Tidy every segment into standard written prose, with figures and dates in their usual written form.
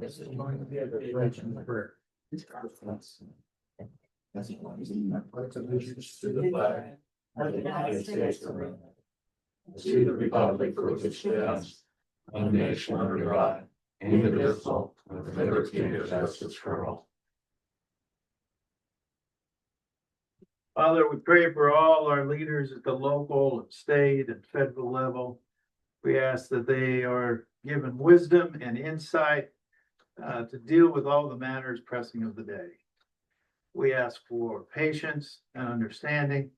This is going to be a good legend for. That's allegiance to the flag of the United States of America, to the republic for which it stands, one nation under God, indivisible, with liberty and justice for all. Father, we pray for all our leaders at the local, and state, and federal level. We ask that they are given wisdom and insight to deal with all the matters pressing of the day. We ask for patience and understanding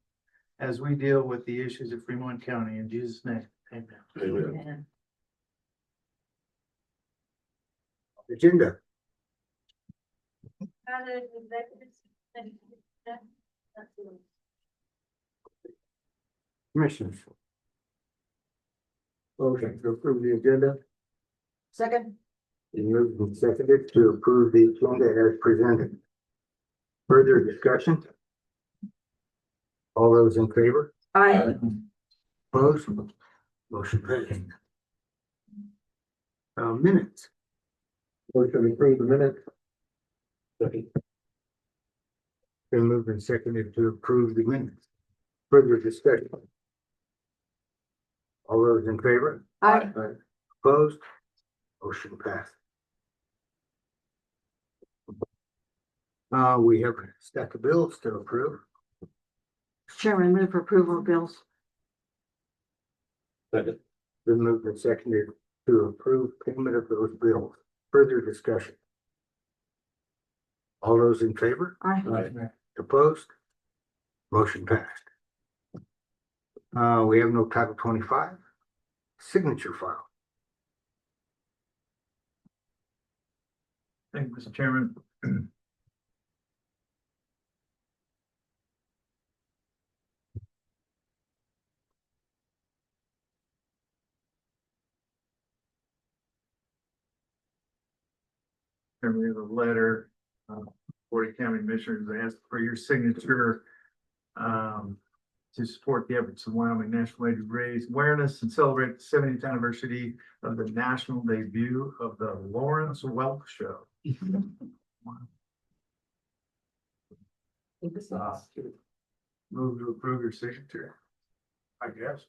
as we deal with the issues of Fremont County. In Jesus' name, amen. Amen. Agenda. Commissioners. Motion to approve the agenda. Second. Been moved and seconded to approve the agenda as presented. Further discussion? All those in favor? Aye. Opposed? Motion passed. Minutes. Motion to approve the minutes. Been moved and seconded to approve the minutes. Further discussion? All those in favor? Aye. Opposed? Motion passed. We have a stack of bills to approve. Chairman, move for approval of bills. Been moved and seconded to approve payment of those bills. Further discussion? All those in favor? Aye. Opposed? Motion passed. We have no Title 25 signature file. Thank you, Mr. Chairman. And we have a letter, Board of County Commissioners asked for your signature to support the efforts of Wyoming National Way to raise awareness and celebrate the 70th anniversary of the national debut of the Lawrence Welk Show. Move to approve your signature, I guess.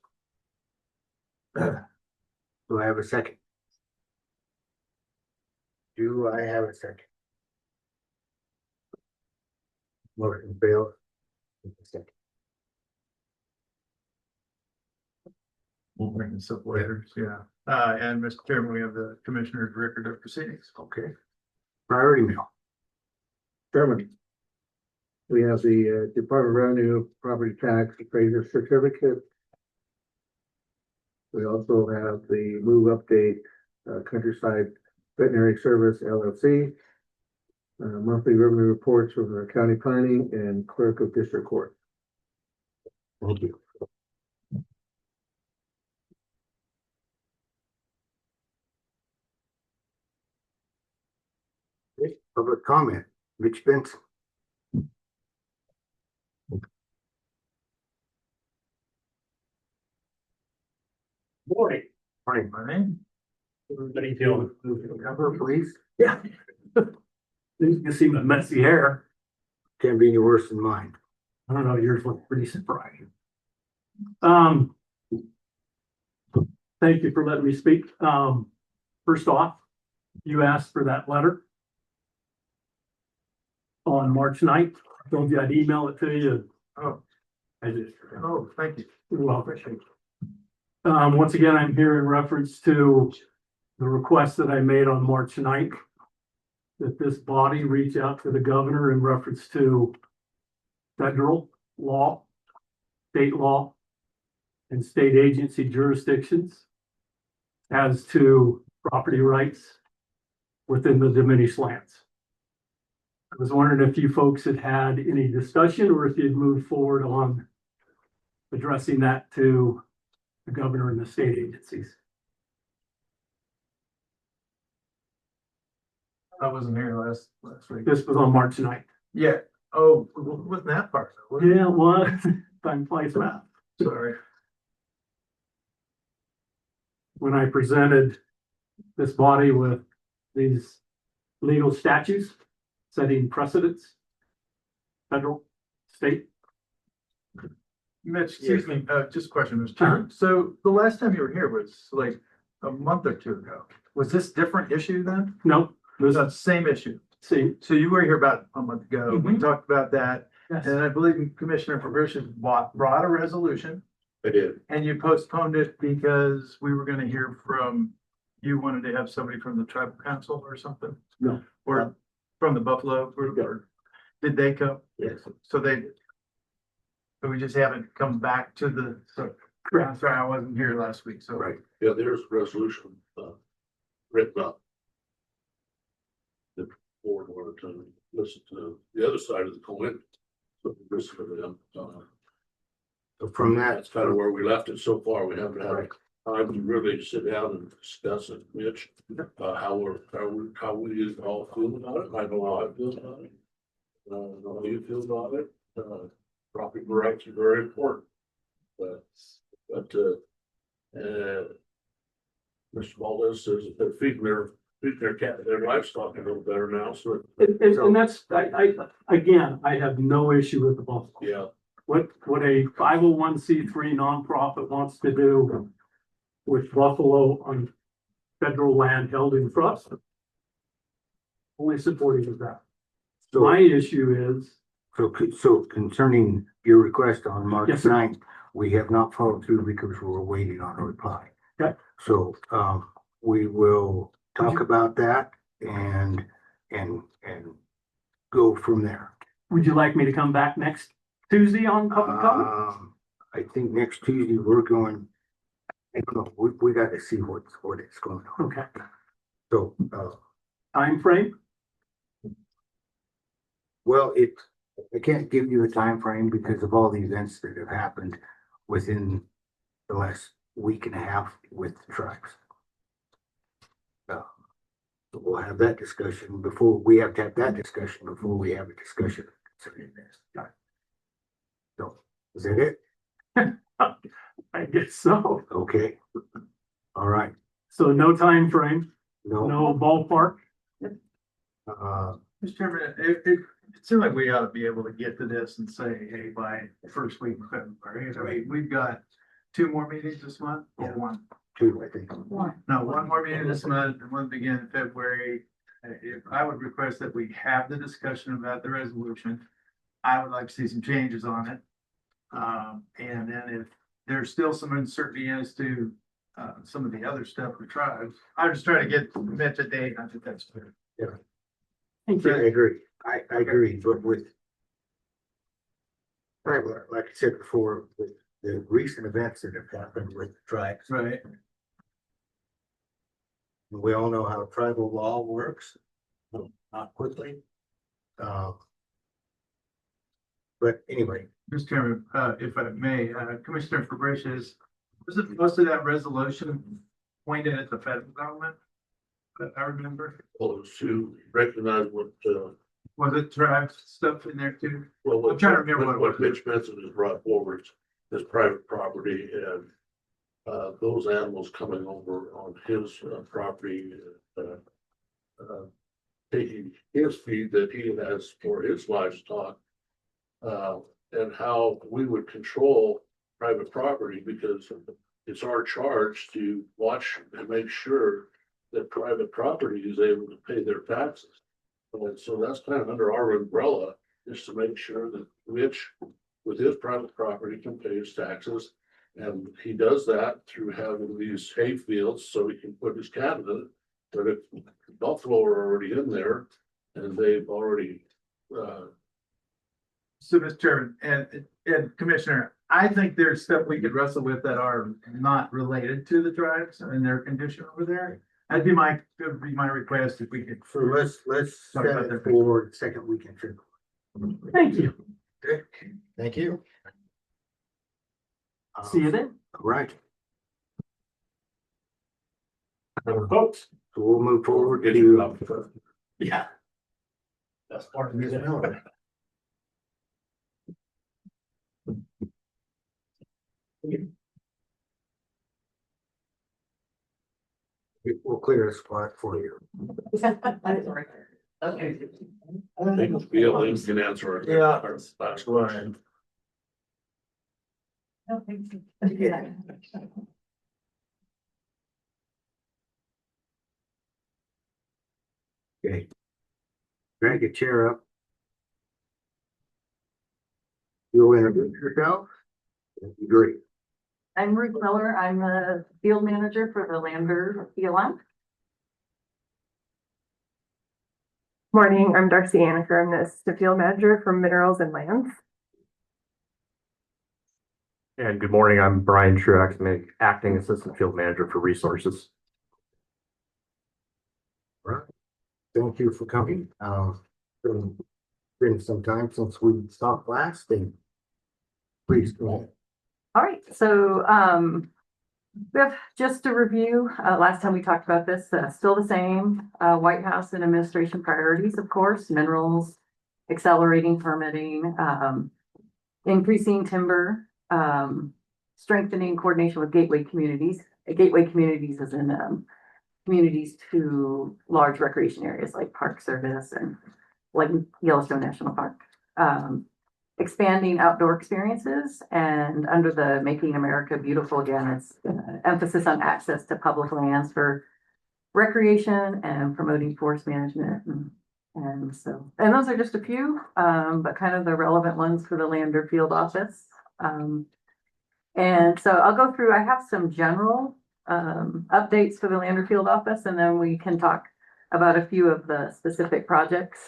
Do I have a second? Do I have a second? Motion failed. Second. We'll bring this up later, yeah. And Mr. Chairman, we have the Commissioner's record of proceedings. Okay. Priority mail. Chairman. We have the Department of Revenue Property Tax Appraiser Certificate. We also have the move update, Countryside Veterinary Service LLC. Monthly revenue reports from the county planning and clerk of district court. Thank you. Okay, public comment, Rich Benson. Morning, Morning. Morning. everybody feeling? Cover, please. Yeah. You can see my messy hair. Can't be any worse than mine. I don't know, yours look pretty surprising. Thank you for letting me speak. First off, you asked for that letter on March 9th. I told you I'd email it to you. Oh, I did. oh, thank you. You're welcome. Once again, I'm here in reference to the request that I made on March 9th. That this body reach out to the governor in reference to federal law, state law, and state agency jurisdictions as to property rights within the diminished lands. I was wondering if you folks had had any discussion or if you'd moved forward on addressing that to the governor and the state agencies. I wasn't here last week. This was on March 9th. Yeah. Oh, wasn't that part? Was it? Yeah, what? Time flies fast. Sorry. When I presented this body with these legal statutes, setting precedents, federal, state. Mitch, excuse me, just a question, Mr. Chairman. So the last time you were here was like a month or two ago. Was this different issue then? No, Was this that the same issue? see, So you were here about a month ago. We talked about that. yes, And I believe Commissioner Fabricius brought a resolution I did. and you postponed it because we were gonna hear from, you wanted to have somebody from the tribal council or something? No. Or from the Buffalo group, or did they come? Yes. So they. So we just haven't come back to the, so, I'm correct. sorry, I wasn't here last week, so. Right. Yeah, there's a resolution, written up. The board wanted to listen to the other side of the coin. So listen to them. So from that, That's kind of where we left it so far. We haven't had time to really sit down and discuss it, Mitch. How we all feel about it. I know how I feel about it. I know how you feel about it. Property rights are very important. But, Mr. Valdez says that they're feeding their cat, their livestock a little better now, so, And that's, again, I have no issue with the Buffalo. yeah. What a 501c3 nonprofit wants to do with Buffalo on federal land held in trust. Only supportive of that. My issue is, so concerning your request on March Yes, sir. 9th, we have not followed through because we're waiting on a reply. Okay. So, we will talk about that and go from there. would you like me to come back next Tuesday on public comment? I think next Tuesday we're going, I don't know, we got to see what is going on. Okay, So, time frame? well, I can't give you a time frame because of all the events that have happened within the last week and a half with the tribes. So we'll have that discussion before, we have to have that discussion before we have a discussion concerning this. So, is that it? I guess so. Okay. All right, So no time frame, no, no ballpark? Mr. Chairman, it seemed like we ought to be able to get to this and say, hey, by the first week of February. I mean, we've got 2 more meetings this month, or Yeah. 1? 2, I think. No, 1 more meeting this month, and 1 begin in February. If I would request that we have the discussion about the resolution, I would like to see some changes on it. And then if there's still some uncertainty as to some of the other stuff with tribes, I'm just trying to get Mitch a date. I think that's fair. Thank Yeah, I you. agree. I agree, but with. Right, well, like I said before, with the recent events that have happened with the tribes, Right. we all know how tribal law works, not quickly. But anyway, Mr. Chairman, if I may, Commissioner Fabricius, wasn't most of that resolution pointed at the federal government? That I remember, Well, to recognize what, was it tribes stuff in there too? well, I'm trying to remember what it what was. Mitch Benson has brought forward is private property and those animals coming over on his property, taking his feed that he has for his livestock. And how we would control private property because it's our charge to watch and make sure that private property is able to pay their taxes. And so that's kind of under our umbrella, is to make sure that Rich, with his private property, can pay his taxes. And he does that through having these hay fields so he can put his cattle in it. But if buffalo are already in there and they've already, So, Mr. Chairman and Commissioner, I think there's stuff we could wrestle with that are not related to the tribes and their condition over there. That'd be my request if we could. so let's set Sorry about it that. for the second week in February. Thank you. Thank you. See you then. All right, Folks. so we'll move forward to. Yeah. That's part of Ms. it. Miller. We'll clear a spot for you. Okay. BLM can answer it. Yeah. That's Right. Okay. Drag your chair up. You'll introduce yourself. That'd be great. I'm Ruth Miller. I'm a field manager for the Lander BLM. Morning, I'm Darcy Anaker. I'm the assistant field manager for Minerals and Lands. And good morning, I'm Brian Truax, I'm acting assistant field manager for resources. Right. Thank you for coming. Been some time since we talked last and please go ahead. All right, so we have just a review. Last time we talked about this, still the same. White House and administration priorities, of course, minerals, accelerating permitting, increasing timber, strengthening coordination with gateway communities. Gateway communities is in communities to large recreation areas like Park Service and like Yellowstone National Park. Expanding outdoor experiences, and under the Making America Beautiful Again, it's emphasis on access to public lands for recreation and promoting forest management. And those are just a few, but kind of the relevant ones for the Lander Field Office. And so I'll go through, I have some general updates for the Lander Field Office, and then we can talk about a few of the specific projects.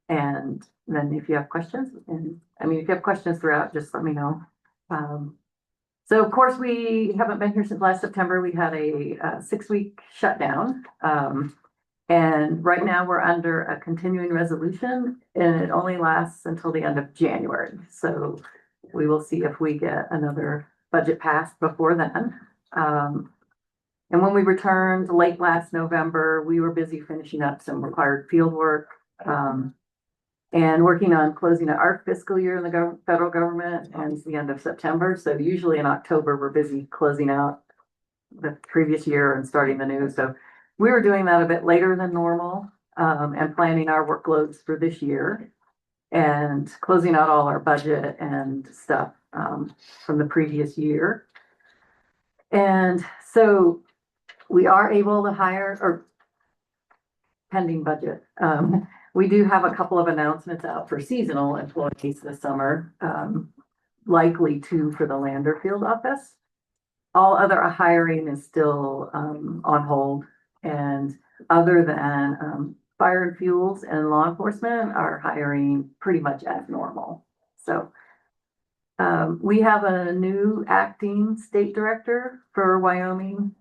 And then if you have questions, and if you have questions throughout, just let me know. So of course, we haven't been here since last September. We had a 6-week shutdown. And right now we're under a continuing resolution, and it only lasts until the end of January. So we will see if we get another budget passed before then. And when we returned late last November, we were busy finishing up some required field work. And working on closing out our fiscal year in the federal government ends the end of September. So usually in October, we're busy closing out the previous year and starting the new. So we were doing that a bit later than normal, and planning our workloads for this year and closing out all our budget and stuff from the previous year. And so we are able to hire, or pending budget. We do have a couple of announcements out for seasonal employees this summer, likely 2 for the Lander Field Office. All other hiring is still on hold, and other than fire and fuels and law enforcement are hiring pretty much as normal. So we have a new acting state director for Wyoming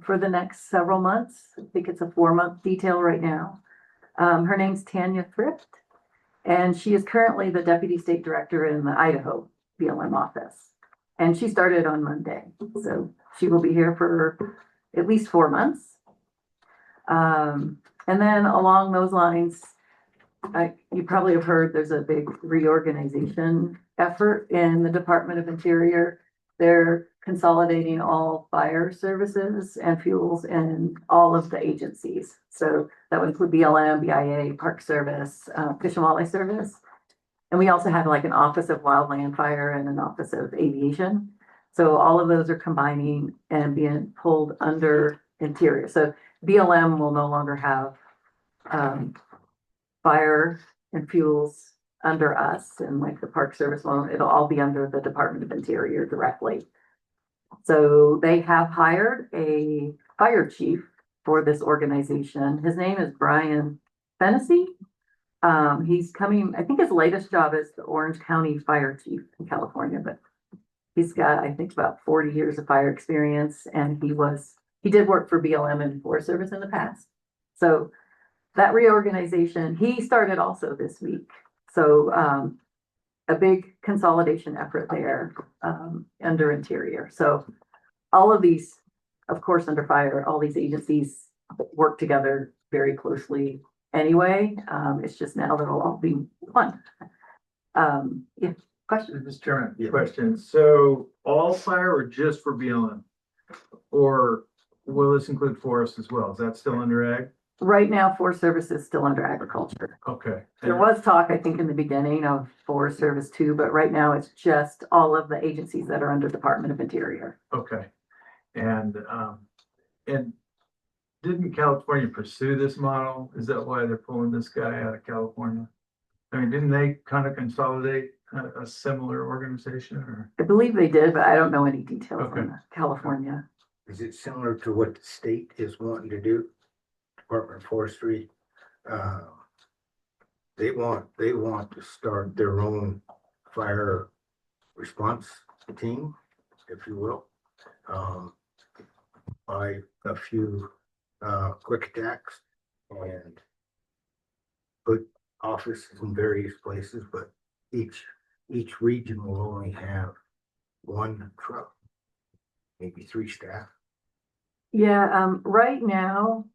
for the next several months. I think it's a 4-month detail right now. Her name's Tanya Thrift, and she is currently the deputy state director in the Idaho BLM office. And she started on Monday, so she will be here for at least 4 months. And then along those lines, you probably have heard there's a big reorganization effort in the Department of Interior. They're consolidating all fire services and fuels in all of the agencies. So that would include BLM, BIA, Park Service, Fish and Wildlife Service. And we also have like an Office of Wildland Fire and an Office of Aviation. So all of those are combining and being pulled under Interior. So BLM will no longer have fire and fuels under us, and like the Park Service won't. It'll all be under the Department of Interior directly. So they have hired a fire chief for this organization. His name is Brian Fennessy. He's coming, I think his latest job is the Orange County Fire Chief in California, but he's got, I think, about 40 years of fire experience, and he did work for BLM and Forest Service in the past. So that reorganization, he started also this week. So a big consolidation effort there under Interior. So all of these, of course, under fire, all these agencies work together very closely anyway. It's just now that it'll all be one. Yeah, question? Mr. Chairman, question. So all fire or just for BLM? Or will this include forest as well? Is that still under ag? Right now, Forest Service is still under agriculture. Okay. There was talk, I think, in the beginning of Forest Service too, but right now it's just all of the agencies that are under Department of Interior. Okay. And didn't California pursue this model? Is that why they're pulling this guy out of California? I mean, didn't they kind of consolidate a similar organization or? I believe they did, but I don't know any details Okay. on California. Is it similar to what the state is wanting to do? Department of Forestry, they want to start their own fire response team, if you will. By a few, quick attacks and put offices in various places, but each region will only have one truck, maybe 3 staff. Yeah, right now,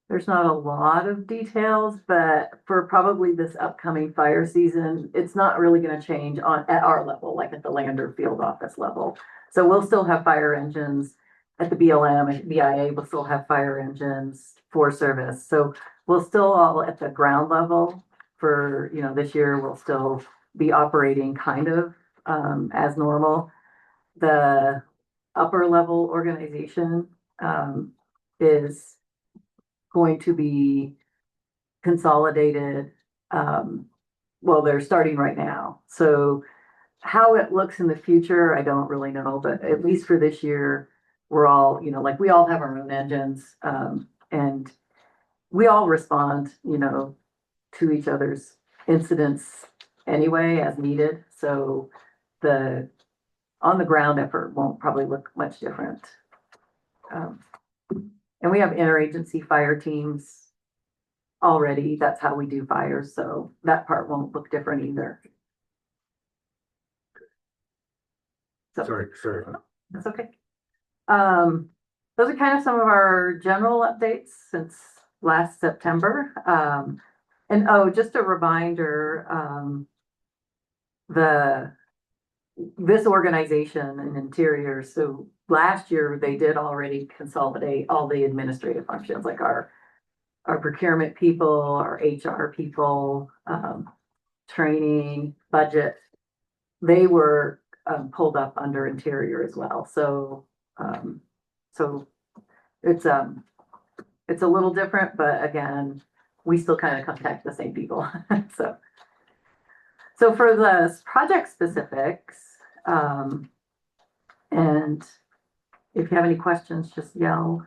there's not a lot of details, but for probably this upcoming fire season, it's not really gonna change at our level, like at the Lander Field Office level. So we'll still have fire engines at the BLM, at BIA, we'll still have fire engines for service. So we'll still all at the ground level for, this year, we'll still be operating kind of, as normal. The upper level organization, is going to be consolidated. Well, they're starting right now. So how it looks in the future, I don't really know, but at least for this year, we're all, like we all have our own engines, and we all respond, to each other's incidents anyway as needed. So the on the ground effort won't probably look much different. And we have interagency fire teams already. That's how we do fires. So that part won't look different either. So Sorry. that's okay. Those are kind of some of our general updates since last September. And just a reminder, this organization in Interior, so last year they did already consolidate all the administrative functions, like our procurement people, our HR people, training, budget. They were pulled up under Interior as well. So it's a little different, but again, we still kind of contact the same people. So for the project specifics, and if you have any questions, just yell.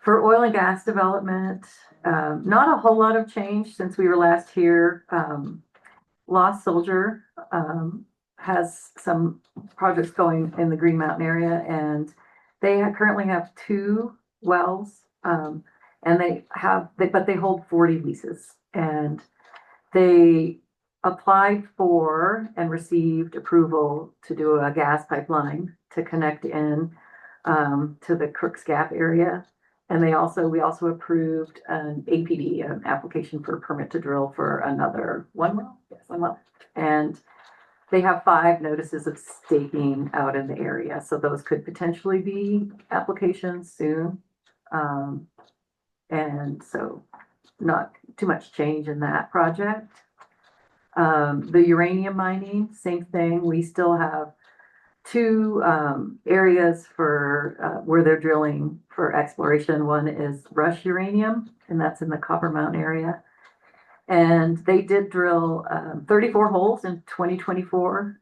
For oil and gas development, not a whole lot of change since we were last here. Lost Soldier has some projects going in the Green Mountain area, and they currently have 2 wells, and but they hold 40 leases, and they applied for and received approval to do a gas pipeline to connect in to the Crooks Gap area. And we also approved an APD, an application for a permit to drill for another 1 well. Yes, 1 well. And they have 5 notices of staking out in the area. So those could potentially be applications soon. And so not too much change in that project. The uranium mining, same thing. We still have 2 areas for where they're drilling for exploration. One is Rush Uranium, and that's in the Copper Mountain area. And they did drill 34 holes in 2024.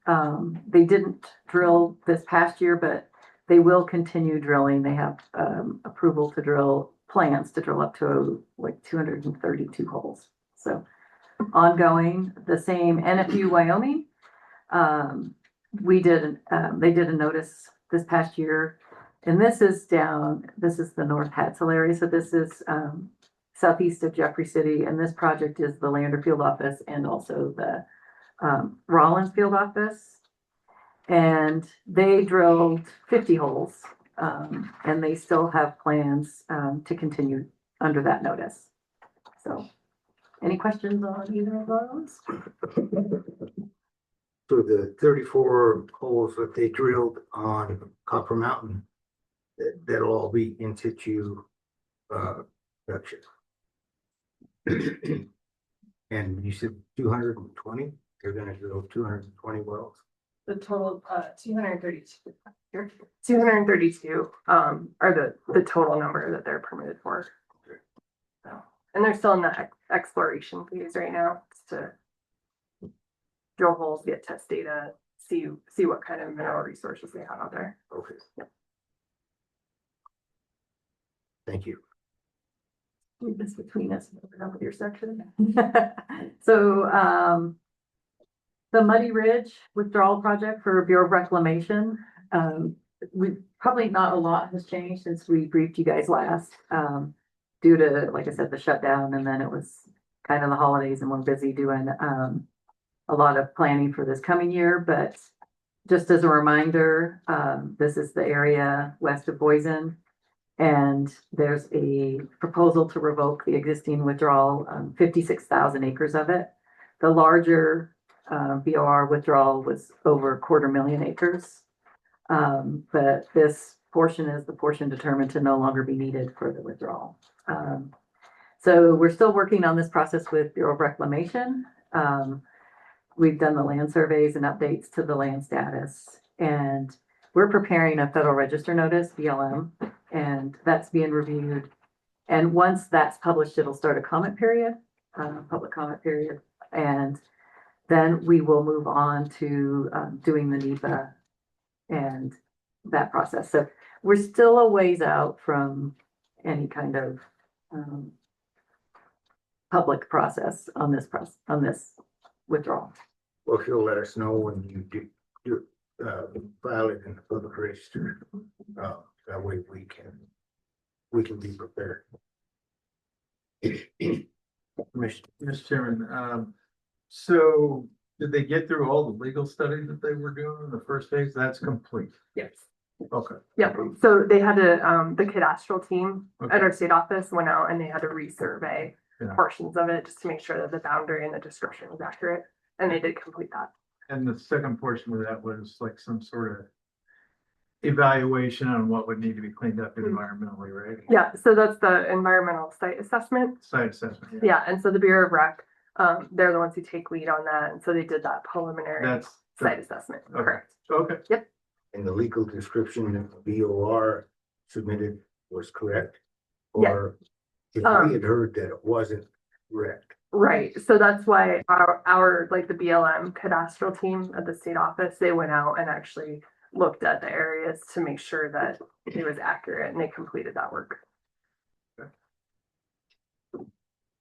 They didn't drill this past year, but they will continue drilling. They have approval to drill, plans to drill up to like 232 holes. So ongoing. The same NFU Wyoming. They did a notice this past year, and this is the North Hatzel area. So this is southeast of Jeffrey City, and this project is the Lander Field Office and also the Rollins Field Office. And they drilled 50 holes, and they still have plans to continue under that notice. So any questions on either of those? So the 34 holes that they drilled on Copper Mountain, that'll all be in situ, production. And you said 220, they're gonna drill 220 wells. The total, 232. 232, are the total number that they're permitted for. So, and they're still in the exploration phase right now to drill holes, get test data, see what kind of mineral resources they have out there. Okay. Thank you. Leave this between us, open up with your section. So, the Muddy Ridge withdrawal project for Bureau of Reclamation, we probably not a lot has changed since we briefed you guys last. Due to, like I said, the shutdown, and then it was kind of the holidays and we're busy doing, a lot of planning for this coming year, but just as a reminder, this is the area west of Boise. And there's a proposal to revoke the existing withdrawal, 56,000 acres of it. The larger BOR withdrawal was over 250,000 acres. But this portion is the portion determined to no longer be needed for the withdrawal. So we're still working on this process with Bureau of Reclamation. We've done the land surveys and updates to the land status, and we're preparing a Federal Register notice, BLM, and that's being reviewed. And once that's published, it'll start a comment period, public comment period. And then we will move on to doing the NEPA and that process. So we're still a ways out from any kind of public process on this withdrawal. Well, if you'll let us know when you do file it in the public register, that way we can be prepared. Mr. Chairman, so did they get through all the legal studies that they were doing in the first phase? That's complete. Yes. Okay. Yep, so they had to, the cadastral team Okay. at our state office went out and they had to resurvey Yeah. portions of it just to make sure that the boundary and the description was accurate, and they did complete that. And the second portion of that was like some sort of evaluation on what would need to be cleaned up environmentally, right? Yeah, so that's the environmental site assessment. Site assessment. Yeah, and so the Bureau of Rec, they're the ones who take lead on that, and so they did that preliminary That's, site assessment, okay. correct? Okay. And the legal description that the BOR submitted was correct? Yeah. Or if we had heard that it wasn't correct? Right, so that's why our, like the BLM cadastral team at the state office, they went out and actually looked at the areas to make sure that it was accurate, and they completed that work.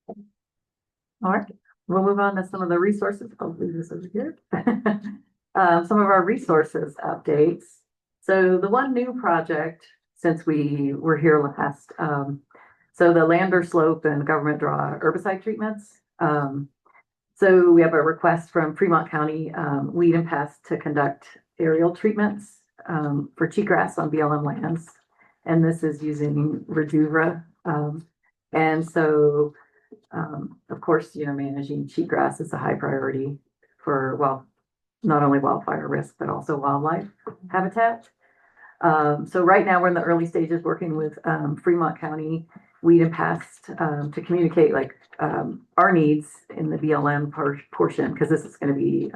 All right, we'll move on to some of the resources. I'll leave this over here. Some of our resources updates. So the one new project since we were here last, so the Lander Slope and Government Draw herbicide treatments. So we have a request from Fremont County Weed and Pest to conduct aerial treatments for cheatgrass on BLM lands. And this is using Reduvra. And so, of course, managing cheatgrass is a high priority for, well, not only wildfire risk, but also wildlife habitat. So right now we're in the early stages working with Fremont County Weed and Pest to communicate like our needs in the BLM portion, because this is going to be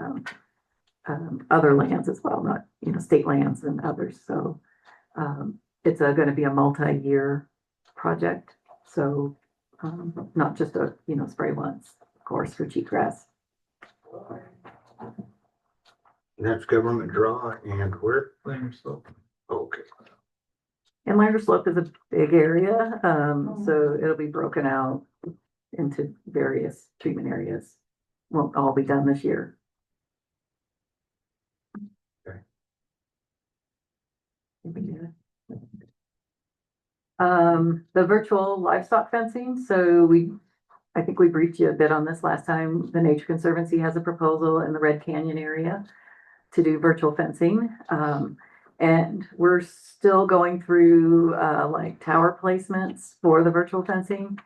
other lands as well, not state lands and others. So it's going to be a multi-year project. So not just a spray once, of course, for cheatgrass. That's Government Draw and where? Lander Slope. Okay. And Lander Slope is a big area, so it'll be broken out into various treatment areas. Won't all be done this year. Okay. The virtual livestock fencing, so I think we briefed you a bit on this last time. The Nature Conservancy has a proposal in the Red Canyon area to do virtual fencing. And we're still going through like tower placements for the virtual fencing.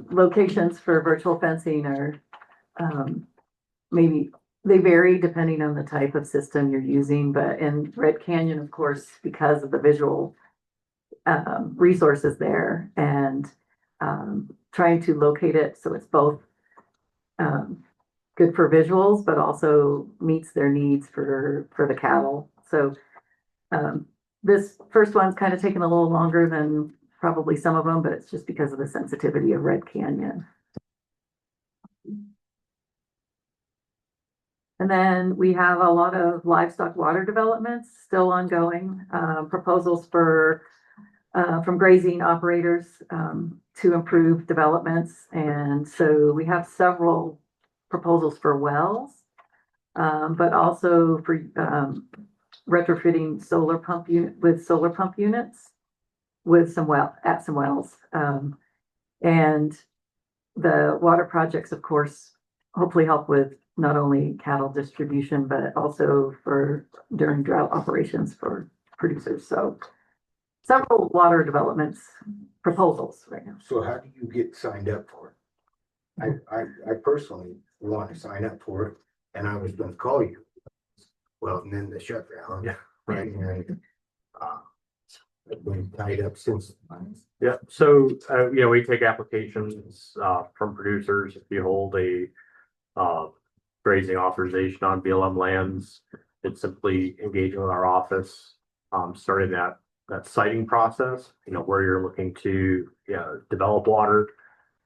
Locations for virtual fencing are maybe they vary depending on the type of system you're using, but in Red Canyon, of course, because of the visual resources there and trying to locate it so it's both good for visuals, but also meets their needs for the cattle. So this first one's kind of taken a little longer than probably some of them, but it's just because of the sensitivity of Red Canyon. And then we have a lot of livestock water developments still ongoing, proposals for from grazing operators to improve developments. And so we have several proposals for wells, but also for retrofitting solar pump unit with solar pump units with some wells. And the water projects, of course, hopefully help with not only cattle distribution, but also for during drought operations for producers. So several water developments proposals right now. So how do you get signed up for it? I personally want to sign up for it, and I was gonna call you. Well, and then the shutdown. Yeah. Right, and, I've been tied up since. Yeah, so, we take applications, from producers. If you hold a, grazing authorization on BLM lands, it's simply engaging with our office, starting that siting process, where you're looking to, develop water.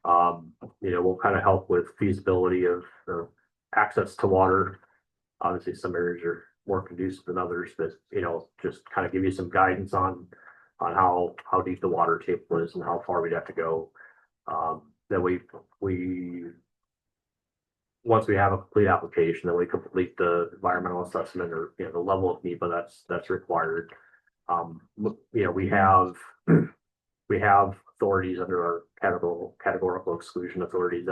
We'll kind of help with feasibility of access to water. Obviously, some areas are more conducive than others, but, just kind of give you some guidance on how deep the water table is and how far we'd have to go. Then we once we have a complete application, then we complete the environmental assessment or, the level of NEPA that's required. We have authorities under our categorical exclusion authorities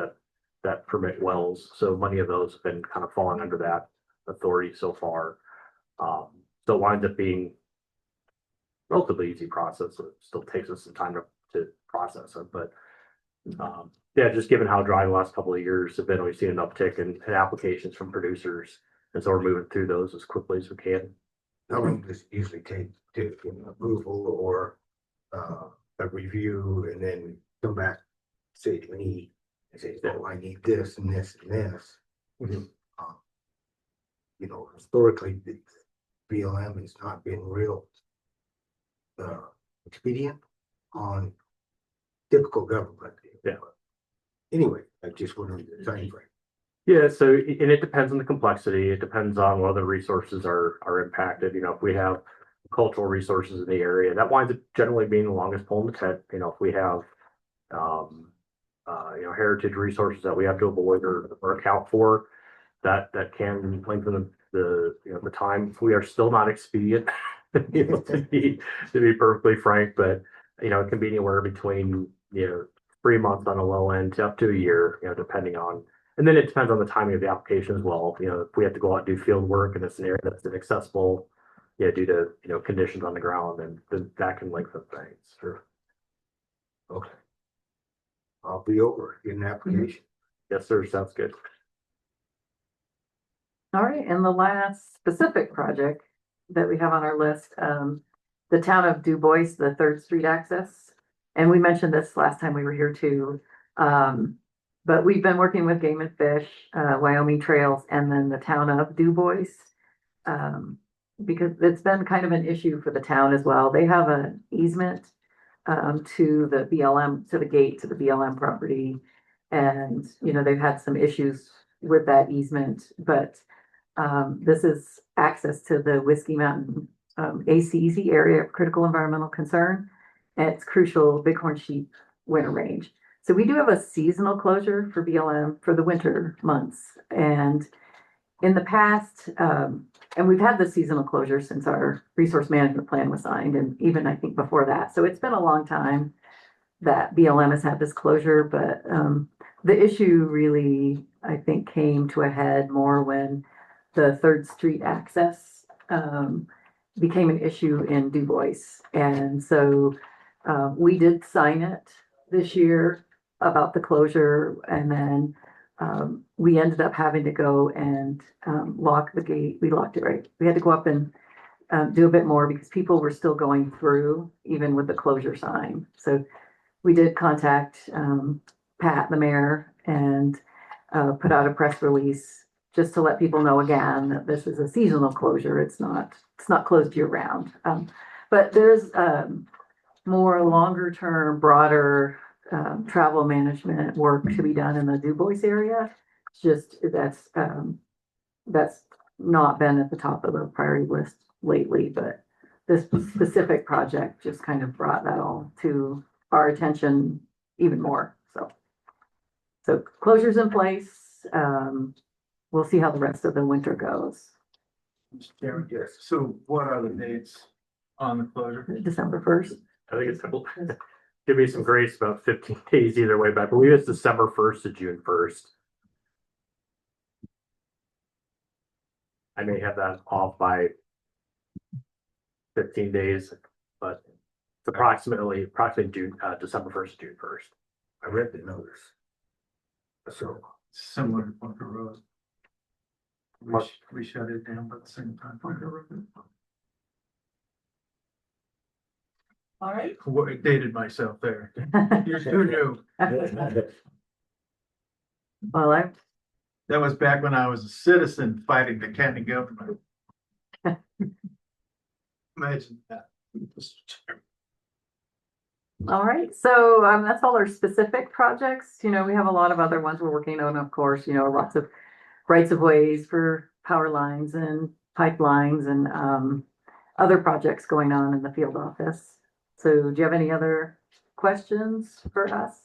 that permit wells. So many of those have been kind of falling under that authority so far. So it winds up being relatively easy process. It still takes us some time to process it, but just given how dry the last couple of years have been, we've seen an uptick in applications from producers, and so we're moving through those as quickly as we can. How long does it usually take to get an approval or a review and then come back, say to me, and say, oh, I need this and this and this. Mhm. Historically, the BLM has not been real expedient on typical government. Yeah. Anyway, I just wanted the time frame. Yeah, so and it depends on the complexity. It depends on what other resources are impacted. If we have cultural resources in the area, that winds up generally being the longest pole in the tent. If we have heritage resources that we have to avoid or account for, that can lengthen the time. We are still not expedient, to be perfectly frank, but it can be anywhere between 3 months on the low end to up to a year, depending on. And then it depends on the timing of the application as well. If we have to go out and do field work in this area that's inaccessible, due to conditions on the ground, then that can lengthen things. Sure. Okay. I'll be over in the application. Yes, sir. Sounds good. All right, and the last specific project that we have on our list, the town of Du Bois, the 3rd Street access. And we mentioned this last time we were here too. But we've been working with Game and Fish, Wyoming Trails, and then the town of Du Bois. Because it's been kind of an issue for the town as well. They have an easement to the BLM, to the gate to the BLM property. And, they've had some issues with that easement, but this is access to the Whiskey Mountain ACEZ area of critical environmental concern. And it's crucial bighorn sheep winter range. So we do have a seasonal closure for BLM for the winter months. And in the past, and we've had the seasonal closure since our resource management plan was signed, and even I think before that. So it's been a long time that BLM has had this closure, but the issue really, I think, came to a head more when the 3rd Street access became an issue in Du Bois. And so we did sign it this year about the closure, and then we ended up having to go and, lock the gate. We locked it, right? We had to go up and, do a bit more because people were still going through even with the closure sign. So we did contact, Pat, the mayor, and, put out a press release just to let people know again that this is a seasonal closure. It's not closed year round. But there's, more longer term, broader, travel management work to be done in the Du Bois area. It's just, that's not been at the top of the priority list lately, but this specific project just kind of brought that all to our attention even more, so closures in place. We'll see how the rest of the winter goes. Mr. Chairman, Yes. so what are the dates on the closure? December 1st. I think it's, give me some grace, about 15 days either way, but I believe it's December 1st to June 1st. I may have that off by 15 days, but it's approximately June, December 1st to June 1st. I read the notice. So, Similar to Bunker Road. We shut it down at the same time. Bunker Road. All right. I dated myself there. You're too new. Well, That was back when I was a citizen fighting the county government. Imagine that. all right, so that's all our specific projects. We have a lot of other ones we're working on, of course, lots of rights of ways for power lines and pipelines and other projects going on in the field office. So do you have any other questions for us?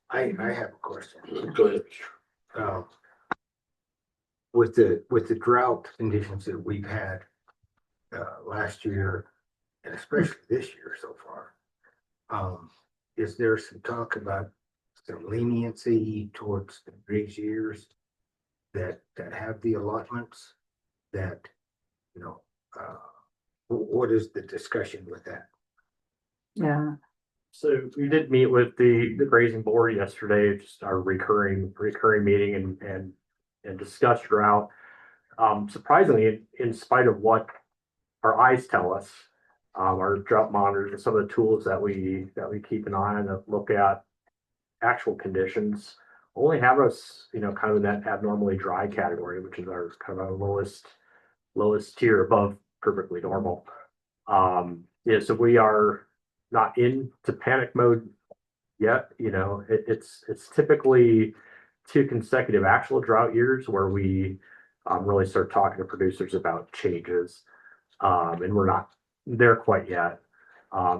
I have a question. Go ahead. With the drought conditions that we've had last year, and especially this year so far, is there some talk about some leniency towards the bridge years that have the allotments that, what is the discussion with that? Yeah, So we did meet with the grazing board yesterday, just our recurring meeting and discussed drought. Surprisingly, in spite of what our eyes tell us, our drought monitors and some of the tools that we keep an eye on that look at actual conditions only have us, kind of in that abnormally dry category, which is our kind of our lowest tier above perfectly normal. So we are not into panic mode yet. It's typically 2 consecutive actual drought years where we really start talking to producers about changes, and we're not there quite yet.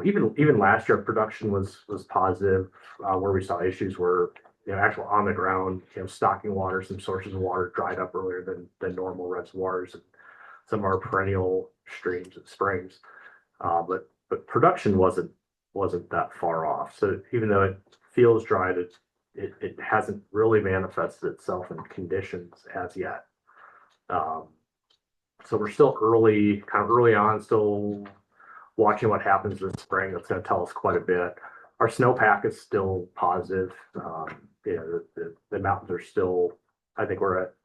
Even last year, production was positive. Where we saw issues were actual on the ground, stocking water. Some sources of water dried up earlier than normal reservoirs, and some of our perennial streams and springs. But production wasn't that far off. So even though it feels dry, it hasn't really manifested itself in conditions as yet. So we're still kind of early on, still watching what happens this spring. That's going to tell us quite a bit. Our snowpack is still positive. The mountains are still, I think we're at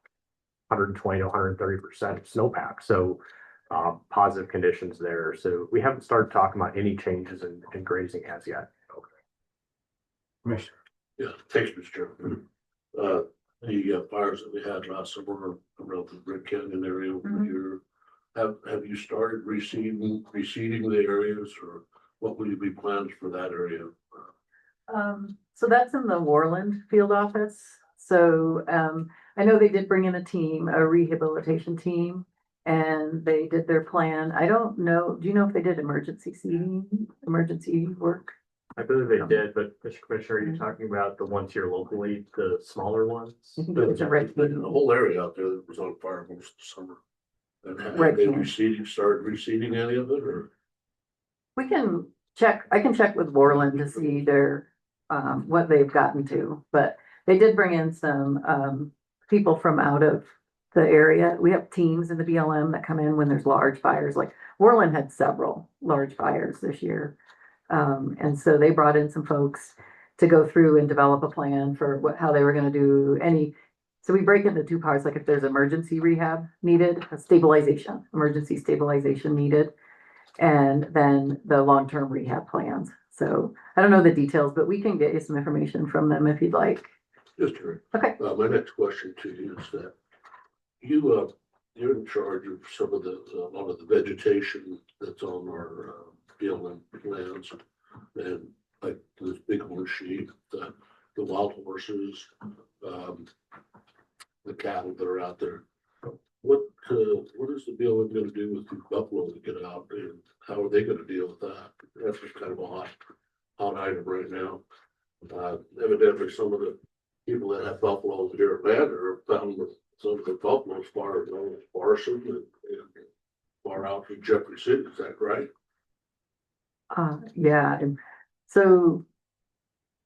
120 to 130% snowpack. So positive conditions there. So we haven't started talking about any changes in grazing as yet. Commissioner. Yeah, thanks, Mr. Chairman. The fires that we had last summer around the Red Canyon area over here, have you started reseeding the areas, or what will you be plans for that area? so that's in the Warland field office. So, I know they did bring in a rehabilitation team, and they did their plan. I don't know, do you know if they did emergency work? I believe they did, but Mr. Commissioner, are you talking about the ones here locally, the smaller ones? I think it was a red. The whole area out there that was on fire most of the summer. And have Red they Canyon. started reseeding any of it, or? We can check, I can check with Warland to see what they've gotten to, but they did bring in some, people from out of the area. We have teams in the BLM that come in when there's large fires, like Warland had several large fires this year. And so they brought in some folks to go through and develop a plan for how they were gonna do any. So we break into two parts, like if there's emergency rehab needed, a stabilization, emergency stabilization needed. And then the long-term rehab plans. So I don't know the details, but we can get you some information from them if you'd like. Just here. Okay. My next question to you is that you're in charge of some of a lot of the vegetation that's on our BLM lands. And like this bighorn sheep, the wild horses, the cattle that are out there. What is the BLM gonna do with the buffalo that get out, and how are they gonna deal with that? That's just kind of a hot item right now. Evidently, some of the people that have buffaloes here at Lander are found with some of the buffaloes far as Barson and far out from Jeffrey City, is that right? Yeah, and so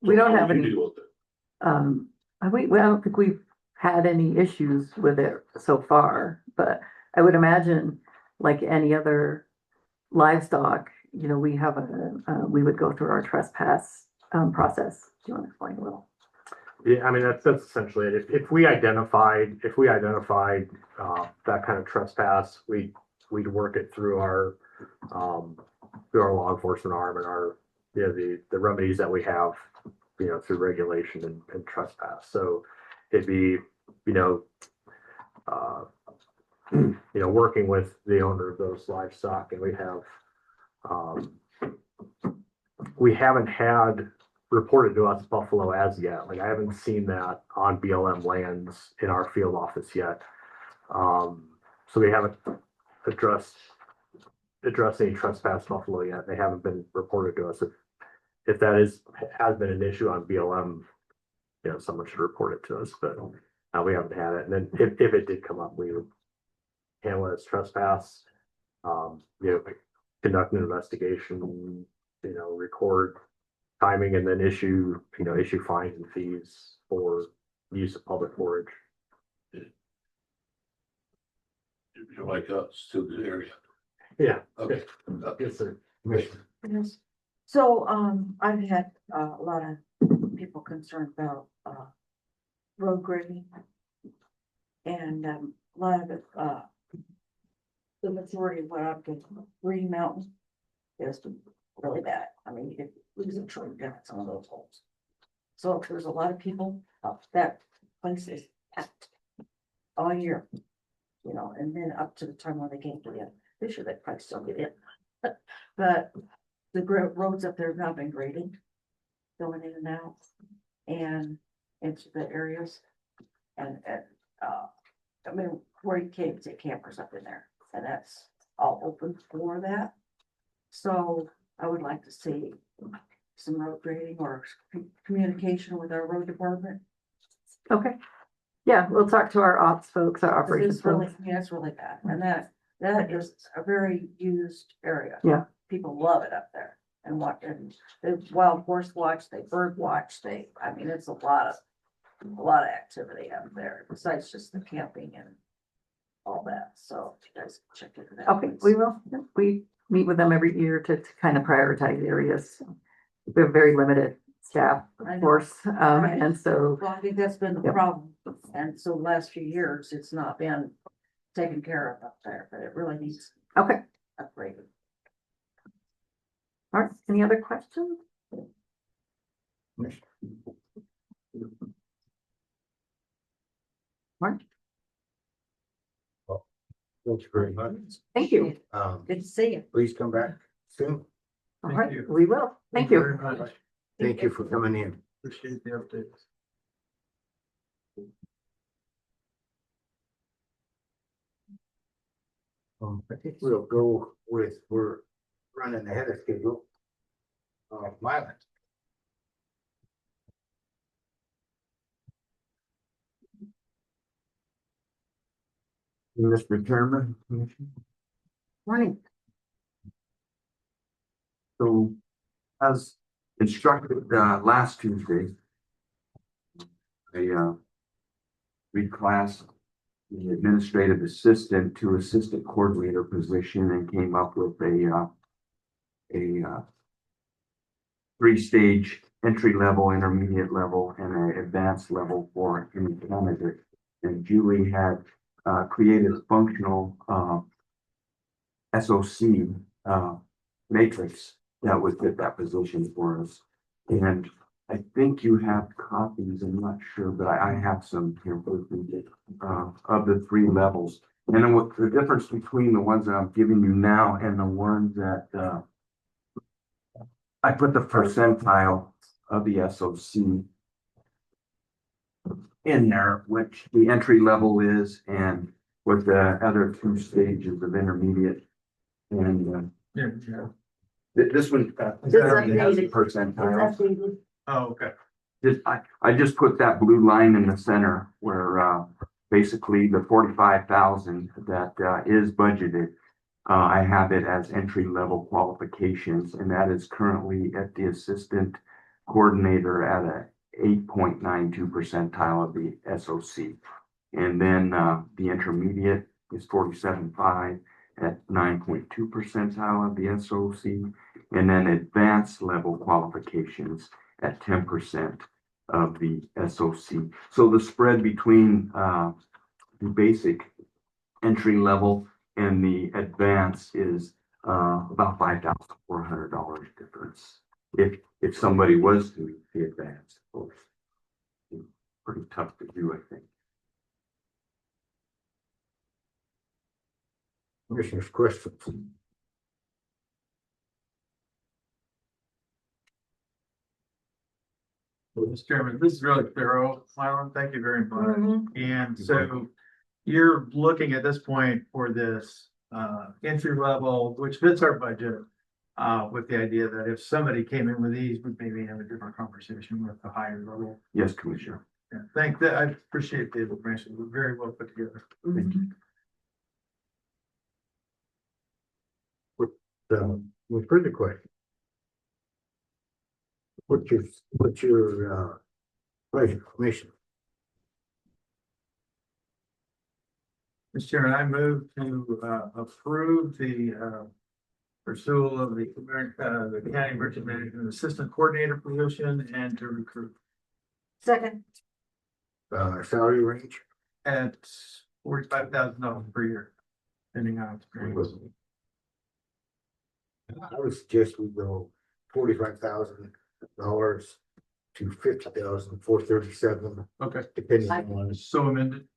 we don't How have do you any, deal with it? I don't think we've had any issues with it so far, but I would imagine like any other livestock, you know, we have we would go through our trespass process. Do you want to explain a little? Yeah, I mean, that's essentially it. If we identified that kind of trespass, we'd work it through our law enforcement arm and our, you know, the remedies that we have, you know, through regulation and trespass. So it'd be, working with the owner of those livestock, and we haven't had reported to us buffalo as yet. Like I haven't seen that on BLM lands in our field office yet. So we haven't addressed any trespass buffalo yet. They haven't been reported to us. If that has been an issue on BLM, you know, someone should report it to us, but we haven't had it. And then if it did come up, we would handle it as trespass, conduct an investigation, record timing, and then issue fines and fees for use of public forage. You're like us to the area. Yeah. Okay. Yes, sir. Commissioner. Yes. So, I've had a lot of people concerned about, road grading. And, a lot of it, the majority of what I've been, Green Mountain is really bad. I mean, you lose a tree down some of those holes. So if there's a lot of people up, that place is packed all year, and then up to the time when they can't get in. This year they probably still get in. But the roads up there have not been graded, going in and out and into the areas. And I mean, where you can't take campers up in there, and that's all open for that. So I would like to see some road grading or communication with our road department. Okay. Yeah, we'll talk to our ops folks, our operations It's really, folks. it's really bad, and that is a very used area. Yeah. People love it up there, and they wild horse watch, they bird watch, I mean, it's a lot of activity up there, besides just the camping and all that, so you guys can check into that. Okay, please. we will. We meet with them every year to kind of prioritize areas. We have very limited staff, I of know. course, Right. and so, Well, I think that's been the Yep. problem, and so the last few years, it's not been taken care of up there, but it really needs okay. upgraded. All right, any other questions? Mark? Thank you very much. Thank you. Good to see you. Please come back soon. All right, we will. Thank you. Thank you for coming in. Appreciate the updates. I think we'll go with, we're running ahead of schedule. Mylan. Mr. Chairman, Morning. so as instructed last Tuesday, I reclassed the administrative assistant to assistant coordinator position and came up with a three-stage entry level, intermediate level, and an advanced level for any candidate. And Julie had created a functional SOC matrix that would fit that position for us. And I think you have copies, I'm not sure, but I have some here with me of the three levels. And then what the difference between the ones that I'm giving you now and the ones that I put the percentile of the SOC in there, which the entry level is, and with the other two stages of intermediate. And this one It's updated. percentile. Oh, okay. I just put that blue line in the center where basically the 45,000 that is budgeted. I have it as entry level qualifications, and that is currently at the assistant coordinator at a 8.92 percentile of the SOC. And then the intermediate is 47.5 at 9.2 percentile of the SOC, and then advanced level qualifications at 10% of the SOC. So the spread between the basic entry level and the advanced is about $5,400 difference. If somebody was to be advanced, of course, pretty tough to do, I think. Commissioners, questions? Mr. Chairman, this is really thorough, Myron. Thank you very much. Mhm. And so you're looking at this point for this entry level, which fits our budget. With the idea that if somebody came in with these, we'd maybe have a different conversation with the higher level. Yes, Commissioner. Yeah, I appreciate the information. We're very well put together. Thank you. With further question. What's your pleasure, commission? Mr. Chairman, I move to approve the pursuit of the county merchant management assistant coordinator position and to recruit Second, Salary range? at $45,000 per year, depending on experience. I would suggest we go $45,000 to $50,437, Okay, depending on so amended.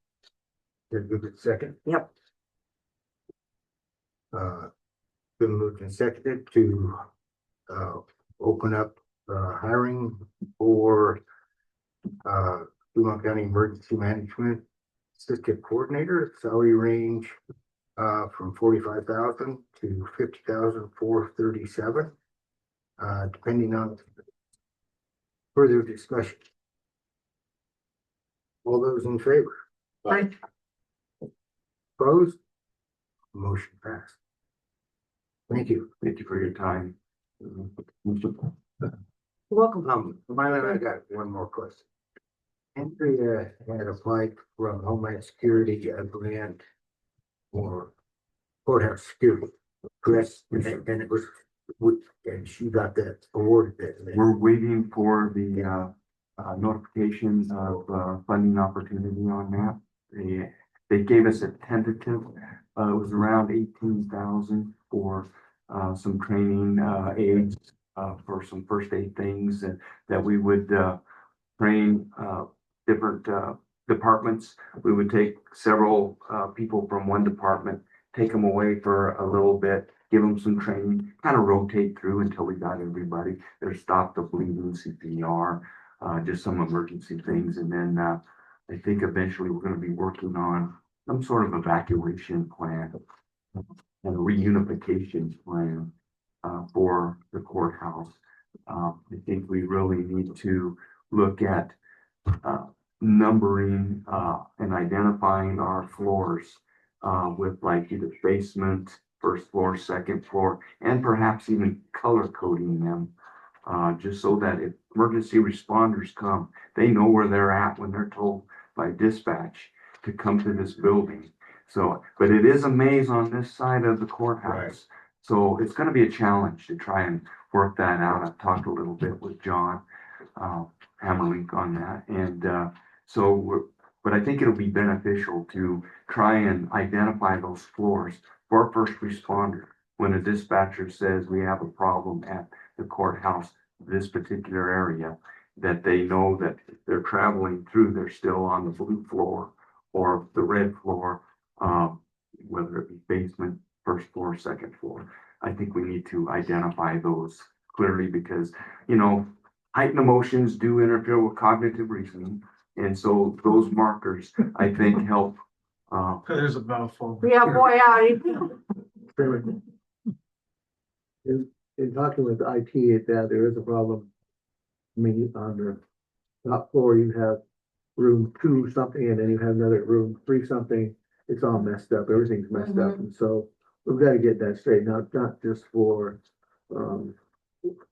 the good second. Yep. Been moved and seconded to open up hiring for Dumont County Emergency Management Assistant Coordinator, salary range from 45,000 to 50,437, depending on further discussion. All those in favor? Aye. Opposed? Motion passed. Thank you. Thank you for your time. welcome. Mylan, I got one more question. Andrea had applied from Homeland Security a grant for courthouse security, correct? And it was, and she got that awarded that. We're waiting for the notification of funding opportunity on that. They gave us a tentative, it was around 18,000 for some training aids for some first aid things that we would train different departments. We would take several people from one department, take them away for a little bit, give them some training, kind of rotate through until we got everybody. They stopped the bleeding, CPR, just some emergency things. And then I think eventually we're going to be working on some sort of evacuation plan and reunification plan for the courthouse. I think we really need to look at numbering and identifying our floors with like either basement, first floor, second floor, and perhaps even color coding them just so that if emergency responders come, they know where they're at when they're told by dispatch to come to this building. So, but it is a maze on this side of the courthouse. Right. So it's going to be a challenge to try and work that out. I've talked a little bit with John Hammerlink on that. And, but I think it'll be beneficial to try and identify those floors for first responder. When a dispatcher says we have a problem at the courthouse, this particular area, that they know that if they're traveling through, they're still on the blue floor or the red floor, whether it be basement, first floor, second floor. I think we need to identify those clearly because, you know, heightened emotions do interfere with cognitive reasoning. And so those markers, I think, help. There's a mouthful. Yeah, boy, howdy. Chairman, in talking with IT, that there is a problem. I mean, on the top floor, you have room 2 something, and then you have another room 3 something. It's all messed up. Everything's messed up, and so we've got to get that straightened out, not just for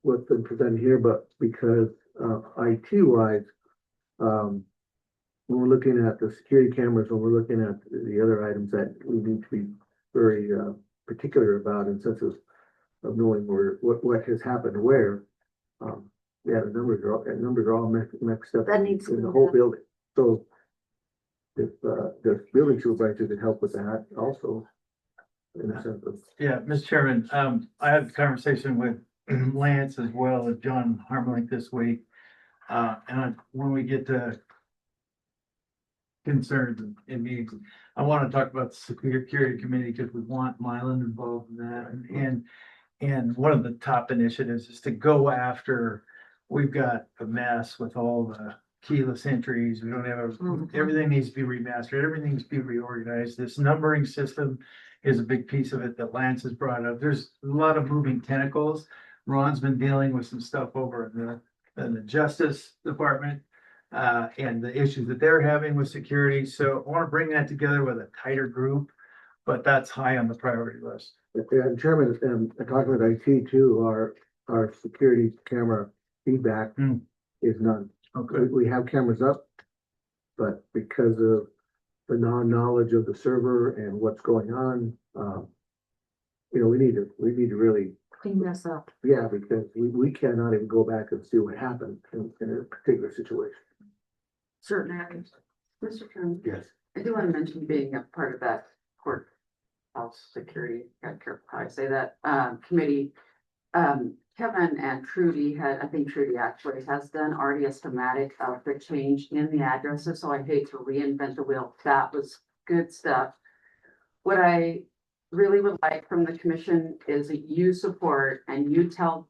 what's been presented here, but because IT wise, when we're looking at the security cameras, when we're looking at the other items that we need to be very particular about in sense of knowing what has happened where. Yeah, the numbers are all mixed up That needs to in be the whole done. building. So if the building supervisor could help with that also, in a sense of. Yeah, Mr. Chairman, I had a conversation with Lance as well as John Harmelink this week. When we get to concerns and needs, I want to talk about the security committee because we want Mylan involved in that. And one of the top initiatives is to go after, we've got a mess with all the keyless entries. We don't have, everything needs to be remastered. Everything needs to be reorganized. This numbering system is a big piece of it that Lance has brought up. There's a lot of moving tentacles. Ron's been dealing with some stuff over in the Justice Department and the issues that they're having with security. So I want to bring that together with a tighter group, but that's high on the priority list. And Chairman, talking with IT too, our security camera feedback is none. Okay. We have cameras up, but because of the non-knowledge of the server and what's going on, you know, we need to really, Clean this up. yeah, because we cannot even go back and see what happened in a particular situation. Certain areas. Mr. Chairman, Yes. I do want to mention being a part of that courthouse security, gotta careful how I say that, committee. Kevin and Trudy I think Trudy actually has done already a schematic of the change in the addresses, so I hate to reinvent the wheel. That was good stuff. What I really would like from the commission is that you support and you tell,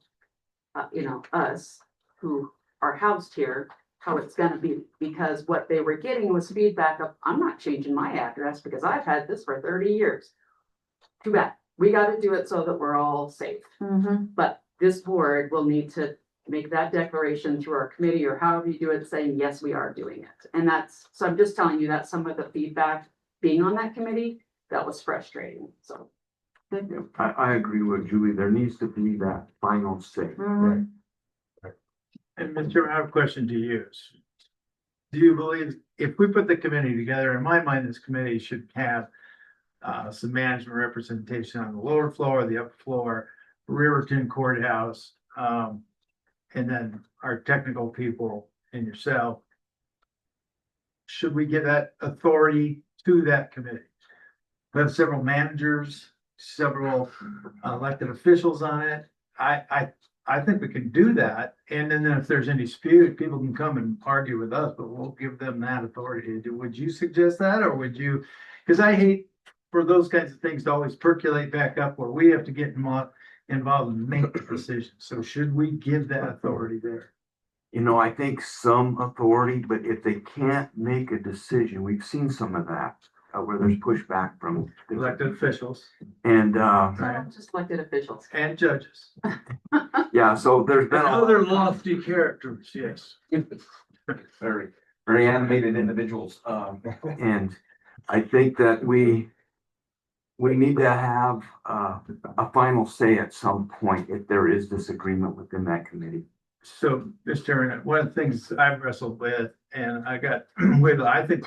us who are housed here, how it's gonna be, because what they were getting was feedback of, I'm not changing my address because I've had this for 30 years. Too bad. We gotta do it so that we're all safe. But this board will need to make that declaration through our committee or however you do it, saying, yes, we are doing it. And so I'm just telling you that some of the feedback being on that committee, that was frustrating, so. Yeah, I agree with Julie. There needs to be that final say. And Mr. I have a question to you. Do you believe if we put the committee together, in my mind, this committee should have some management representation on the lower floor, the upper floor, Riverton Courthouse, and then our technical people and yourself. Should we give that authority to that committee? We have several managers, several elected officials on it. I think we can do that. And then if there's any dispute, people can come and argue with us, but we'll give them that authority to do. Would you suggest that, or would you? Because I hate for those kinds of things to always percolate back up where we have to get involved and make the decision. So should we give that authority there? You know, I think some authority, but if they can't make a decision, we've seen some of that where there's pushback from Elected officials and Not just elected officials. and judges. yeah, so there's been And a other lofty characters, yes. very, very animated individuals. And I think that we need to have a final say at some point if there is disagreement within that committee. So, Mr. Chairman, one of the things I've wrestled with, and I got with, I think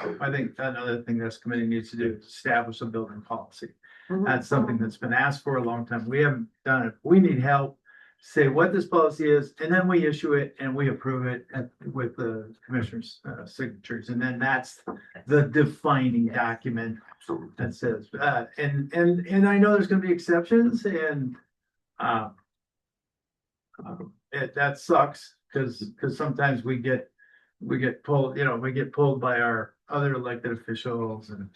another thing this committee needs to do is establish a building policy. That's something that's been asked for a long time. We haven't done it. We need help say what this policy is, and then we issue it and we approve it with the commissioner's signatures. And then that's the defining document So that says, and I know there's gonna be exceptions and that sucks, because sometimes we get pulled, we get pulled by our other elected officials and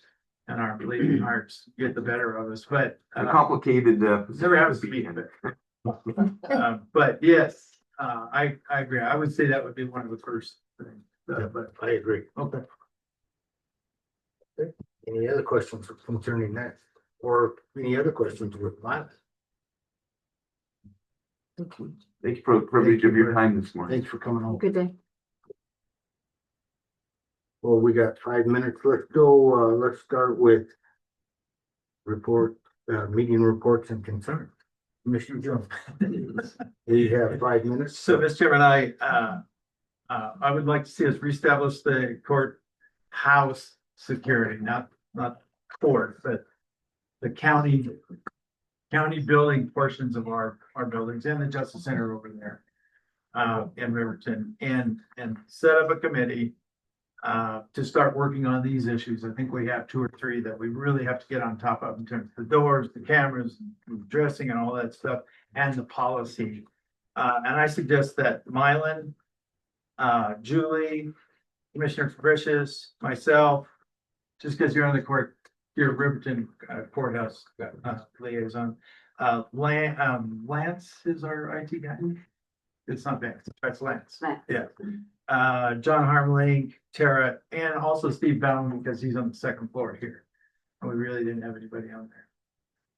our bleeding hearts get the better of us, but a complicated, never happens to me. But yes, I agree. I would say that would be one of the first things, but, I agree. okay. Any other questions concerning that? Or any other questions with violence? thank you for the privilege of your time this morning. Thanks for coming on. Good day. Well, we got 5 minutes. Let's go, let's start with meeting reports and concerns. Commissioner Jones. You have 5 minutes. So, Mr. Chairman, I would like to see us reestablish the courthouse security, not court, but the county building portions of our buildings and the Justice Center over there in Riverton, and set up a committee to start working on these issues. I think we have 2 or 3 that we really have to get on top of in terms of the doors, the cameras, dressing and all that stuff, and the policy. And I suggest that Mylan, Julie, Commissioner Fabricius, myself, just because you're on the court, you're Riverton courthouse liaison. Lance is our IT guy. It's not Vance, that's Lance. Lance. Yeah. John Harmlink, Tara, and also Steve Bowman, because he's on the 2nd floor here. And we really didn't have anybody on there.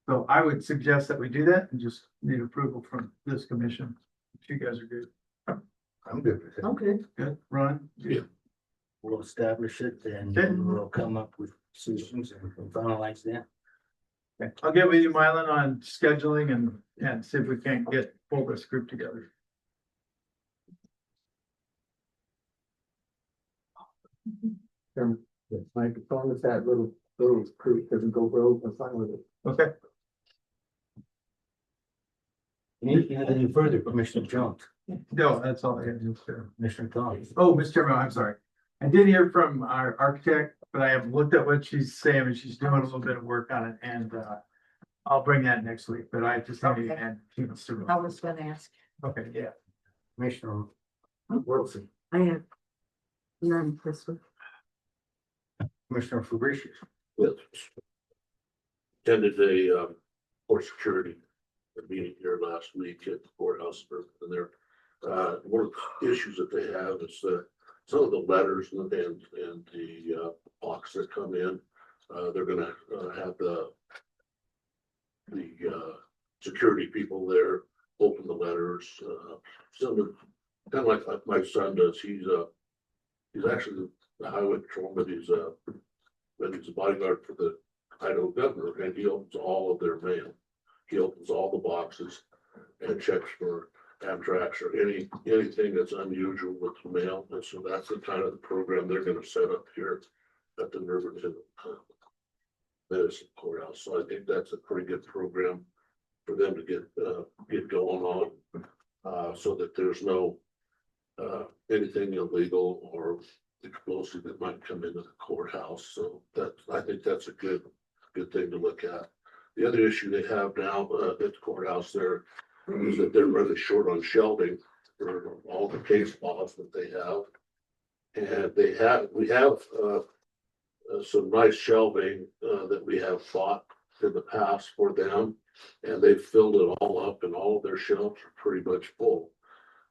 So I would suggest that we do that and just need approval from this commission. If you guys are good. I'm good with it. Okay. Good, Ron? Yeah. We'll establish it and Okay. we'll come up with solutions and finalize that. Okay. I'll get with you, Mylan, on scheduling and see if we can't pull this group together. Mike, as long as that little creek doesn't go rogue, I'm fine with it. Okay. Anything further, Commissioner Jones, No, that's all I have, Mr. Commissioner Thomas? Oh, Mr. Chairman, I'm sorry. I did hear from our architect, but I have looked at what she's saying and she's doing a little bit of work on it, and I'll bring that next week, but I just need to add 2 months to. I was gonna ask. Okay, yeah. Commissioner Wilson, I have none this week. Commissioner Fabricius. Yes. Attended a court security meeting here last week at the courthouse, and there, one of the issues that they have is some of the letters and the box that come in. They're gonna have the security people there open the letters. Some of kind of like my son does. He's actually the highway patrolman. He's a bodyguard for the Idaho governor, and he opens all of their mail. He opens all the boxes and checks for Amtrak's or anything that's unusual with the mail. And so that's the kind of the program they're gonna set up here at the Riverton Medicine Courthouse. So I think that's a pretty good program for them to get going on, so that there's no anything illegal or explosive that might come into the courthouse. So I think that's a good thing to look at. The other issue they have now at the courthouse there is that they're running short on shelving for all the case laws that they have. And we have some nice shelving that we have bought in the past for them, and they've filled it all up, and all of their shelves are pretty much full.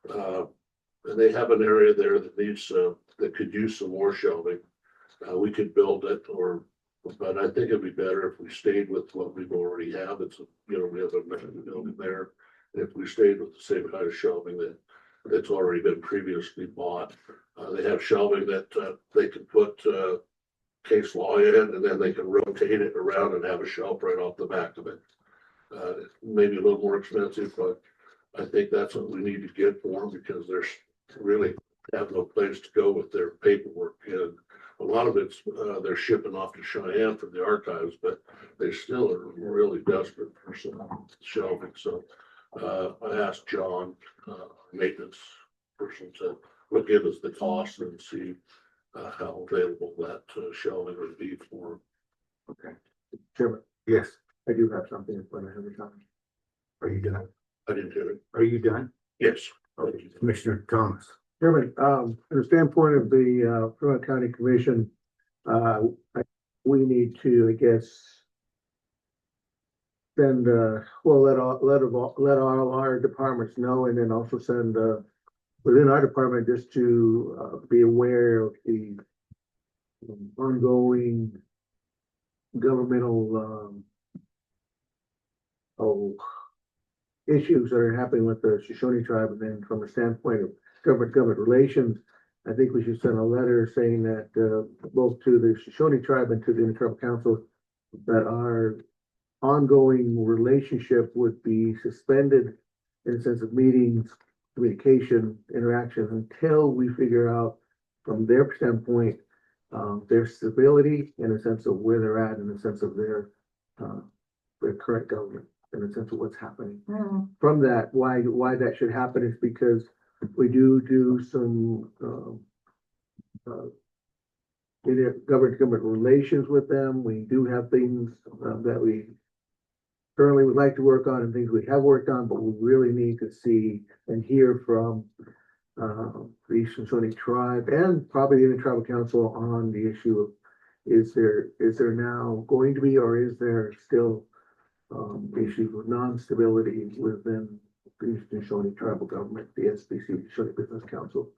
And they have an area there that needs that could use some more shelving. We could build it, but I think it'd be better if we stayed with what we've already have. It's we have a building there. And if we stayed with the same kind of shelving that's already been previously bought, they have shelving that they can put case law in, and then they can rotate it around and have a shelf right off the back of it. Maybe a little more expensive, but I think that's what we need to get for them, because there's really have no place to go with their paperwork. And a lot of it's they're shipping off to Cheyenne for the archives, but they still are really desperate for some shelving. So I asked John, maintenance person to look at us the cost and see how available that shelving would be for. Chairman, Yes, I do have something in front of every time. are you done? I didn't hear it. Are you done? Yes. Commissioner Thomas? Chairman, from the standpoint of the, Fremont County Commission, we need to, I guess, send, well, let all our departments know, and then also send, within our department, just to, be aware of the ongoing governmental, issues that are happening with the Shoshone tribe, and then from the standpoint of government relations, I think we should send a letter saying that, both to the Shoshone tribe and to the Intertribal Council, that our ongoing relationship would be suspended in the sense of meetings, communication, interaction, until we figure out from their standpoint, their stability in the sense of where they're at, in the sense of their current government, in the sense of what's happening. From that, why that should happen is because we do some, government relations with them. We do have things that we currently would like to work on and things we have worked on, but we really need to see and hear from the Eastern Shoshone tribe and probably the Tribal Council on the issue of is there now going to be, or is there still issues with non-stability within the Eastern Shoshone tribal government, the SBC, Shoshone Business Council.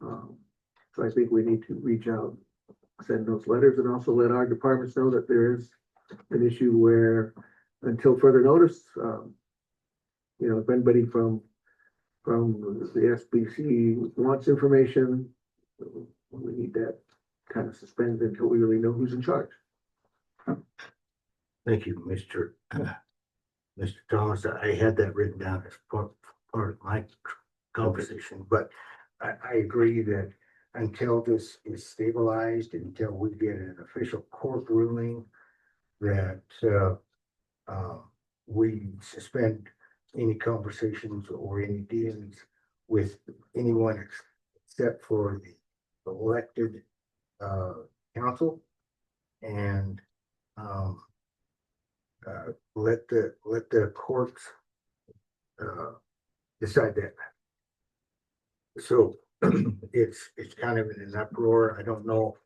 So I think we need to reach out, send those letters, and also let our departments know that there is an issue where, until further notice, if anybody from the SBC wants information, we need that kind of suspended until we really know who's in charge. Thank you, Mr. Thomas. I had that written down as part of my conversation, but I agree that until this is stabilized, until we get an official court ruling that we suspend any conversations or any dealings with anyone except for the elected council, and let the courts decide that. So it's kind of in an uproar. I don't know.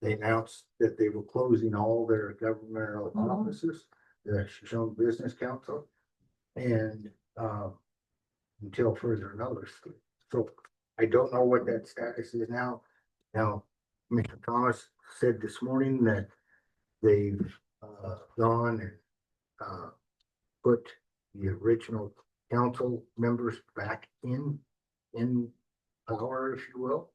They announced that they were closing all their governmental offices, the Shoshone Business Council, and until further notice. So I don't know what that status is now. Now, Mr. Thomas said this morning that they've gone and put the original council members back in power, if you will.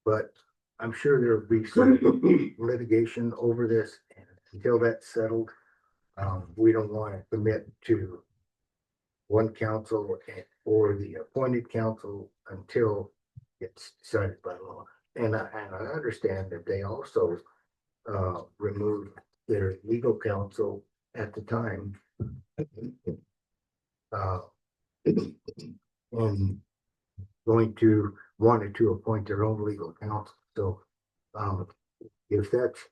But I'm sure there'll be some litigation over this, and until that's settled, we don't want to commit to one council or the appointed council until it's decided by law. And I understand that they also removed their legal counsel at the time. And wanted to appoint their own legal counsel. So if that's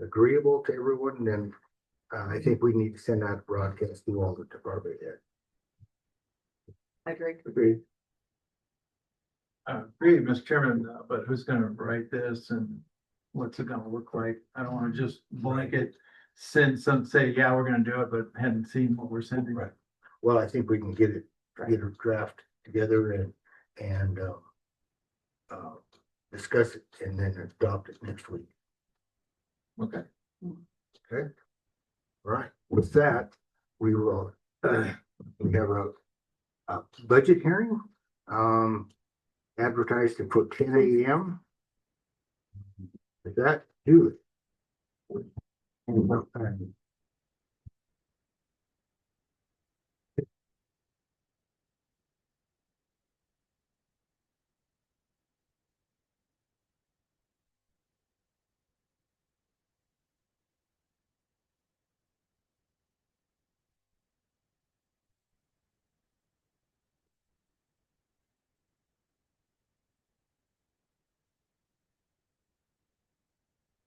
agreeable to everyone, then I think we need to send out a broadcast to all the department heads. I agree. Agreed. I agree, Mr. Chairman, but who's gonna write this and what's it gonna look like? I don't wanna just blanket send say, yeah, we're gonna do it, but hadn't seen what we're sending. Right. Well, I think we can get a draft together and discuss it and then adopt it next week. Okay. Okay. All right. With that, we will we have a budget hearing advertised for 10 a.m. With that, do it.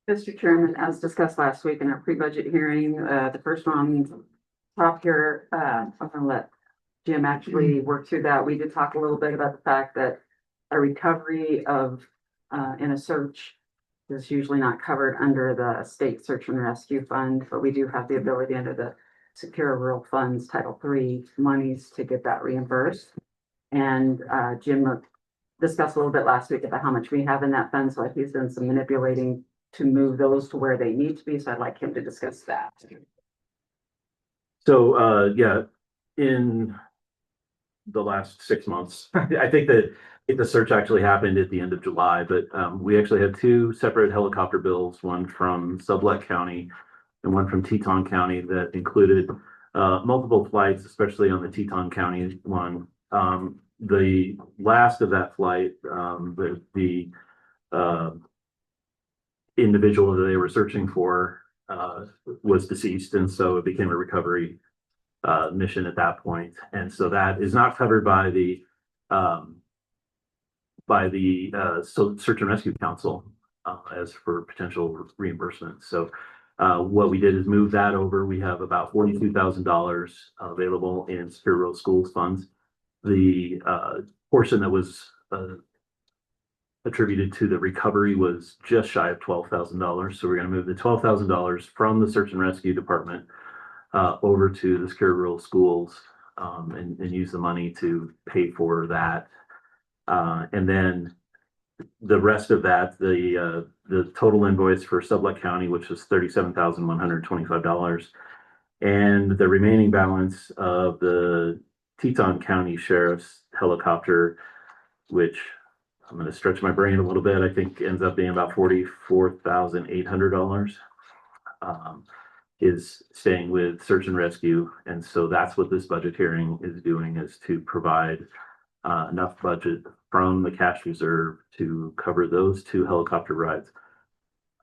Mr. Chairman, as discussed last week in our pre-budget hearing, the first one, top here, I'm gonna let Jim actually work through that. We did talk a little bit about the fact that a recovery of, in a search is usually not covered under the state search and rescue fund, but we do have the ability under the Secure Rural Funds Title III monies to get that reimbursed. And, Jim discussed a little bit last week about how much we have in that fund, so he's done some manipulating to move those to where they need to be, so I'd like him to discuss that. So, yeah, in the last 6 months, I think that the search actually happened at the end of July, but we actually had two separate helicopter bills, one from Sublette County and one from Teton County that included multiple flights, especially on the Teton County one. The last of that flight, the individual that they were searching for was deceased, and so it became a recovery mission at that point. And so that is not covered by the Search and Rescue Council as for potential reimbursement. So what we did is move that over. We have about $42,000 available in Secure Rural Schools funds. The portion that was attributed to the recovery was just shy of $12,000. So we're going to move the $12,000 from the Search and Rescue Department over to the Secure Rural Schools and use the money to pay for that. And then the rest of that, the total invoice for Sublette County, which was $37,125, and the remaining balance of the Teton County Sheriff's helicopter, which I'm going to stretch my brain a little bit, I think ends up being about $44,800, is staying with Search and Rescue. And so that's what this budget hearing is doing, is to provide enough budget from the cash reserve to cover those two helicopter rides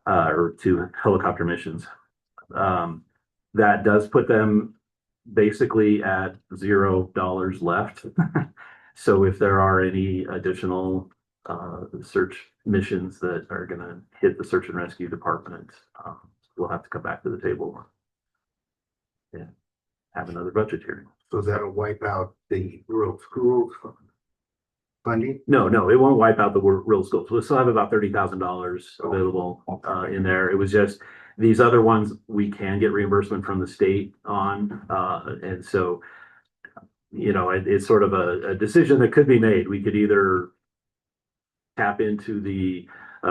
or two helicopter missions. That does put them basically at $0 left. So if there are any additional search missions that are going to hit the Search and Rescue Department, we'll have to come back to the table and have another budget hearing. So that'll wipe out the rural schools funding? No, it won't wipe out the rural schools. We'll still have about $30,000 available in there. It was just these other ones we can get reimbursement from the state on, and so it's sort of a decision that could be made. We could either tap into the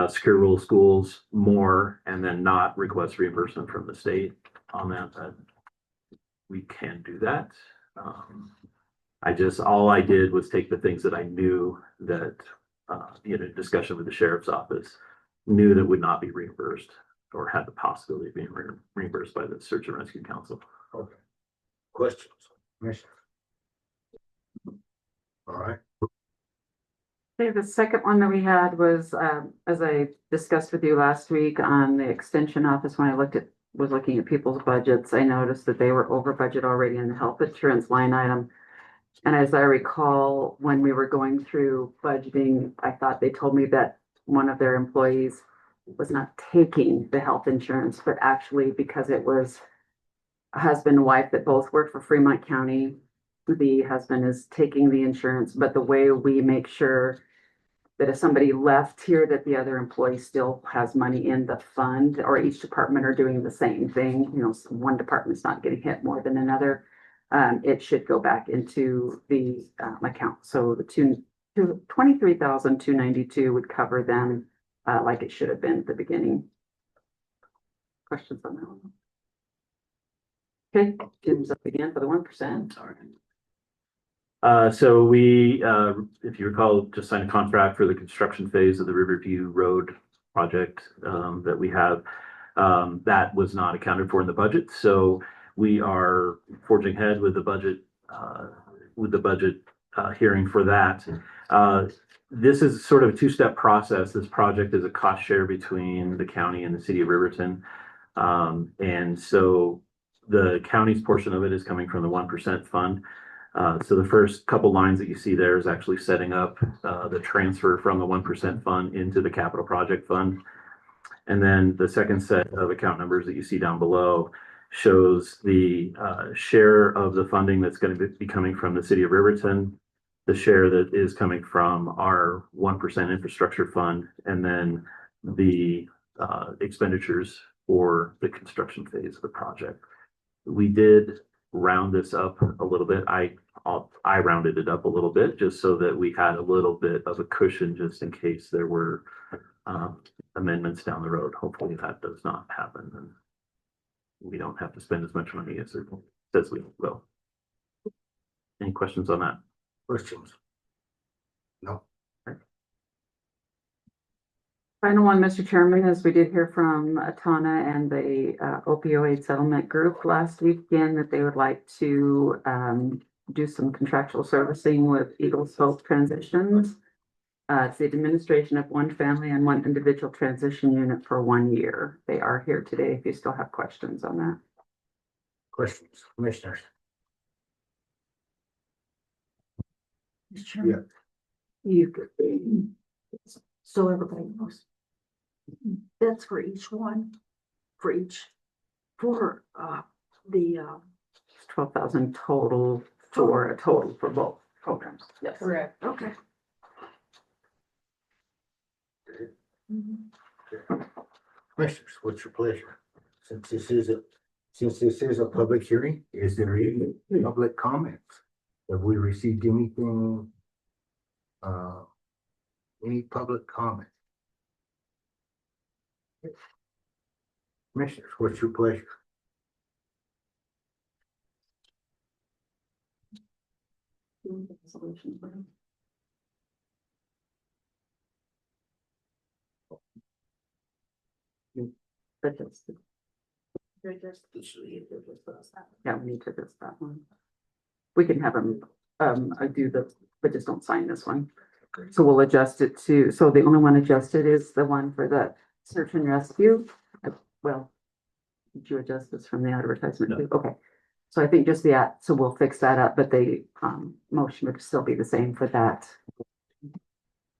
Secure Rural Schools more and then not request reimbursement from the state on that. We can do that. All I did was take the things that I knew that, discussion with the sheriff's office, knew that would not be reimbursed or had the possibility of being reimbursed by the Search and Rescue Council. Okay. Questions? Commissioner? All right. Okay, the second one that we had was, as I discussed with you last week on the extension office, when I was looking at people's budgets, I noticed that they were over budget already in the health insurance line item. And as I recall, when we were going through budgeting, I thought they told me that one of their employees was not taking the health insurance, but actually because it was a husband and wife that both work for Fremont County, the husband is taking the insurance, but the way we make sure that if somebody left here, that the other employee still has money in the fund, or each department are doing the same thing. One department's not getting hit more than another. It should go back into the account. So the $23,292 would cover them like it should have been at the beginning. Questions on that one? Okay, Jim's up again for the 1%. So we, if you recall, just signed a contract for the construction phase of the Riverview Road project that we have. That was not accounted for in the budget. So we are forging ahead with the budget, hearing for that. This is sort of a two-step process. This project is a cost share between the county and the city of Riverton. And so the county's portion of it is coming from the 1% fund. So the first couple lines that you see there is actually setting up the transfer from the 1% fund into the capital project fund. And then the second set of account numbers that you see down below shows the share of the funding that's going to be coming from the city of Riverton, the share that is coming from our 1% infrastructure fund, and then the expenditures for the construction phase of the project. We did round this up a little bit. I rounded it up a little bit just so that we had a little bit of a cushion just in case there were amendments down the road. Hopefully that does not happen and we don't have to spend as much money as it says we will. Any questions on that? Questions? No. Final one, Mr. Chairman, is we did hear from Atana and the opioid settlement group last weekend that they would like to do some contractual servicing with Eagles Hope Transitions. It's the administration of one family and one individual transition unit for 1 year. They are here today if you still have questions on that. Questions, commissioners? Mr. Chairman, so everybody knows. That's for each one, for the, It's 12,000 total for a total for both programs. Yes. Correct. okay. Commissioners, what's your pleasure? Since this is a public hearing, is there any public comments? Have we received anything? Any public comment? Commissioners, what's your pleasure? Yeah, we need to just that one. We can have them, do but just don't sign this one. So we'll adjust it to, so the only one adjusted is the one for the search and rescue. Well, did you adjust this from the advertisement? No. Okay. So I think just so we'll fix that up, but the, motion would still be the same for that.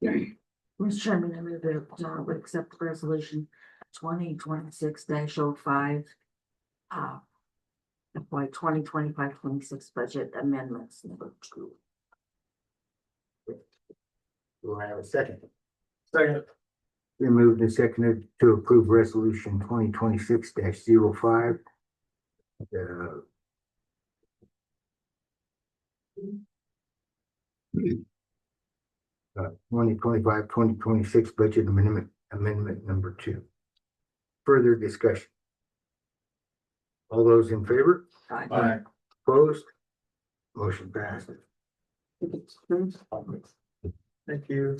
Mr. Chairman, I move that we accept the resolution 2026-05. FY 2025-26 budget amendments number 2. Do I have a second? Second. We moved and seconded to approve resolution 2026-05. 2025-2026 budget amendment number 2. Further discussion. All those in favor? Aye. Opposed? Motion passes. Thank you.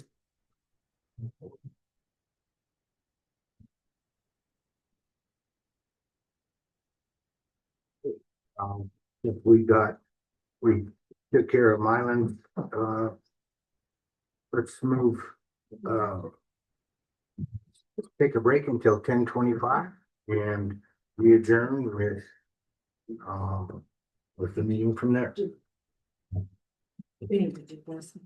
If we took care of Mylan, let's move, take a break until 10:25 and we adjourn with the meeting from there. We need to do this.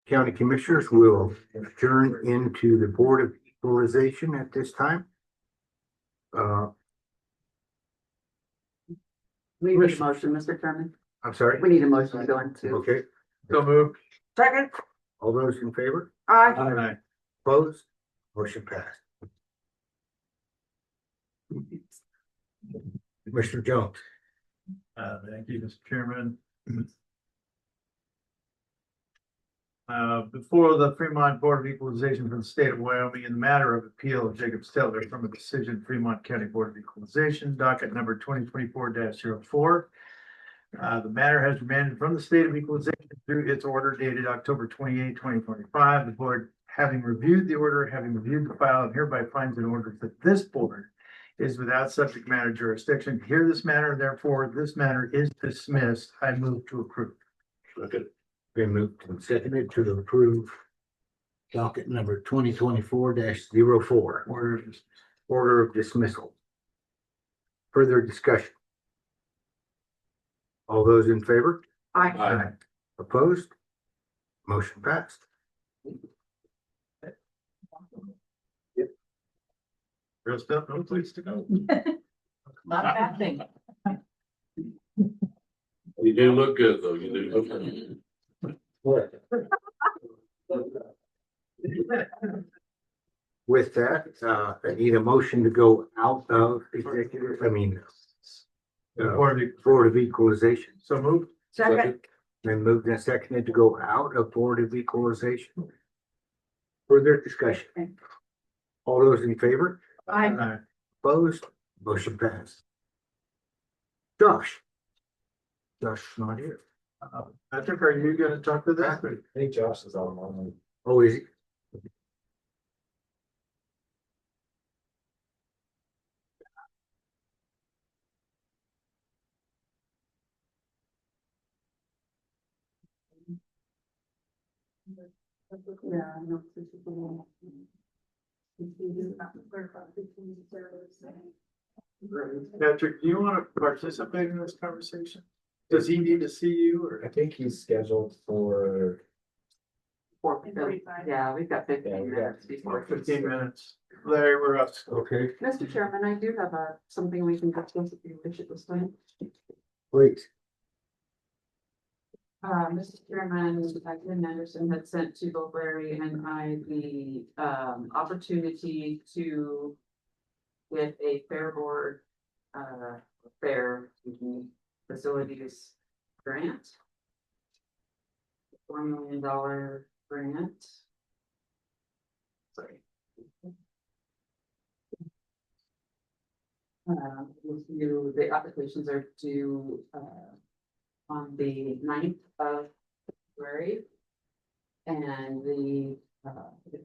County Commissioners will adjourn into the Board of Equalization at this time. We need a motion, Mr. Chairman. I'm sorry. We need a motion to go into. Okay, So moved. Second, all those in favor? aye. Opposed? Motion passed. Mr. Jones. Thank you, Mr. Chairman. Before the Fremont Board of Equalization for the state of Wyoming in the matter of appeal of Jacob Stelter from a decision Fremont County Board of Equalization, docket number 2024-04. The matter has remanded from the state of equalization through its order dated October 28, 2025. The board, having reviewed the order, having reviewed the file, and hereby finds in order that this board is without subject matter jurisdiction to hear this matter, therefore this matter is dismissed. I move to approve. Been moved and seconded to approve docket number 2024-04. Order of dismissal. Further discussion. All those in favor? Aye. Opposed? Motion passed. Real stuff, no place to go. Not a bad thing. You do look good, though. You do look good. With that, I need a motion to go out of executive, Board of Equalization. So moved. Second, Then moved and seconded to go out of Board of Equalization. Further discussion. All those in favor? aye. Opposed? Motion passed. Josh. Josh is not here. Patrick, are you gonna talk to that? I think Josh is on. Oh, is he? Yeah, I know. Patrick, do you want to participate in this conversation? Does he need to see you or? I think he's scheduled for. Yeah, we've got 15 Yeah, we got minutes before. 15 minutes. Larry, we're up. Okay, Mr. Chairman, I do have something we can discuss if you wish at this time. please. Mr. Chairman, Ken Anderson had sent to both Larry and I the opportunity to get a fair board, facilities grant. $4 million grant. Sorry. The applications are due on the 9th of February. And the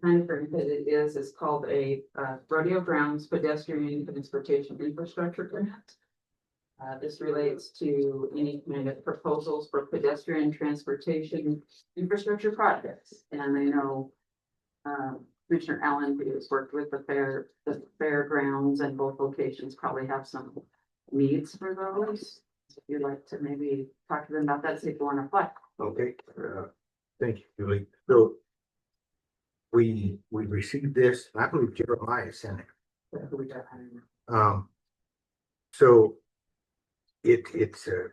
kind of grant that it is called a rodeo grounds pedestrian transportation infrastructure grant. This relates to any kind of proposals for pedestrian transportation infrastructure projects. And I know Commissioner Allen, who has worked with the fairgrounds and both locations, probably have some needs for those. So if you'd like to maybe talk to them about that, see if you want to apply. Okay, thank you, Julie. So we received this, and I believe Jeremiah sent it. So it's a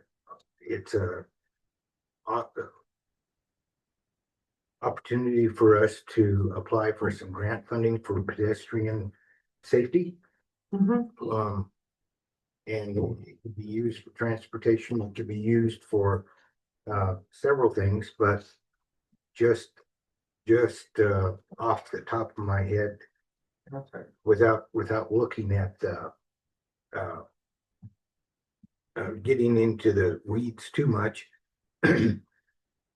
opportunity for us to apply for some grant funding for pedestrian safety. And it could be used for transportation, it could be used for several things, but just off the top of my head, without looking at getting into the weeds too much,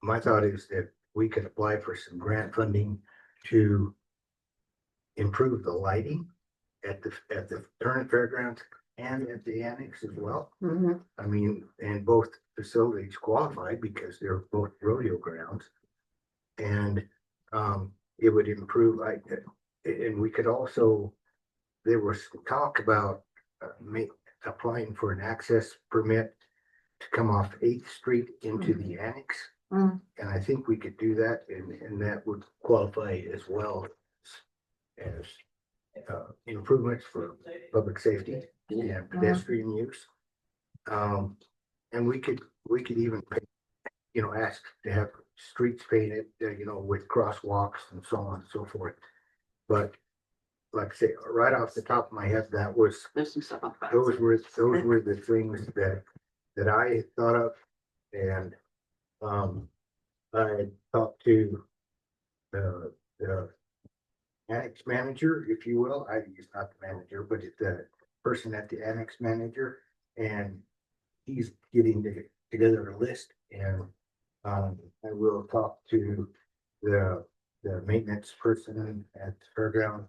my thought is that we could apply for some grant funding to improve the lighting at the current fairgrounds and at the annex as well. I mean, and both facilities qualify because they're both rodeo grounds. And it would improve, and we could also, there was talk about applying for an access permit to come off 8th Street into the annex. Mm. And I think we could do that and that would qualify as well as improvements for public safety and pedestrian use. And we could even, ask to have streets painted, with crosswalks and so on and so forth. But like I say, right off the top of my head, There's some stuff on. those were the things that I had thought of. And I had talked to the annex manager, if you will. He's not the manager, but it's the person at the annex manager, and he's getting together a list. And I will talk to the maintenance person at the fairground,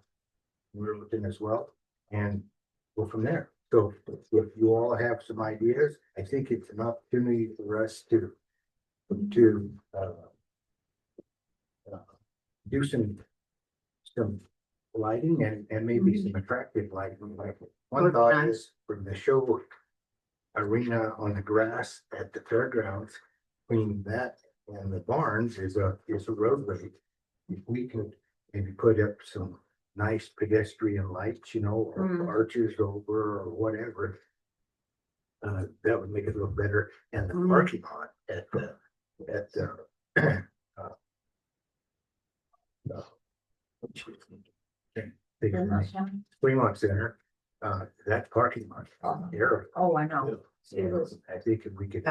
Riverton as well, and go from there. So if you all have some ideas, I think it's an opportunity for us to do some lighting and maybe some attractive lighting. Like one thought is from the show arena on the grass at the fairgrounds, between that and the barns is a roadway. If we could maybe put up some nice pedestrian lights, or arches over or whatever, that would make it look better. And the parking lot at the Fremont Center, that parking lot there. Oh, I know. I think if we could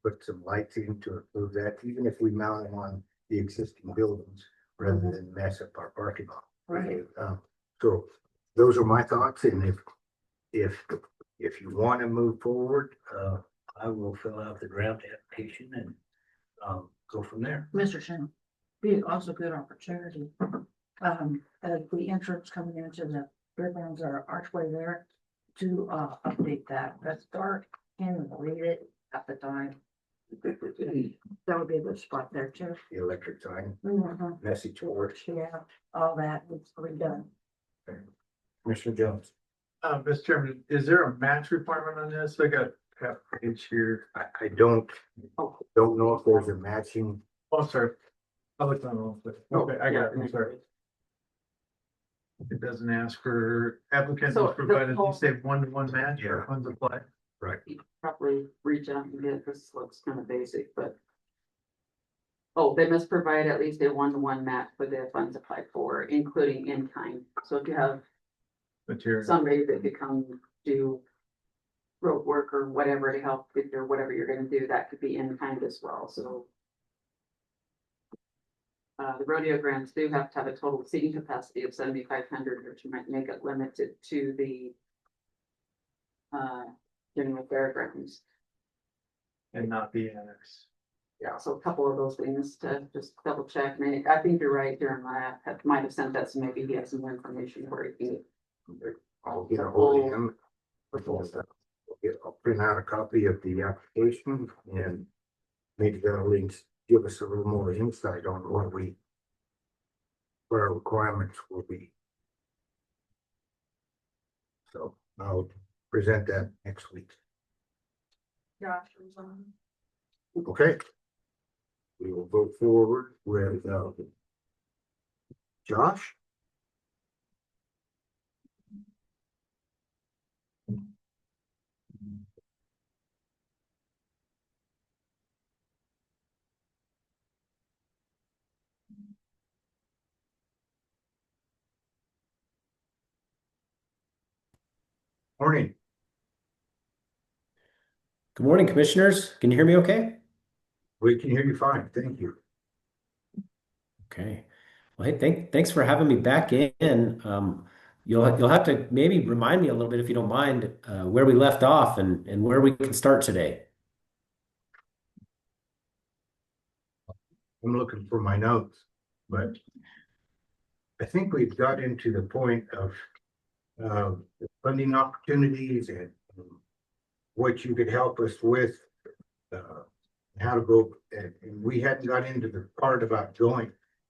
put some lights in to improve that, even if we mount them on the existing buildings rather than mess up our parking lot. Right. So those are my thoughts, and if you want to move forward, I will fill out the grant application and go from there. Mr. Shannon, be also good opportunity. The entrance coming into the fairgrounds or archway there to update that. That's dark. Can't even read it at the time. That would be a good spot there too. The electric sign, Mhm. message board. Yeah, all that needs to be done. Commissioner Jones. Mr. Chairman, is there a match requirement on this? I got half page here. I don't know if there's a matching. Oh, sorry. I'll look on real quick. Okay, I got it. I'm sorry. It doesn't ask for applicant So must provide at the least a 1-to-1 match or Yeah. funds apply. You could probably reach out and get, this looks kind of basic, but. Oh, they must provide at least a 1-to-1 match for the funds applied for, including in kind. So if you have Material. somebody that could come do road work or whatever to help with your, whatever you're gonna do, that could be in kind as well, so. The rodeo grounds do have to have a total seating capacity of 7,500, which might make it limited to the general fairgrounds. And not the annex. Yeah, so a couple of those things to just double check. And I think you're right, Jeremiah might have sent that, so maybe he has some more information where he can. I'll get a hold of him. I'll print out a copy of the application and maybe that'll give us a little more insight on what our requirements will be. So I'll present that next week. Josh was on. Okay. We will go forward with Josh. Morning. Good morning, commissioners. Can you hear me okay? We can hear you fine. Thank you. Okay. Well, hey, thanks for having me back in. You'll have to maybe remind me a little bit, if you don't mind, where we left off and where we can start today. I'm looking for my notes, but I think we've got into the point of the funding opportunities and what you could help us with, how to go, and we hadn't got into the part about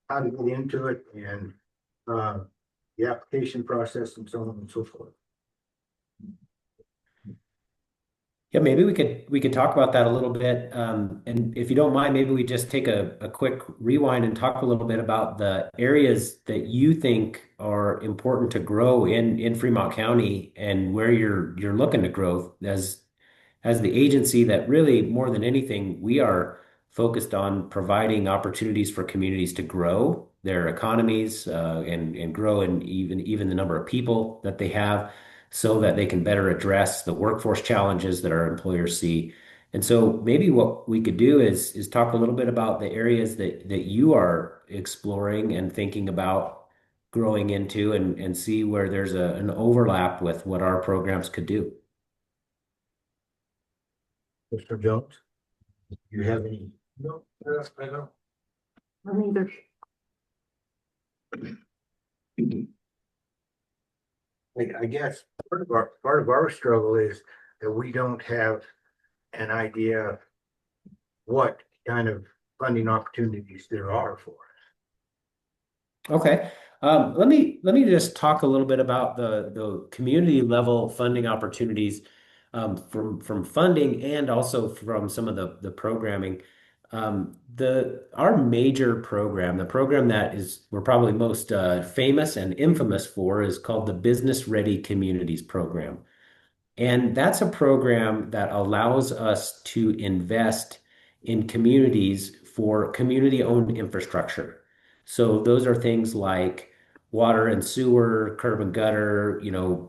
how to get into it and the application process and so on and so forth. Yeah, maybe we could talk about that a little bit. And if you don't mind, maybe we just take a quick rewind and talk a little bit about the areas that you think are important to grow in Fremont County and where you're looking to grow as the agency that really more than anything, we are focused on providing opportunities for communities to grow their economies and grow in even the number of people that they have so that they can better address the workforce challenges that our employers see. And so maybe what we could do is talk a little bit about the areas that you are exploring and thinking about growing into and see where there's an overlap with what our programs could do. Mr. Jones, you have any? No, I don't. I mean, there's I guess part of our struggle is that we don't have an idea of what kind of funding opportunities there are for us. Okay. Let me just talk a little bit about the community level funding opportunities from funding and also from some of the programming. Our major program, the program that is we're probably most famous and infamous for, is called the Business Ready Communities Program. And that's a program that allows us to invest in communities for community-owned infrastructure. So those are things like water and sewer, curb and gutter,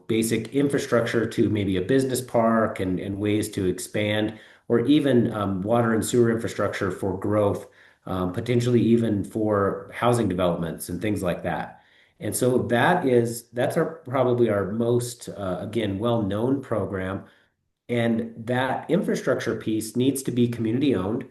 basic infrastructure to maybe a business park and ways to expand, or even water and sewer infrastructure for growth, potentially even for housing developments and things like that. And so that's probably our most again well-known program. And that infrastructure piece needs to be community owned.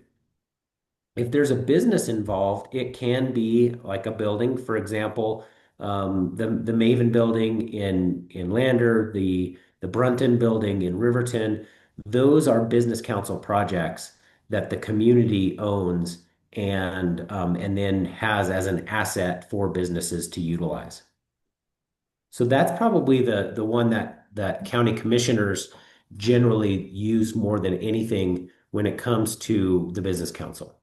If there's a business involved, it can be like a building, for example, the Maven building in Lander, the Brunton building in Riverton. Those are business council projects that the community owns and then has as an asset for businesses to utilize. So that's probably the one that county commissioners generally use more than anything when it comes to the business council.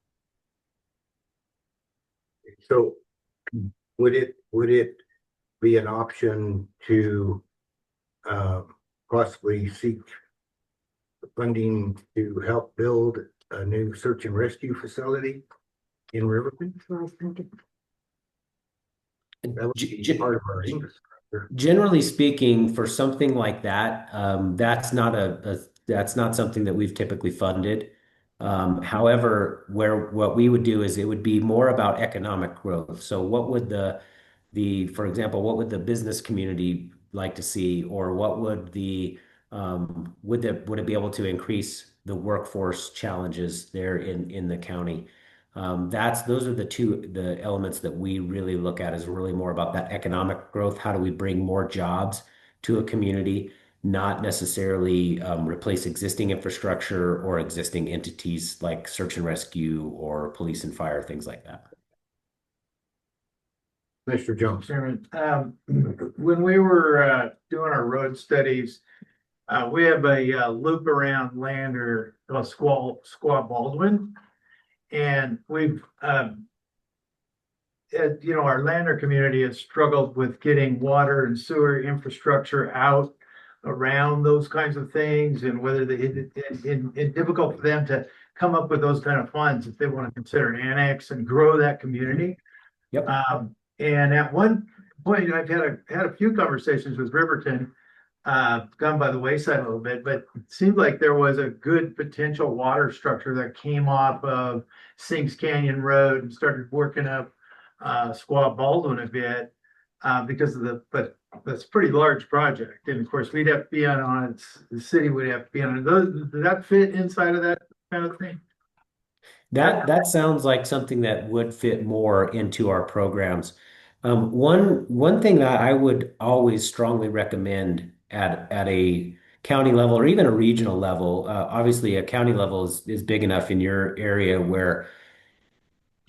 So would it be an option to possibly seek funding to help build a new search and rescue facility in Riverton? That would be part of our infrastructure. Generally speaking, for something like that, that's not something that we've typically funded. However, what we would do is it would be more about economic growth. So what would for example, what would the business community like to see, or what would would it be able to increase the workforce challenges there in the county? Those are the elements that we really look at is really more about that economic growth. How do we bring more jobs to a community, not necessarily replace existing infrastructure or existing entities like search and rescue or police and fire, things like that. Mr. Jones. Chairman, when we were doing our road studies, we have a loop around Lander called Squaw Baldwin. And we've, our Lander community has struggled with getting water and sewer infrastructure out around those kinds of things, and whether it's difficult for them to come up with those kind of funds if they want to consider an annex and grow that community. Yep. And at one point, I've had a few conversations with Riverton, gone by the wayside a little bit, but it seemed like there was a good potential water structure that came off of Sinks Canyon Road and started working up Squaw Baldwin a bit because of but that's a pretty large project. And of course, we'd have to be on it. The city would have to be on it. Does that fit inside of that kind of thing? That sounds like something that would fit more into our programs. One thing that I would always strongly recommend at a county level or even a regional level, obviously a county level is big enough in your area where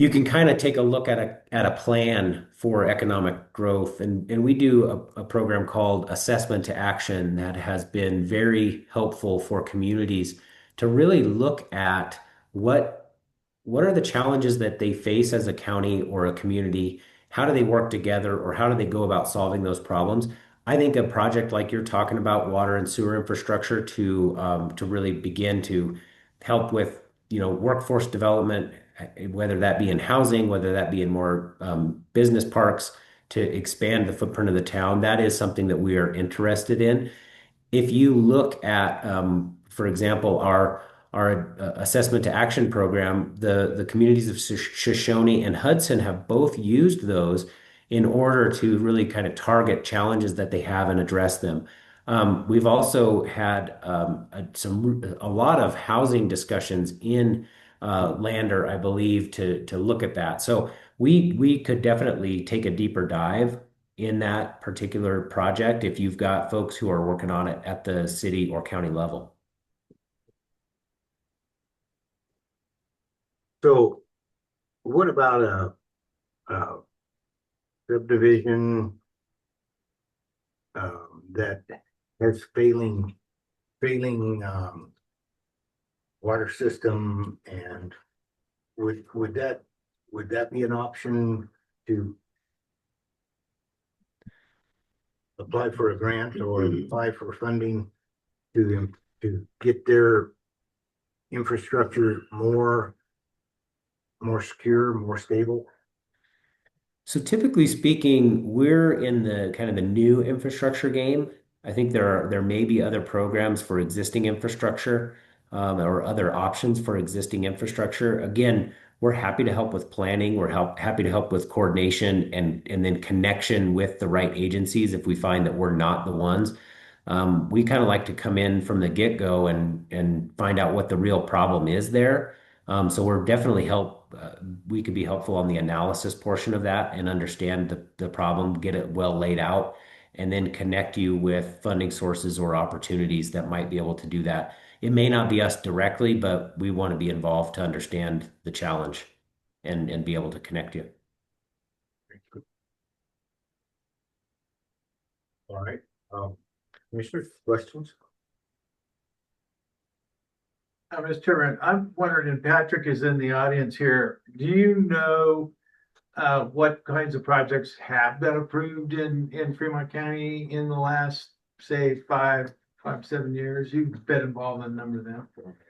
you can kind of take a look at a plan for economic growth. And we do a program called Assessment to Action that has been very helpful for communities to really look at what are the challenges that they face as a county or a community? How do they work together, or how do they go about solving those problems? I think a project like you're talking about, water and sewer infrastructure, to really begin to help with, workforce development, whether that be in housing, whether that be in more business parks, to expand the footprint of the town. That is something that we are interested in. If you look at, for example, our assessment to action program, the communities of Shoshone and Hudson have both used those in order to really kind of target challenges that they have and address them. We've also had a lot of housing discussions in Lander, I believe, to look at that. So we could definitely take a deeper dive in that particular project if you've got folks who are working on it at the city or county level. So what about a subdivision that has failing water system, and would that be an option to apply for a grant or apply for funding to get their infrastructure more secure, more stable? So typically speaking, we're in the kind of the new infrastructure game. I think there may be other programs for existing infrastructure, or other options for existing infrastructure. Again, we're happy to help with planning. We're happy to help with coordination and then connection with the right agencies if we find that we're not the ones. We kind of like to come in from the get-go and find out what the real problem is there. So we're definitely we could be helpful on the analysis portion of that and understand the problem, get it well laid out, and then connect you with funding sources or opportunities that might be able to do that. It may not be us directly, but we want to be involved to understand the challenge and be able to connect you. All right. Commissioner, questions? Mr. Chairman, I'm wondering, and Patrick is in the audience here, do you know what kinds of projects have been approved in Fremont County in the last, say, 7 years? You've been involved in a number of them.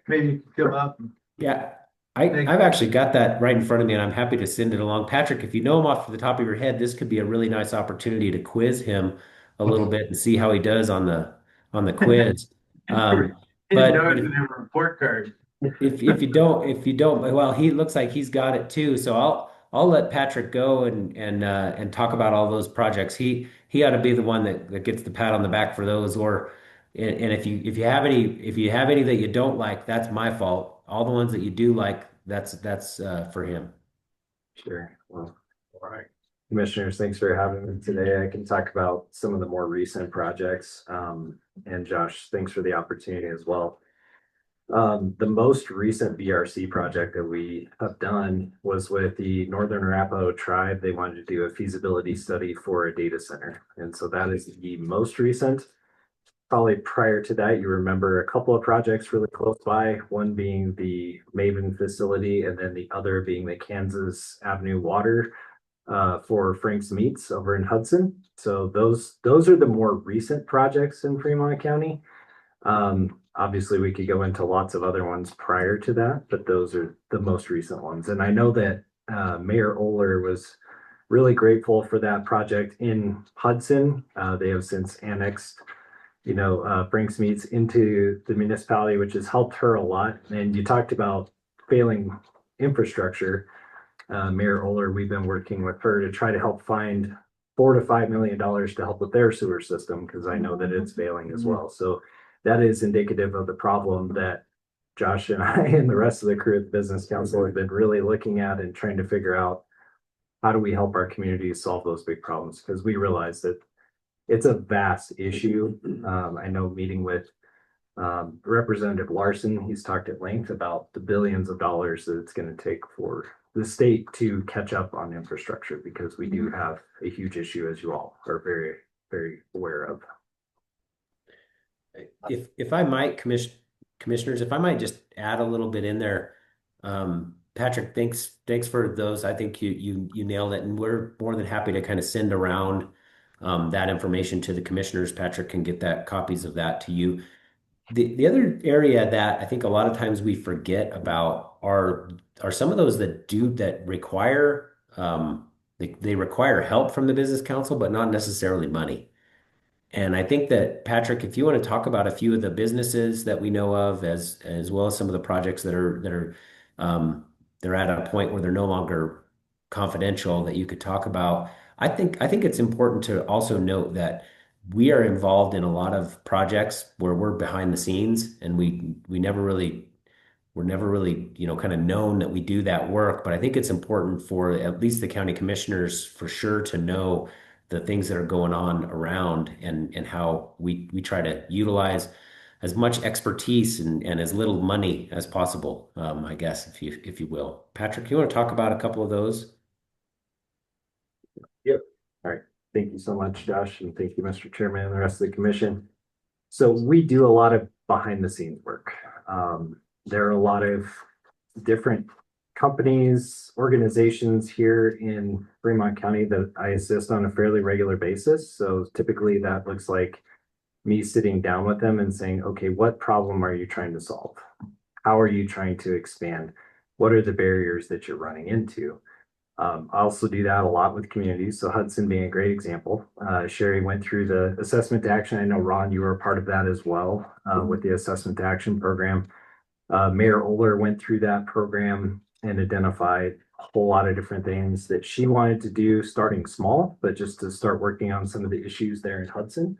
Maybe you can come up. Yeah, I've actually got that right in front of me, and I'm happy to send it along. Patrick, if you know him off the top of your head, this could be a really nice opportunity to quiz him a little bit and see how he does on the quiz. But in a report card. If you don't, well, he looks like he's got it too. So I'll let Patrick go and talk about all those projects. He ought to be the one that gets the pat on the back for those. And if you have any that you don't like, that's my fault. All the ones that you do like, that's for him. Sure. Well, All right. commissioners, thanks for having me today. I can talk about some of the more recent projects. And Josh, thanks for the opportunity as well. The most recent BRC project that we have done was with the Northern Arapaho tribe. They wanted to do a feasibility study for a data center. And so that is the most recent. Probably prior to that, you remember a couple of projects really close by, one being the Maven facility, and then the other being the Kansas Avenue Water for Frank's Meats over in Hudson. So those are the more recent projects in Fremont County. Obviously, we could go into lots of other ones prior to that, but those are the most recent ones. And I know that Mayor Oler was really grateful for that project in Hudson. They have since annexed, Frank's Meats into the municipality, which has helped her a lot. And you talked about failing infrastructure. Mayor Oler, we've been working with her to try to help find $4 to $5 million to help with their sewer system, because I know that it's failing as well. So that is indicative of the problem that Josh and I and the rest of the crew at the Business Council have been really looking at and trying to figure out how do we help our communities solve those big problems, because we realize that it's a vast issue. I know meeting with Representative Larson, he's talked at length about the billions of dollars that it's going to take for the state to catch up on infrastructure because we do have a huge issue, as you all are very, very aware of. If I might, commissioners, if I might just add a little bit in there. Patrick, thanks for those. I think you nailed it, and we're more than happy to kind of send around that information to the commissioners. Patrick can get that copies of that to you. The other area that I think a lot of times we forget about are some of those that require they require help from the business council, but not necessarily money. And I think that, Patrick, if you want to talk about a few of the businesses that we know of, as well as some of the projects that are they're at a point where they're no longer confidential that you could talk about. I think it's important to also note that we are involved in a lot of projects where we're behind the scenes, and we're never really, kind of known that we do that work. But I think it's important for at least the county commissioners for sure to know the things that are going on around, and how we try to utilize as much expertise and as little money as possible, I guess, if you will. Patrick, you want to talk about a couple of those? Yep. All right. Thank you so much, Josh, and thank you, Mr. Chairman, and the rest of the commission. So we do a lot of behind the scenes work. There are a lot of different companies, organizations here in Fremont County that I assist on a fairly regular basis. So typically that looks like me sitting down with them and saying, okay, what problem are you trying to solve? How are you trying to expand? What are the barriers that you're running into? I also do that a lot with communities. So Hudson being a great example. Sherry went through the assessment to action. I know, Ron, you were a part of that as well with the assessment to action program. Mayor Oler went through that program and identified a whole lot of different things that she wanted to do, starting small, but just to start working on some of the issues there in Hudson.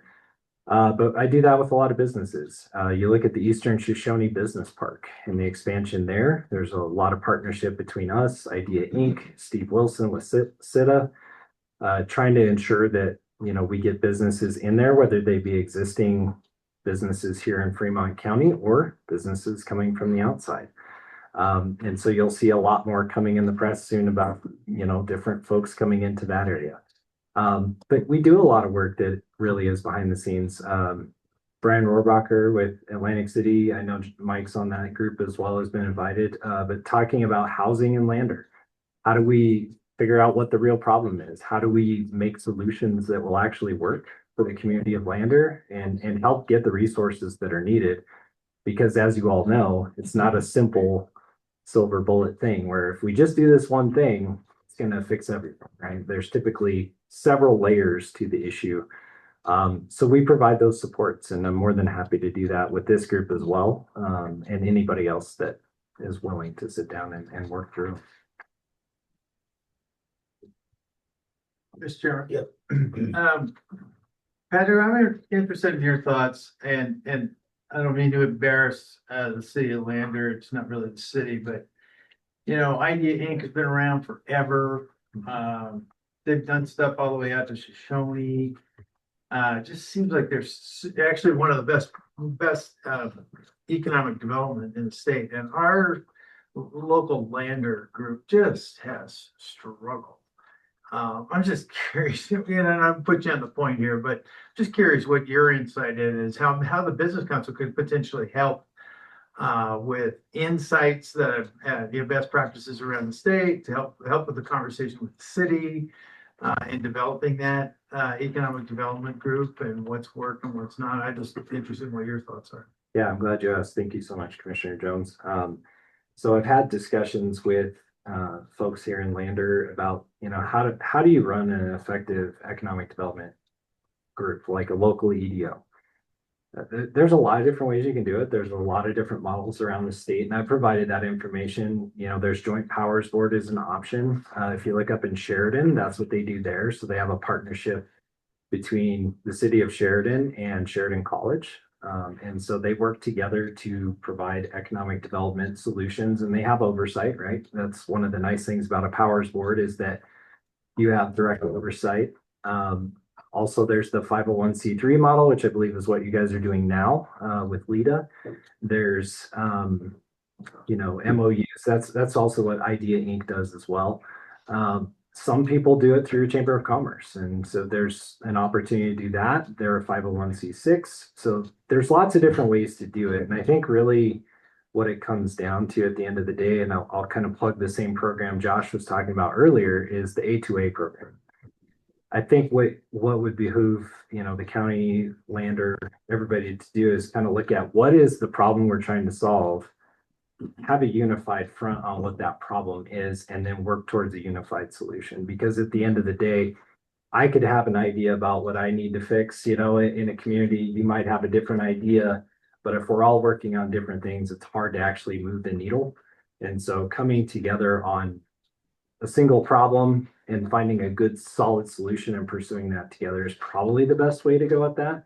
But I do that with a lot of businesses. You look at the Eastern Shoshone Business Park and the expansion there. There's a lot of partnership between us, Idea Inc., Steve Wilson with CITA, trying to ensure that, we get businesses in there, whether they be existing businesses here in Fremont County or businesses coming from the outside. And so you'll see a lot more coming in the press soon about, different folks coming into that area. But we do a lot of work that really is behind the scenes. Brian Rohrabacher with Atlantic City, I know Mike's on that group as well, has been invited, but talking about housing and Lander. How do we figure out what the real problem is? How do we make solutions that will actually work for the community of Lander and help get the resources that are needed? Because as you all know, it's not a simple silver bullet thing where if we just do this one thing, it's going to fix everything, right? There's typically several layers to the issue. So we provide those supports, and I'm more than happy to do that with this group as well, and anybody else that is willing to sit down and work through. Mr. Chairman. Yep. Patrick, I'm interested in your thoughts, and I don't mean to embarrass the city of Lander. It's not really the city, but Idea Inc. has been around forever. They've done stuff all the way out to Shoshone. It just seems like there's actually one of the best economic development in the state, and our local Lander group just has struggled. I'm just curious, and I'm putting you on the point here, but just curious what your insight is, how the business council could potentially help with insights that best practices around the state to help with the conversation with the city in developing that economic development group and what's working, what's not. I'm just interested in what your thoughts are. Yeah, I'm glad you asked. Thank you so much, Commissioner Jones. So I've had discussions with folks here in Lander about, how do you run an effective economic development group, like a local EDO? There's a lot of different ways you can do it. There's a lot of different models around the state, and I've provided that information. There's Joint Powers Board is an option. If you look up in Sheridan, that's what they do there. So they have a partnership between the city of Sheridan and Sheridan College. And so they work together to provide economic development solutions, and they have oversight, right? That's one of the nice things about a Powers Board is that you have direct oversight. Also, there's the 501c3 model, which I believe is what you guys are doing now with LEDA. There's MOUs. That's also what Idea Inc. does as well. Some people do it through Chamber of Commerce, and so there's an opportunity to do that. They're a 501c6, so there's lots of different ways to do it. And I think really what it comes down to at the end of the day, and I'll kind of plug the same program Josh was talking about earlier, is the A2A program. I think what would behoove, the county, Lander, everybody to do is kind of look at what is the problem we're trying to solve, have a unified front on what that problem is, and then work towards a unified solution. Because at the end of the day, I could have an idea about what I need to fix, in a community, you might have a different idea, but if we're all working on different things, it's hard to actually move the needle. And so coming together on a single problem and finding a good solid solution and pursuing that together is probably the best way to go at that.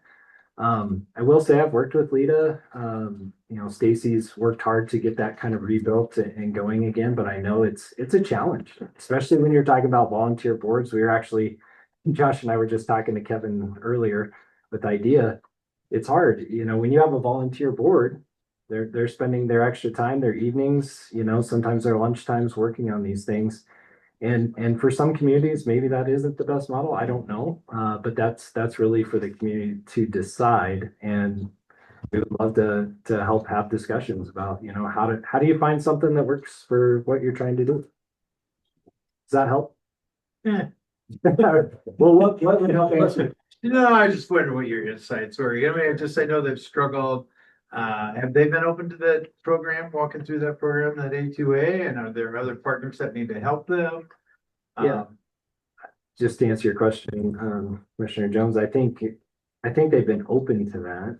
I will say I've worked with Lita. Stacy's worked hard to get that kind of rebuilt and going again, but I know it's a challenge, especially when you're talking about volunteer boards. Josh and I were just talking to Kevin earlier with Idea. It's hard, when you have a volunteer board, they're spending their extra time, their evenings, sometimes their lunch times working on these things. And for some communities, maybe that isn't the best model. I don't know. But that's really for the community to decide. And we would love to help have discussions about, how do you find something that works for what you're trying to do? Does that help? Yeah. Well, what would help answer? I just wonder what your insights were. I know they've struggled. Have they been open to that program, walking through that program, that A2A, and are there other partners that need to help them? Yeah. Just to answer your question, Commissioner Jones, I think they've been open to that.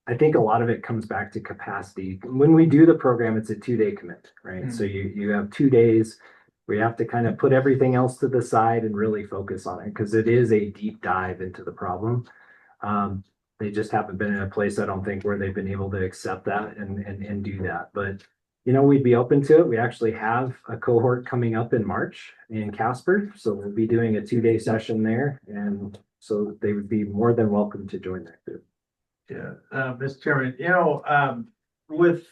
I think a lot of it comes back to capacity. When we do the program, it's a 2-day commitment, right? Mm-hmm. So you have 2 days where you have to kind of put everything else to the side and really focus on it, because it is a deep dive into the problem. They just haven't been in a place, I don't think, where they've been able to accept that and do that. But, we'd be open to it. We actually have a cohort coming up in March in Casper. So we'll be doing a 2-day session there. And so they would be more than welcome to join that group. Yeah, Mr. Chairman, with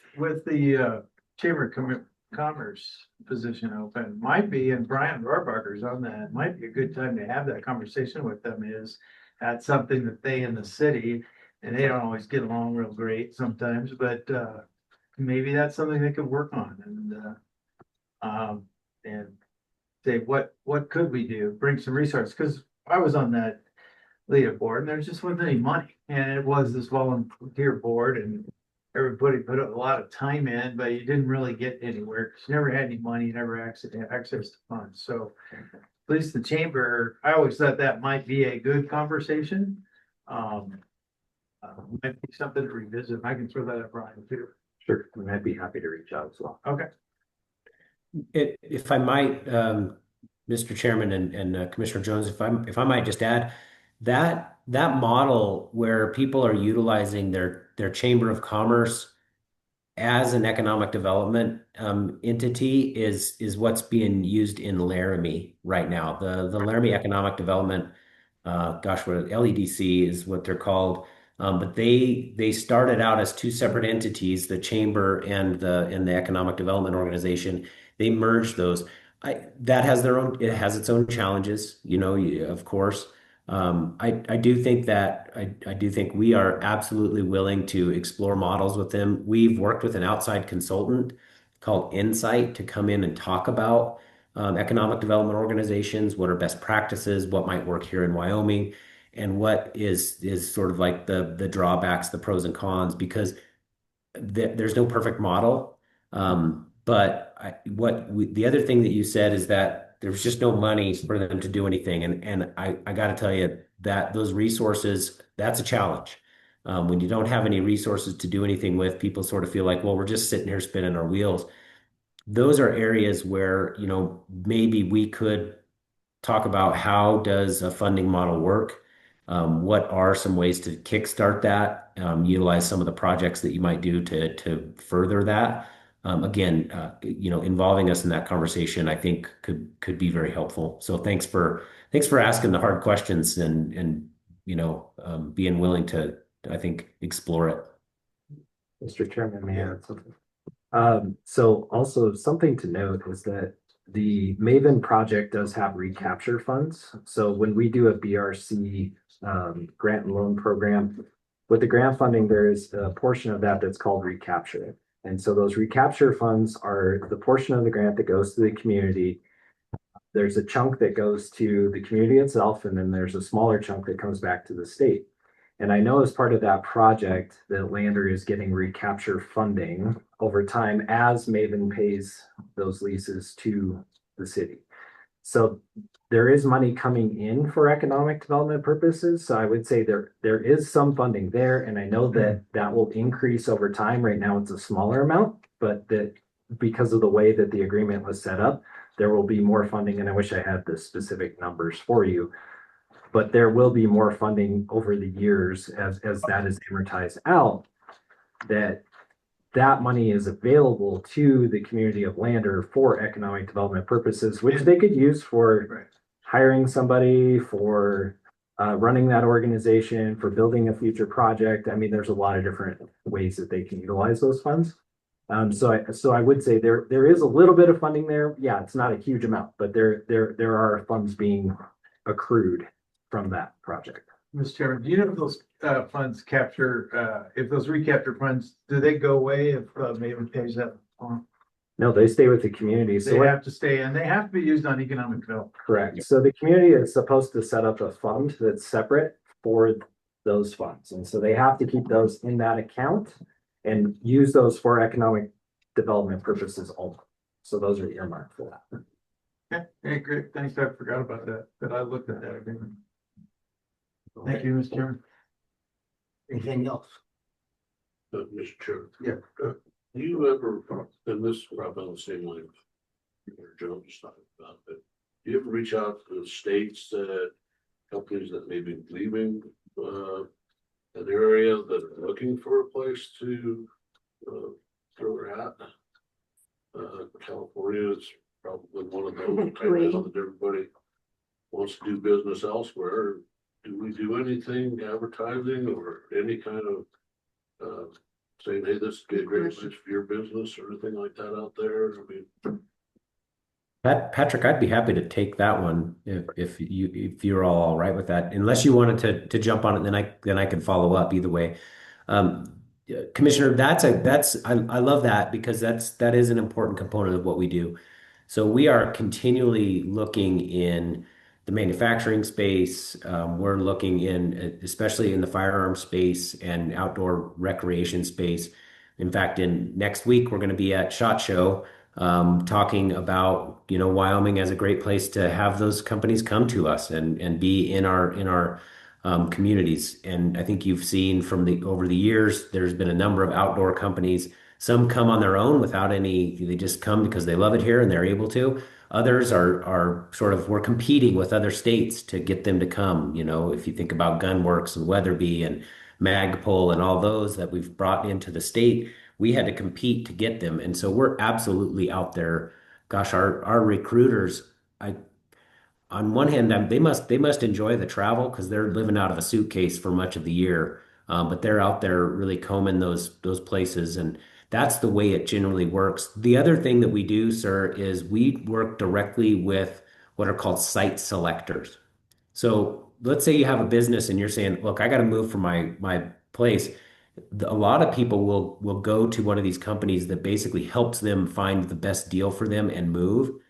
the Chamber of Commerce position open, might be, and Brian Rohrbacher's on that, might be a good time to have that conversation with them. That's something that they in the city, and they don't always get along real great sometimes, but maybe that's something they could work on and say, what could we do? Bring some resources, because I was on that Lita board and there just wasn't any money, and it was this volunteer board, and everybody put a lot of time in, but you didn't really get anywhere because you never had any money, never had access to funds. So at least the chamber, I always thought that might be a good conversation. Might be something to revisit. I can throw that at Brian too. Sure. I'd be happy to reach out as well. Okay. If I might, Mr. Chairman and Commissioner Jones, if I might just add that model where people are utilizing their Chamber of Commerce as an economic development entity is what's being used in Laramie right now. The Laramie Economic Development, what LEDC is what they're called. But they started out as 2 separate entities, the chamber and the Economic Development Organization. They merged those. That has it has its own challenges, of course. I do think we are absolutely willing to explore models with them. We've worked with an outside consultant called Insight to come in and talk about economic development organizations, what are best practices, what might work here in Wyoming, and what is sort of like the drawbacks, the pros and cons, because there's no perfect model. But the other thing that you said is that there's just no money for them to do anything. And I got to tell you that those resources, that's a challenge. When you don't have any resources to do anything with, people sort of feel like, well, we're just sitting here spinning our wheels. Those are areas where, maybe we could talk about how does a funding model work? What are some ways to kickstart that? Utilize some of the projects that you might do to further that. Again, involving us in that conversation, I think could be very helpful. So thanks for asking the hard questions and being willing to, I think, explore it. Mr. Chairman, may I add something? So also something to note is that the Maven project does have recapture funds. So when we do a BRC grant and loan program, with the grant funding, there is a portion of that that's called recapture. And so those recapture funds are the portion of the grant that goes to the community. There's a chunk that goes to the community itself, and then there's a smaller chunk that comes back to the state. And I know as part of that project that Lander is getting recapture funding over time as Maven pays those leases to the city. So there is money coming in for economic development purposes. So I would say there is some funding there, and I know that that will increase over time. Right now, it's a smaller amount, but that because of the way that the agreement was set up, there will be more funding. And I wish I had the specific numbers for you, but there will be more funding over the years as that is amortized out. That money is available to the community of Lander for economic development purposes, which they could use for hiring somebody, for running that organization, for building a future project. I mean, there's a lot of different ways that they can utilize those funds. So I would say there is a little bit of funding there. Yeah, it's not a huge amount, but there are funds being accrued from that project. Mr. Chairman, do you know if those funds capture, if those recapture funds, do they go away if Maven pays that on? No, they stay with the community. They have to stay and they have to be used on economic development. Correct. So the community is supposed to set up a fund that's separate for those funds. And so they have to keep those in that account and use those for economic development purposes only. So those are earmarked for that. Okay, hey, great. Thanks. I forgot about that, but I looked at that agreement. Thank you, Mr. Chairman. Anything else? Mr. Chair. Yeah. Do you ever, and this is probably on the same line Joe just talking about, but do you ever reach out to the states that companies that may be leaving an area that are looking for a place to throw their hat? California is probably one of those right now that everybody wants to do business elsewhere. Do we do anything advertising or any kind of saying, hey, this would be a great place for your business or anything like that out there? I mean, Patrick, I'd be happy to take that one if you're all right with that. Unless you wanted to jump on it, then I can follow up either way. Commissioner, I love that because that is an important component of what we do. So we are continually looking in the manufacturing space. We're looking in, especially in the firearm space and outdoor recreation space. In fact, next week, we're going to be at SHOT Show, talking about, Wyoming as a great place to have those companies come to us and be in our communities. And I think you've seen over the years, there's been a number of outdoor companies. Some come on their own they just come because they love it here and they're able to. Others are we're competing with other states to get them to come. If you think about Gunworks and Weatherby and Magpul and all those that we've brought into the state, we had to compete to get them. And so we're absolutely out there. Gosh, our recruiters, on one hand, they must enjoy the travel because they're living out of a suitcase for much of the year. But they're out there really combing those places, and that's the way it generally works. The other thing that we do, sir, is we work directly with what are called site selectors. So let's say you have a business and you're saying, look, I got to move from my place. A lot of people will go to one of these companies that basically helps them find the best deal for them and move.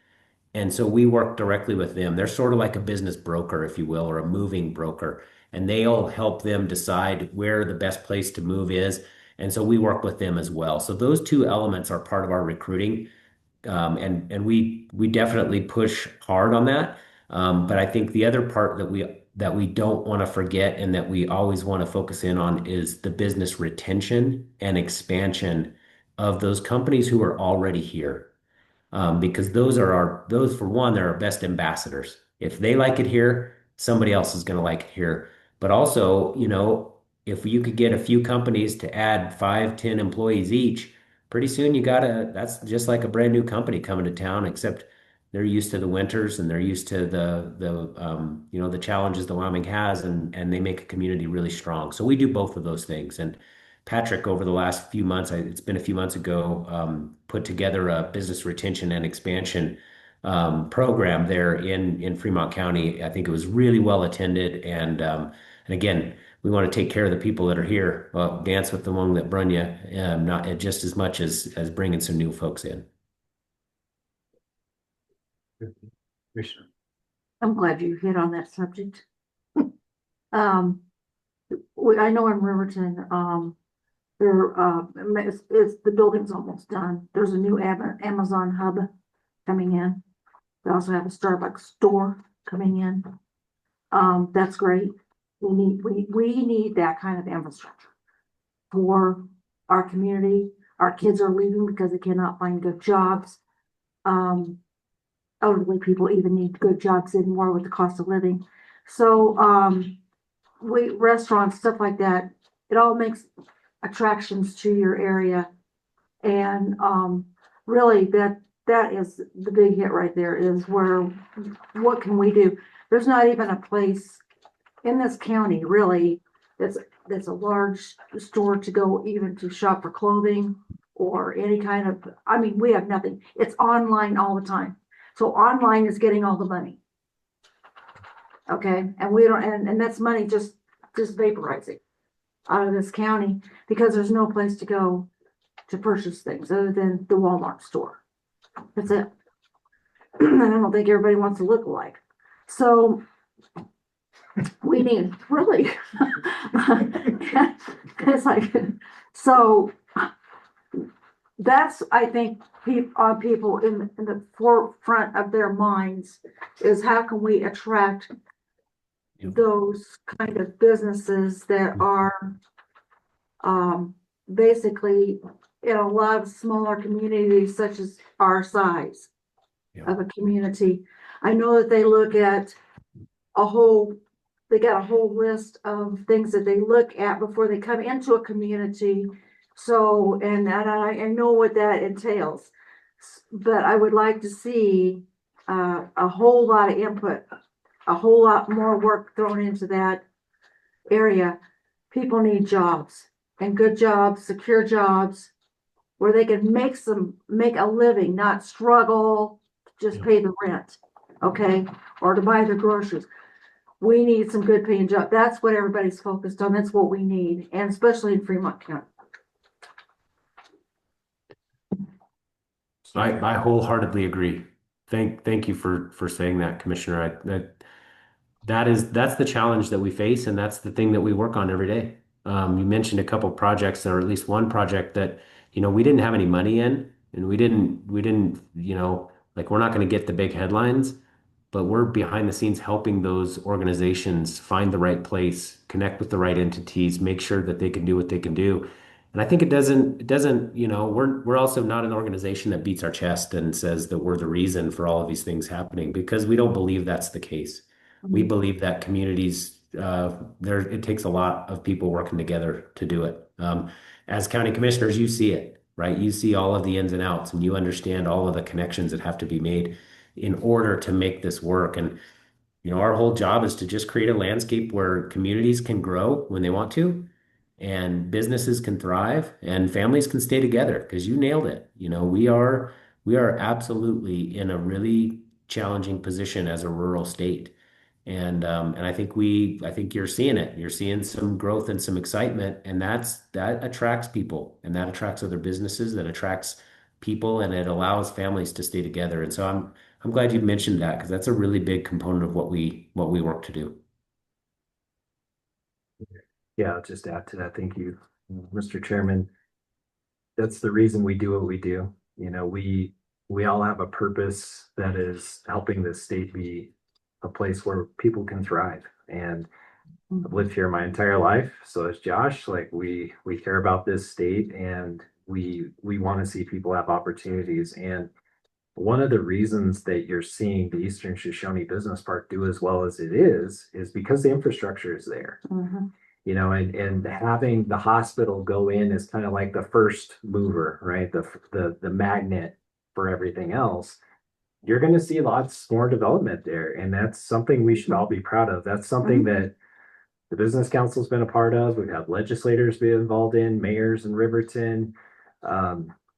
And so we work directly with them. They're sort of like a business broker, if you will, or a moving broker. And they'll help them decide where the best place to move is. And so we work with them as well. So those two elements are part of our recruiting. And we definitely push hard on that. But I think the other part that we don't want to forget and that we always want to focus in on is the business retention and expansion of those companies who are already here. Because those for one, they're our best ambassadors. If they like it here, somebody else is going to like it here. But also, if you could get a few companies to add 5-10 employees each, pretty soon that's just like a brand new company coming to town, except they're used to the winters and they're used to the challenges that Wyoming has, and they make a community really strong. So we do both of those things. And Patrick, over the last few months, it's been a few months ago, put together a business retention and expansion program there in Fremont County. I think it was really well attended, and again, we want to take care of the people that are here. Dance with the one that brung you, not just as much as bringing some new folks in. Commissioner. I'm glad you hit on that subject. I know in Riverton, the building's almost done. There's a new Amazon hub coming in. They also have a Starbucks store coming in. That's great. We need that kind of infrastructure for our community. Our kids are leaving because they cannot find good jobs. Elderly people even need good jobs anymore with the cost of living. So, restaurants, stuff like that, it all makes attractions to your area. And, really that is the big hit right there, is what can we do? There's not even a place in this county really that's a large store to go even to shop for clothing or any kind of, I mean, we have nothing. It's online all the time. So online is getting all the money. Okay, and we don't, and that's money just vaporizing out of this county because there's no place to go to purchase things other than the Walmart store. That's it. And I don't think everybody wants to look alike. So we need really, it's like, so that's, I think, people in the forefront of their minds is how can we attract those kind of businesses that are basically in a lot of smaller communities such as our size of a community. I know that they look at they got a whole list of things that they look at before they come into a community. So, and I know what that entails, but I would like to see a whole lot of input, a whole lot more work thrown into that area. People need jobs, and good jobs, secure jobs, where they can make a living, not struggle to just pay the rent, okay, or to buy their groceries. We need some good paying jobs. That's what everybody's focused on. That's what we need, and especially in Fremont County. I wholeheartedly agree. Thank you for saying that, Commissioner. That's the challenge that we face, and that's the thing that we work on every day. You mentioned a couple projects, or at least one project that, we didn't have any money in, and we didn't, like, we're not going to get the big headlines, but we're behind the scenes helping those organizations find the right place, connect with the right entities, make sure that they can do what they can do. And I think it doesn't, we're also not an organization that beats our chest and says that we're the reason for all of these things happening, because we don't believe that's the case. We believe that communities, it takes a lot of people working together to do it. As county commissioners, you see it, right? You see all of the ins and outs, and you understand all of the connections that have to be made in order to make this work. And, our whole job is to just create a landscape where communities can grow when they want to, and businesses can thrive, and families can stay together, because you nailed it. We are absolutely in a really challenging position as a rural state. And I think you're seeing it. You're seeing some growth and some excitement, and that attracts people, and that attracts other businesses, that attracts people, and it allows families to stay together. And so I'm glad you mentioned that, because that's a really big component of what we work to do. Yeah, I'll just add to that. Thank you, Mr. Chairman. That's the reason we do what we do. We all have a purpose that is helping this state be a place where people can thrive. And I've lived here my entire life. So as Josh, like we care about this state, and we want to see people have opportunities. And one of the reasons that you're seeing the Eastern Shoshone Business Park do as well as it is because the infrastructure is there. And having the hospital go in is kind of like the first mover, right? The magnet for everything else. You're going to see lots more development there, and that's something we should all be proud of. That's something that the business council's been a part of. We've had legislators be involved in, mayors in Riverton.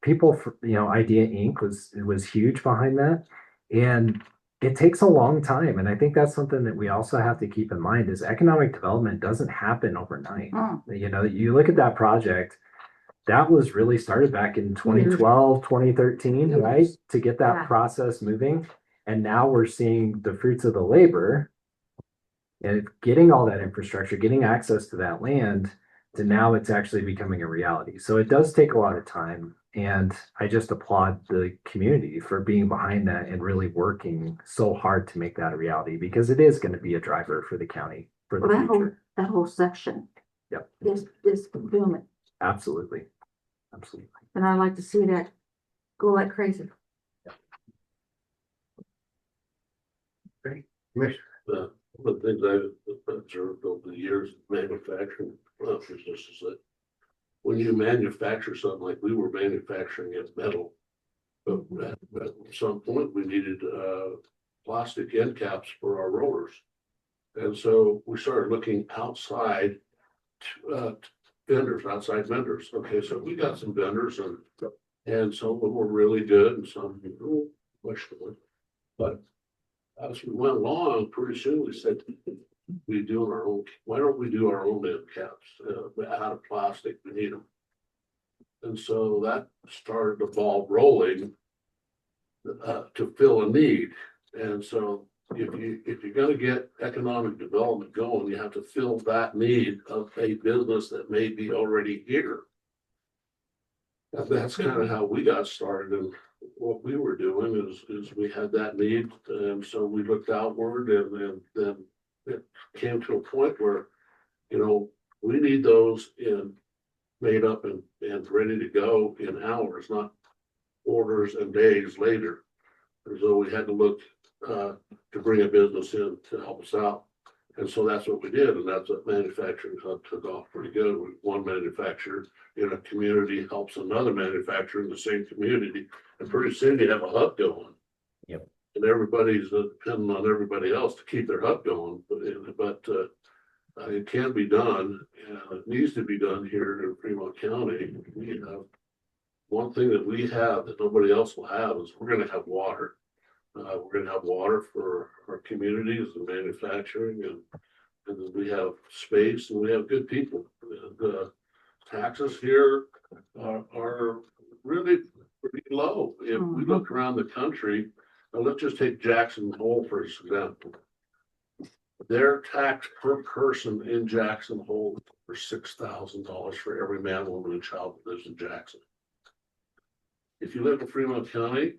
People, Idea Inc. was huge behind that. And it takes a long time. And I think that's something that we also have to keep in mind is economic development doesn't happen overnight. You look at that project, that was really started back in 2012, 2013, right? To get that process moving. And now we're seeing the fruits of the labor and getting all that infrastructure, getting access to that land, to now it's actually becoming a reality. So it does take a lot of time. And I just applaud the community for being behind that and really working so hard to make that a reality, because it is going to be a driver for the county for the future. That whole section. Yep. Is booming, Absolutely. Absolutely. and I like to see that go like crazy. Commissioner, One of the things I've observed over the years of manufacturing business is that when you manufacture something like we were manufacturing it metal, but at some point we needed plastic end caps for our rollers. And so we started looking outside outside vendors. Okay, so we got some vendors and some of them were really good and some questionable. But as we went along, pretty soon we said, why don't we do our own end caps out of plastic? We need them. And so that started the ball rolling to fill a need. And so if you're going to get economic development going, you have to fill that need of a business that may be already here. And that's kind of how we got started. And what we were doing is we had that need, and so we looked outward, and then it came to a point where, we need those made up and ready to go in hours, not orders and days later. And so we had to look to bring a business in to help us out. And so that's what we did. And that's what Manufacturing Hub took off pretty good. One manufacturer in a community helps another manufacturer in the same community. And pretty soon you have a hub going. Yep. And everybody's depending on everybody else to keep their hub going. But it can be done, and it needs to be done here in Fremont County. One thing that we have that nobody else will have is we're going to have water. We're going to have water for our communities and manufacturing, and we have space and we have good people. The taxes here are really pretty low. If we look around the country, now let's just take Jackson Hole for example. Their tax per person in Jackson Hole for $6,000 for every man, woman, and child that lives in Jackson. If you live in Fremont County,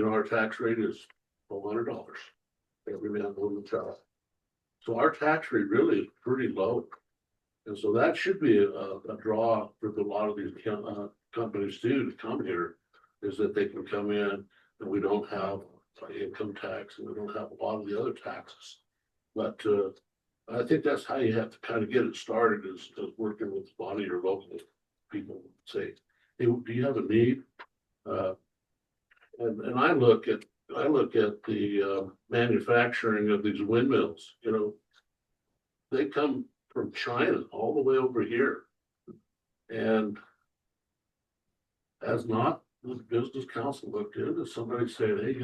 our tax rate is $1,200 every man, woman, and child. So our tax rate really is pretty low. And so that should be a draw for a lot of these companies too to come here, is that they can come in and we don't have income tax and we don't have a lot of the other taxes. But I think that's how you have to kind of get it started, is working with a lot of your local people. Say, hey, do you have a need? And I look at the manufacturing of these windmills. They come from China all the way over here, and as not the business council looked into, somebody said, hey,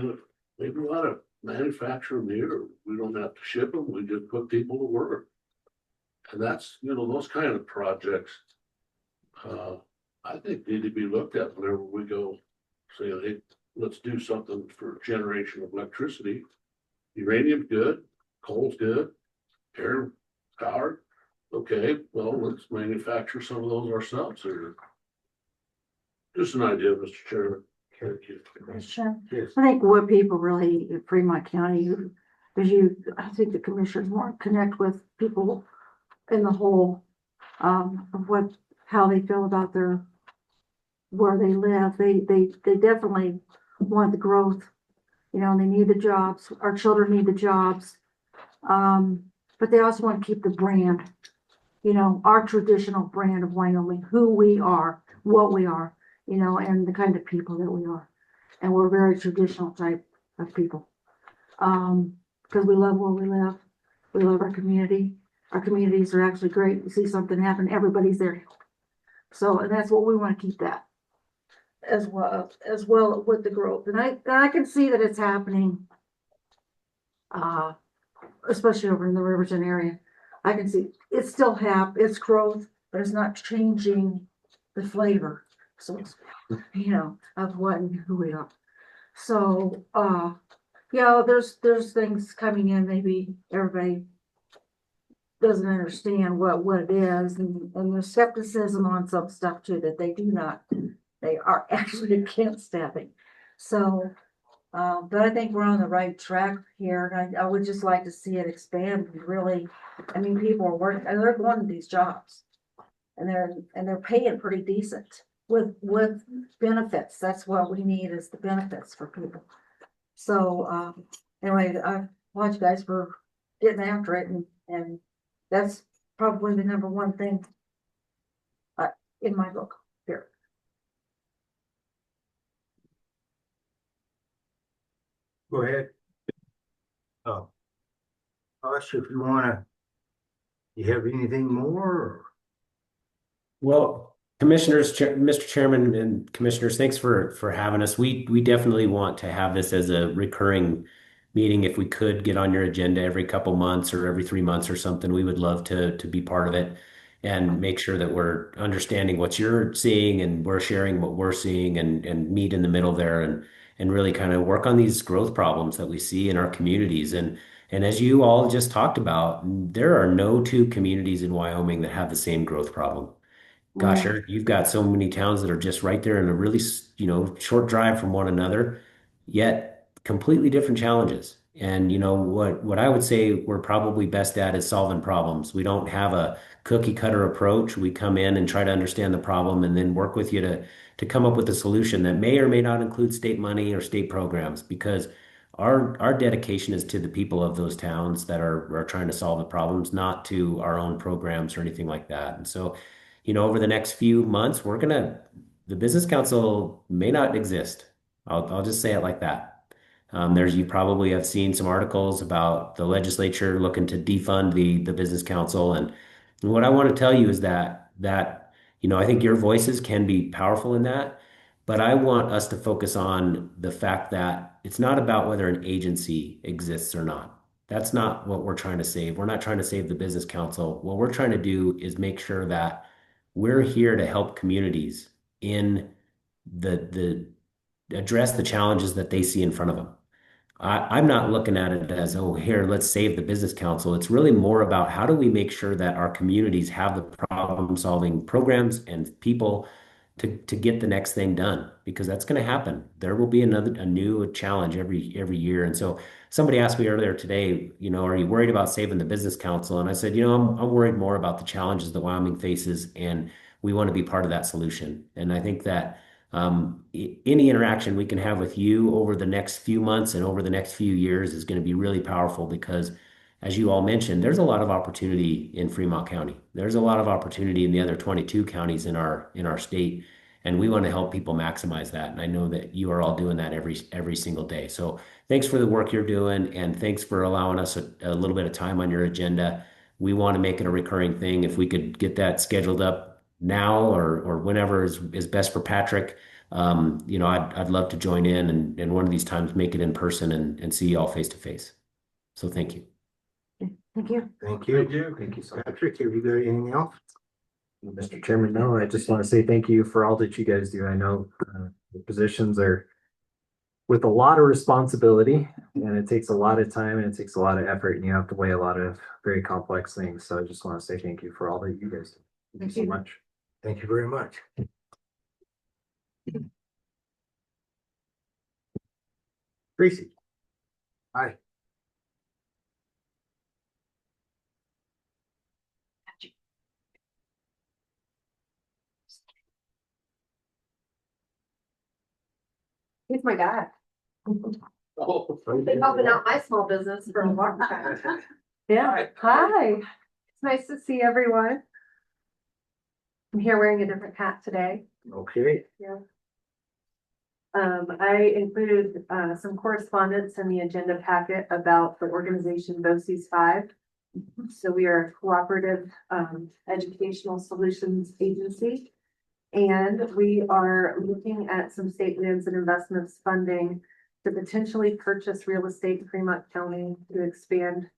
maybe we ought to manufacture them here. We don't have to ship them. We just put people to work. And that's, those kind of projects, I think need to be looked at whenever we go say, hey, let's do something for generation of electricity. Uranium's good, coal's good, air power. Okay, well, let's manufacture some of those ourselves here. Just an idea, Mr. Chairman. Sure. yes, I think what people really in Fremont County I think the commissioners want to connect with people in the whole, of how they feel about where they live. They definitely want the growth, they need the jobs. Our children need the jobs. But they also want to keep the brand, our traditional brand of Wyoming, who we are, what we are, and the kind of people that we are. And we're very traditional type of people. Because we love where we live. We love our community. our communities are actually great. You see something happen, everybody's there. So, and that's what we want to keep that as well with the growth. And I can see that it's happening. Especially over in the Riverton area. I can see it's still it's growth, but it's not changing the flavor. So it's, of what and who we are. So, yeah, there's things coming in, maybe everybody doesn't understand what it is, and there's skepticism on some stuff too, that they are actually against staffing. So, but I think we're on the right track here, and I would just like to see it expand, really. I mean, people are working, and they're going to these jobs. And they're paying pretty decent with benefits. That's what we need, is the benefits for people. So, anyway, I applaud you guys for getting after it, and that's probably the number one thing in my book here. Go ahead. Oh. Hush, if you wanna, you have anything more? Or? Well, commissioners, Mr. Chairman and commissioners, thanks for having us. We definitely want to have this as a recurring meeting. If we could get on your agenda every couple months or every 3 months or something, we would love to be part of it and make sure that we're understanding what you're seeing and we're sharing what we're seeing and meet in the middle there and really kind of work on these growth problems that we see in our communities. And as you all just talked about, there are no two communities in Wyoming that have the same growth problem. Gosh, Eric, you've got so many towns that are just right there in a really, short drive from one another, yet completely different challenges. And what I would say we're probably best at is solving problems. We don't have a cookie cutter approach. We come in and try to understand the problem and then work with you to come up with a solution that may or may not include state money or state programs, because our dedication is to the people of those towns that are trying to solve the problems, not to our own programs or anything like that. And so over the next few months, the business council may not exist. I'll just say it like that. You probably have seen some articles about the legislature looking to defund the business council. And what I want to tell you is that I think your voices can be powerful in that, but I want us to focus on the fact that it's not about whether an agency exists or not. That's not what we're trying to save. We're not trying to save the business council. What we're trying to do is make sure that we're here to help communities in the address the challenges that they see in front of them. I'm not looking at it as, oh, here, let's save the business council. It's really more about how do we make sure that our communities have the problem-solving programs and people to get the next thing done, because that's going to happen. There will be a new challenge every year. And so somebody asked me earlier today, are you worried about saving the business council? And I said, I'm worried more about the challenges that Wyoming faces, and we want to be part of that solution. And I think that any interaction we can have with you over the next few months and over the next few years is going to be really powerful, because as you all mentioned, there's a lot of opportunity in Fremont County. There's a lot of opportunity in the other 22 counties in our state, and we want to help people maximize that. And I know that you are all doing that every single day. So thanks for the work you're doing, and thanks for allowing us a little bit of time on your agenda. We want to make it a recurring thing. If we could get that scheduled up now or whenever is best for Patrick, I'd love to join in and one of these times make it in person and see you all face to face. So thank you. Thank you. Thank you. Thank you, Patrick. Have you got anything else? Mr. Chairman, no, I just want to say thank you for all that you guys do. I know the positions are with a lot of responsibility, and it takes a lot of time and it takes a lot of effort, and you have to weigh a lot of very complex things. So I just want to say thank you for all that you guys do. Thank you so much. Thank you very much. Tracy. Hi. He's my guy. Oh, Been helping out my small business for a long time. Yeah, hi. It's nice to see everyone. I'm here wearing a different hat today. okay. Yeah. I included some correspondence in the agenda packet about the organization BOCES 5. So we are a cooperative educational solutions agency. And we are looking at some state lands and investments funding to potentially purchase real estate in Fremont County to expand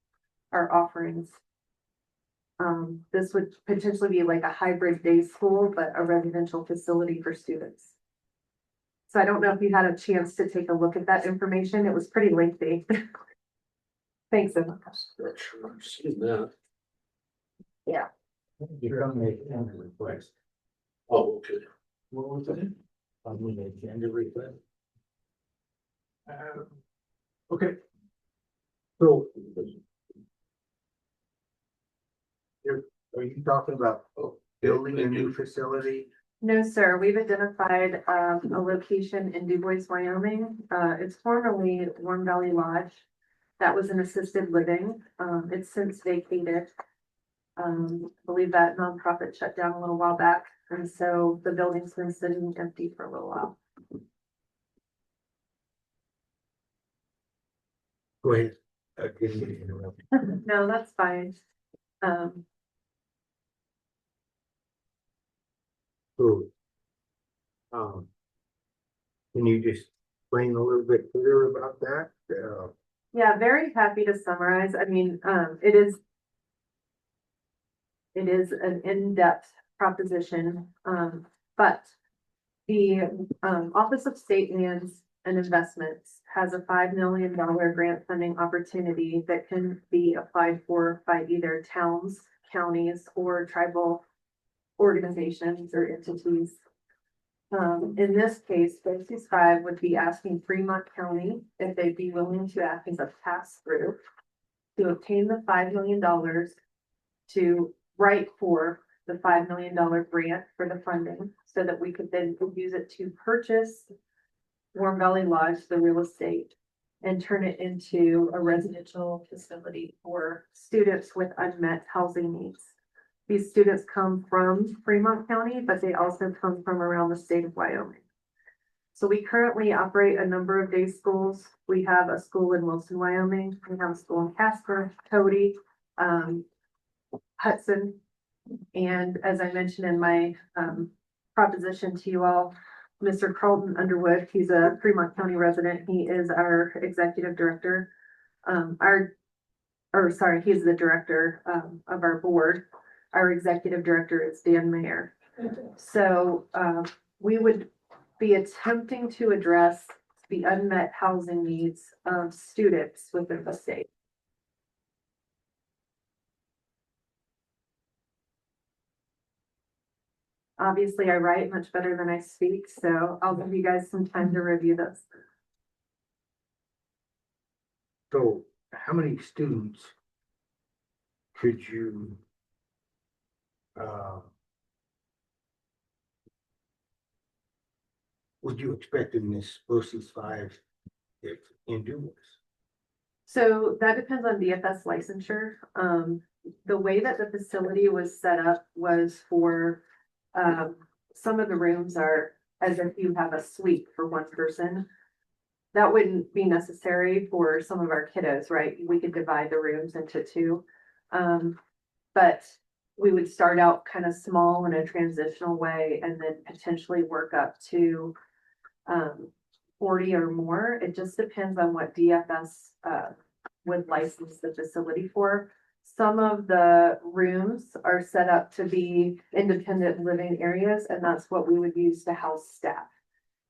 our offerings. This would potentially be like a hybrid day school, but a residential facility for students. So I don't know if you had a chance to take a look at that information. It was pretty lengthy. Thanks so much. Seen that. Yeah. You're gonna make a request. Oh, okay. What was it? On the agenda request. Okay. So. Are you talking about building a new facility? No, sir. We've identified a location in Du Bois, Wyoming. It's formerly Warm Valley Lodge. That was an assisted living. It's since vacated. I believe that nonprofit shut down a little while back, and so the building's been sitting empty for a little while. Go ahead. I didn't mean to interrupt. No, that's fine. So, can you just explain a little bit clearer about that? Yeah, very happy to summarize. I mean, it is an in-depth proposition, but the Office of State Lands and Investments has a $5 million grant funding opportunity that can be applied for by either towns, counties, or tribal organizations or entities. In this case, BOCES 5 would be asking Fremont County if they'd be willing to act as a pass-through to obtain the $5 million to write for the $5 million grant for the funding so that we could then use it to purchase Warm Valley Lodge, the real estate, and turn it into a residential facility for students with unmet housing needs. These students come from Fremont County, but they also come from around the state of Wyoming. So we currently operate a number of day schools. We have a school in Wilson, Wyoming. We have a school in Casper, Cody, Hudson. And as I mentioned in my proposition to you all, Mr. Carlton Underwood, he's a Fremont County resident. He is our executive director. He's the director of our board. Our executive director is Dan Mayer. So we would be attempting to address the unmet housing needs of students within the state. Obviously, I write much better than I speak, so I'll give you guys some time to review this. So how many students could you would you expect in this BOCES 5 if in Du Bois? So that depends on DFS licensure. The way that the facility was set up was for some of the rooms are as if you have a suite for one person. That wouldn't be necessary for some of our kiddos, right? We could divide the rooms into two. But we would start out kind of small in a transitional way and then potentially work up to 40 or more. It just depends on what DFS would license the facility for. Some of the rooms are set up to be independent living areas, and that's what we would use to house staff.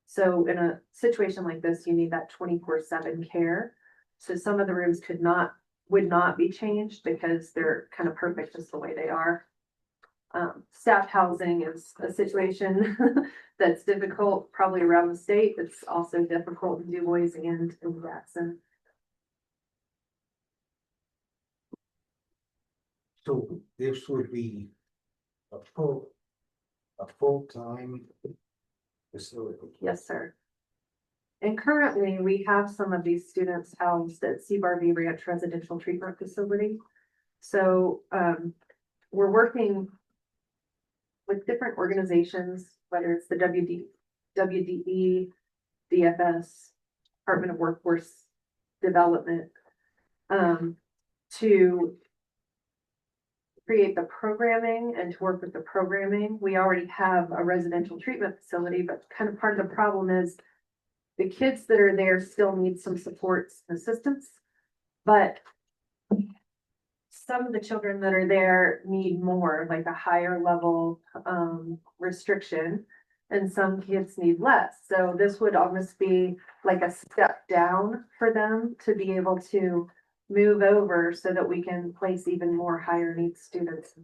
So in a situation like this, you need that 24/7 care. So some of the rooms would not be changed because they're kind of perfect just the way they are. Staff housing is a situation that's difficult probably around the state. It's also difficult in Du Bois and in Jackson. So this would be a full-time facility. Yes, sir. And currently, we have some of these students housed at Seabarvey Ranch Residential Treatment Facility. So we're working with different organizations, whether it's the WDE, DFS, Department of Workforce Development, to create the programming and to work with the programming. We already have a residential treatment facility, but kind of part of the problem is the kids that are there still need some supports and assistance. But some of the children that are there need more, like a higher level restriction, and some kids need less. So this would almost be like a step down for them to be able to move over so that we can place even more higher needs students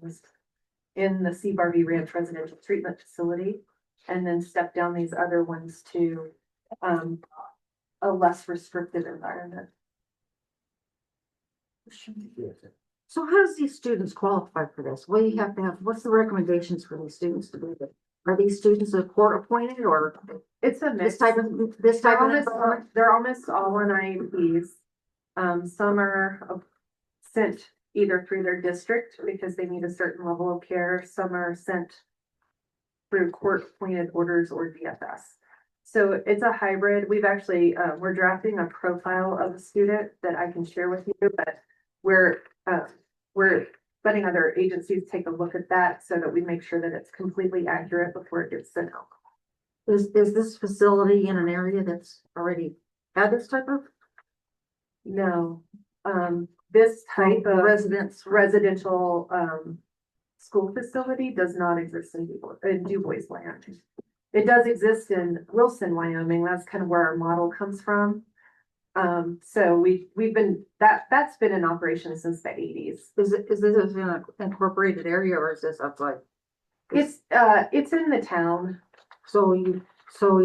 in the C. Barbie Ranch Residential Treatment Facility, and then step down these other ones to a less restrictive environment. So how does these students qualify for this? What do you have to have? What's the recommendations for these students to do this? Are these students court appointed or It's a mix. this type of? They're almost all on IEPs. Some are sent either through their district because they need a certain level of care. Some are sent through court-appointed orders or DFS. So it's a hybrid. We've actually, we're drafting a profile of a student that I can share with you, but we're letting other agencies take a look at that so that we make sure that it's completely accurate before it gets sent out. Is this facility in an area that's already had this type of? No, this type of residential, school facility does not exist in Du Bois land. It does exist in Wilson, Wyoming. That's kind of where our model comes from. So we've been, that's been in operation since the 80s. Is this an incorporated area or is this outside? It's in the town. So you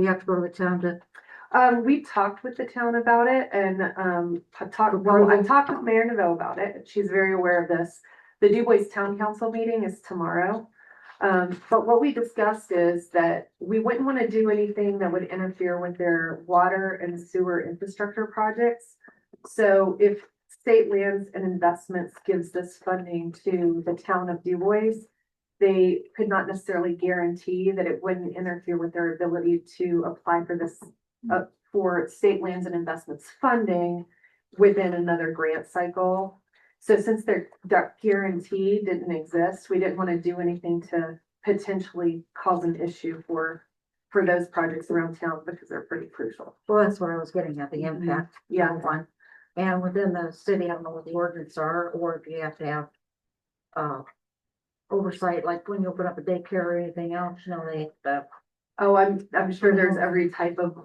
have to go to the town to, We talked with the town about it and, I talked with Mayor Neville about it. She's very aware of this. The Du Bois Town Council meeting is tomorrow. But what we discussed is that we wouldn't want to do anything that would interfere with their water and sewer infrastructure projects. So if State Lands and Investments gives this funding to the town of Du Bois, they could not necessarily guarantee that it wouldn't interfere with their ability to apply for this, for State Lands and Investments funding within another grant cycle. So since their guarantee didn't exist, we didn't want to do anything to potentially cause an issue for those projects around town because they're pretty crucial. well, that's what I was getting at, the impact. Yeah. One. And within the city, I don't know what the ordinance are, or if you have to have oversight, like when you open up a daycare or anything else, you know, Oh, I'm sure there's every type of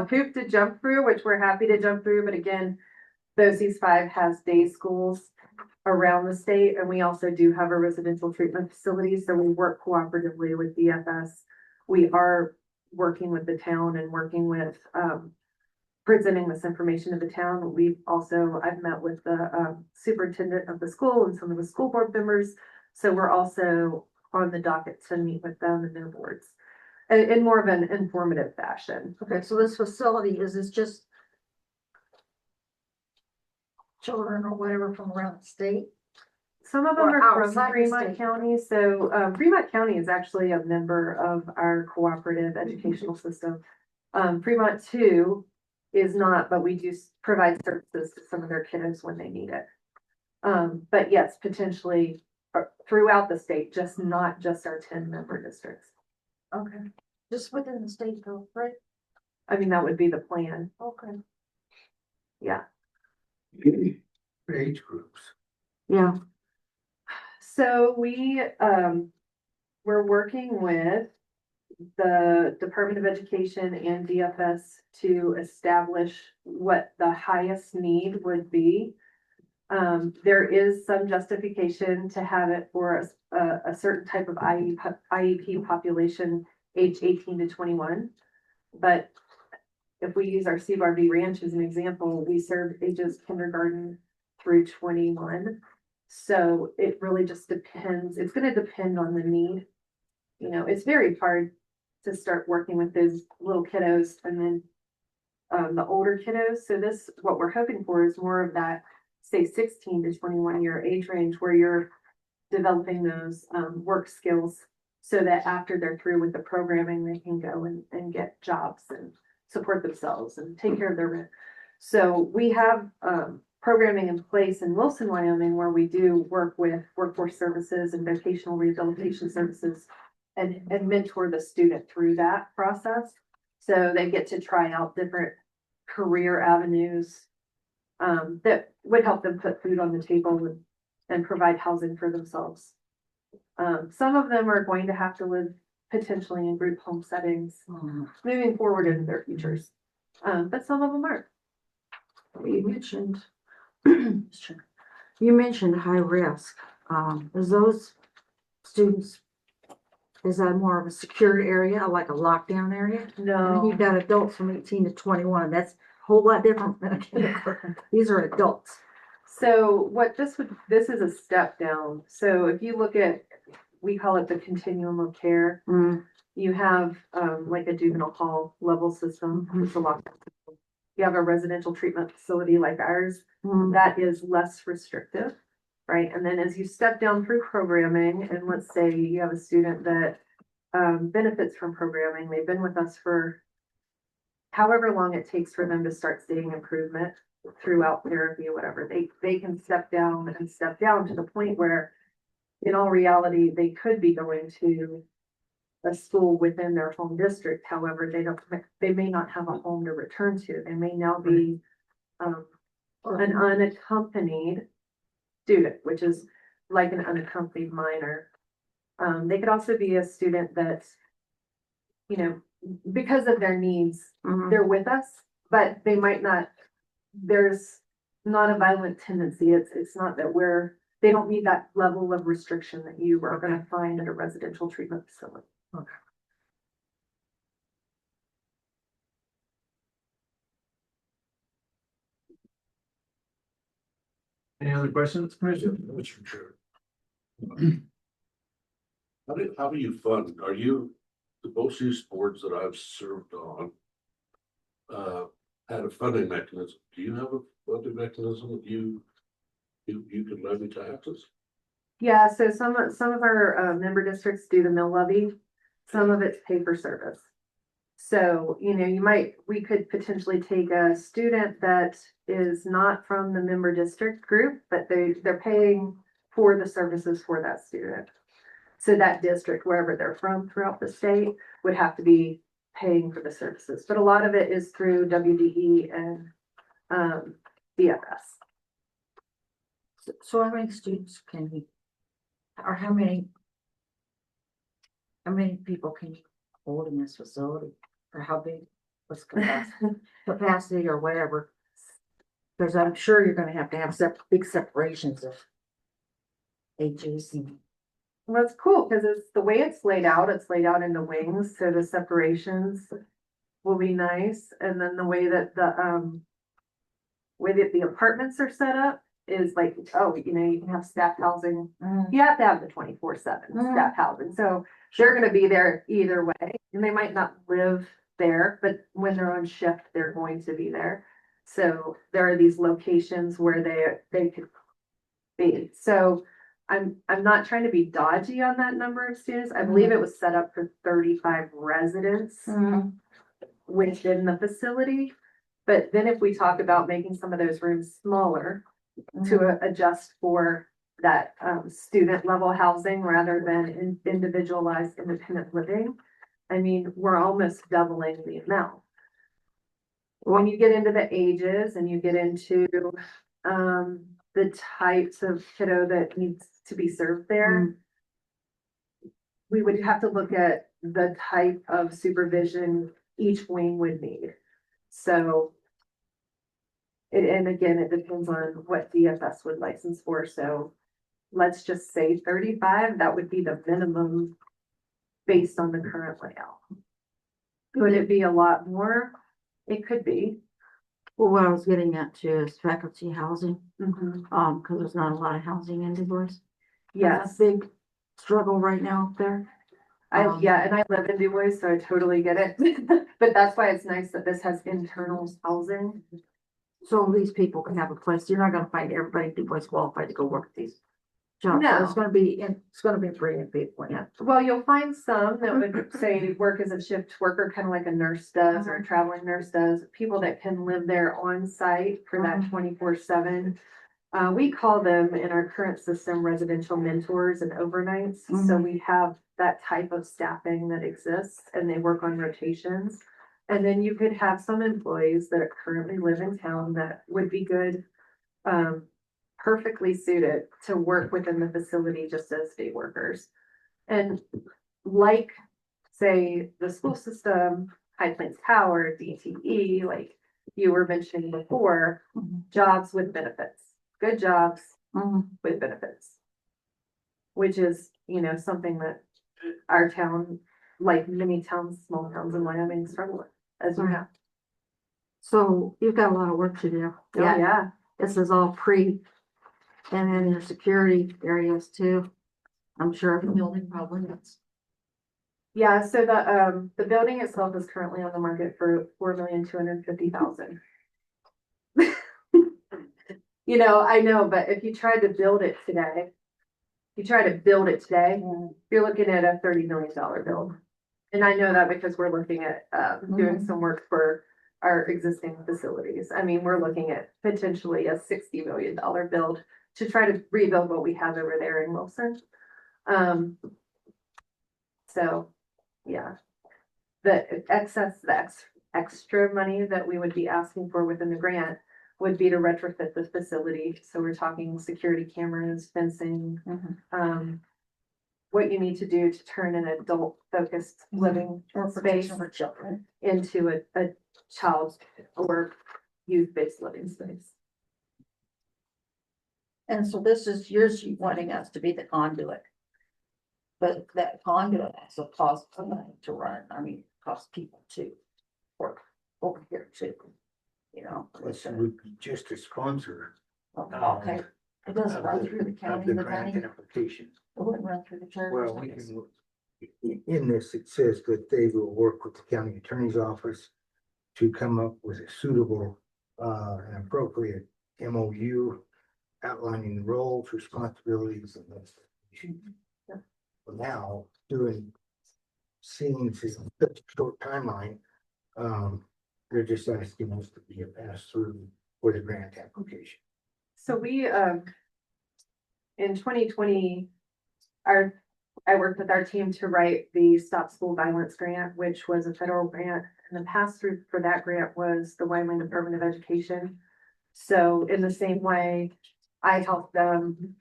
hoop to jump through, which we're happy to jump through. But again, BOCES 5 has day schools around the state, and we also do have a residential treatment facility. So we work cooperatively with DFS. We are working with the town and working with presenting this information to the town. I've met with the superintendent of the school and some of the school board members. So we're also on the docket to meet with them and their boards in more of an informative fashion. okay, so this facility, is this just children or whatever from around the state? Some of them Or are from outside the Fremont state. County. So Fremont County is actually a member of our cooperative educational system. Fremont 2 is not, but we do provide services to some of their kiddos when they need it. But yes, potentially throughout the state, not just our 10 member districts. Okay, just within the state though, right? I mean, that would be the plan. Okay. Yeah. Age groups. Yeah, So we're working with the Department of Education and DFS to establish what the highest need would be. There is some justification to have it for a certain type of IEP population, age 18 to 21. But if we use our C. Barbie Ranch as an example, we serve ages kindergarten through 21. So it really just depends. It's going to depend on the need. You know, it's very hard to start working with those little kiddos and then the older kiddos. So what we're hoping for is more of that, say 16 to 21 year age range where you're developing those work skills so that after they're through with the programming, they can go and get jobs and support themselves and take care of their rent. So we have programming in place in Wilson, Wyoming, where we do work with workforce services and vocational rehabilitation services and mentor the student through that process. So they get to try out different career avenues that would help them put food on the table and provide housing for themselves. Some of them are going to have to live potentially in group home settings moving forward in their futures. But some of them aren't. You mentioned, you mentioned high risk. Is those students, is that more of a secured area, like a lockdown area? And then No. you've got adults from 18 to 21. That's a whole lot different than a kindergarten. These are adults. So what this is a step down. So if you look at, we call it the continuum of care. You have, like a juvenile hall level system, it's a lockdown system. You have a residential treatment facility like ours, that is less restrictive, right? And then as you step down through programming, and let's say you have a student that benefits from programming, they've been with us for however long it takes for them to start seeing improvement throughout therapy or whatever, they can step down to the point where in all reality, they could be going to a school within their home district. However, they may not have a home to return to. They may now be an unaccompanied student, which is like an unaccompanied minor. They could also be a student that's, you know, because of their needs, they're with us, but they might not, there's not a violent tendency. It's not that they don't need that level of restriction that you are going to find at a residential treatment facility. Okay. Any other questions, Commissioner? Mr. Chair. How do you fund? Are you, both these boards that I've served on had a funding mechanism? Do you have a funding mechanism that you can levy taxes? Yeah, so some of our member districts do the mill levy. Some of it's pay for service. So, you know, we could potentially take a student that is not from the member district group, but they're paying for the services for that student. So that district, wherever they're from throughout the state, would have to be paying for the services. But a lot of it is through WDE and DFS. So how many students can you, or how many people can you hold in this facility? Or how big, what's capacity or whatever? Because I'm sure you're gonna have big separations of ages and. Well, it's cool because it's the way it's laid out into wings, so the separations will be nice. And then the way that the apartments are set up is like, oh, you know, you can have staff housing. You have to have the 24/7 staff housing. So they're gonna be there either way. And they might not live there, but when they're on shift, they're going to be there. So there are these locations where they could be. So I'm not trying to be dodgy on that number of students. I believe it was set up for 35 residents within the facility. But then if we talk about making some of those rooms smaller to adjust for that student level housing rather than individualized independent living, I mean, we're almost doubling the amount. When you get into the ages and you get into the types of kiddo that needs to be served there, we would have to look at the type of supervision each wing would need. So, and again, it depends on what DFS would license for. So let's just say 35, that would be the minimum based on the current layout. Could it be a lot more? It could be. Well, what I was getting at too is faculty housing, because there's not a lot of housing in Du Bois. Yes. That's a big struggle right now up there. Yeah, and I live in Du Bois, so I totally get it. But that's why it's nice that this has internal housing. So these people can have a place. You're not gonna find everybody in Du Bois qualified to go work at these job. No. It's gonna be bringing people in. Yeah, well, you'll find some that would say work as a shift worker, kind of like a nurse does or a traveling nurse does, people that can live there on site for that 24/7. We call them in our current system residential mentors and overnights. So we have that type of staffing that exists and they work on rotations. And then you could have some employees that currently live in town that would be good, perfectly suited to work within the facility just as day workers. And like, say, the school system, High Plains Power, DTE, like you were mentioning before, jobs with benefits, good jobs with benefits. Which is, something that our town, like many towns, small towns in Wyoming struggle with, as you know. So you've got a lot of work to do. Yeah. This is all and then your security areas too. I'm sure the building probably is. Yeah, so the building itself is currently on the market for $4,250,000. I know, but if you tried to build it today, you're looking at a $30 million build. And I know that because we're looking at doing some work for our existing facilities. I mean, we're looking at potentially a $60 million build to try to rebuild what we have over there in Wilson. So, yeah, the extra money that we would be asking for within the grant would be to retrofit the facility. So we're talking security cameras, fencing, what you need to do to turn an adult focused living space For children. into a child or youth-based living space. And so this is yours, you wanting us to be the conduit. But that conduit also costs money to run. I mean, costs people to work over here too. Listen, we could just a sponsor. Okay. It doesn't run through the Of county, the the grant money. application. It wouldn't run through the church. Well, we can, in this, it says that they will work with the county attorney's office to come up with a suitable, and appropriate MOU outlining the roles, responsibilities, and those. For now, seeing such a short timeline, they're just asking us to be a pass-through for the grant application. So we, in 2020, I worked with our team to write the Stop School Violence Grant, which was a federal grant. And the pass-through for that grant was the Wyoming Department of Education. So in the same way, I helped them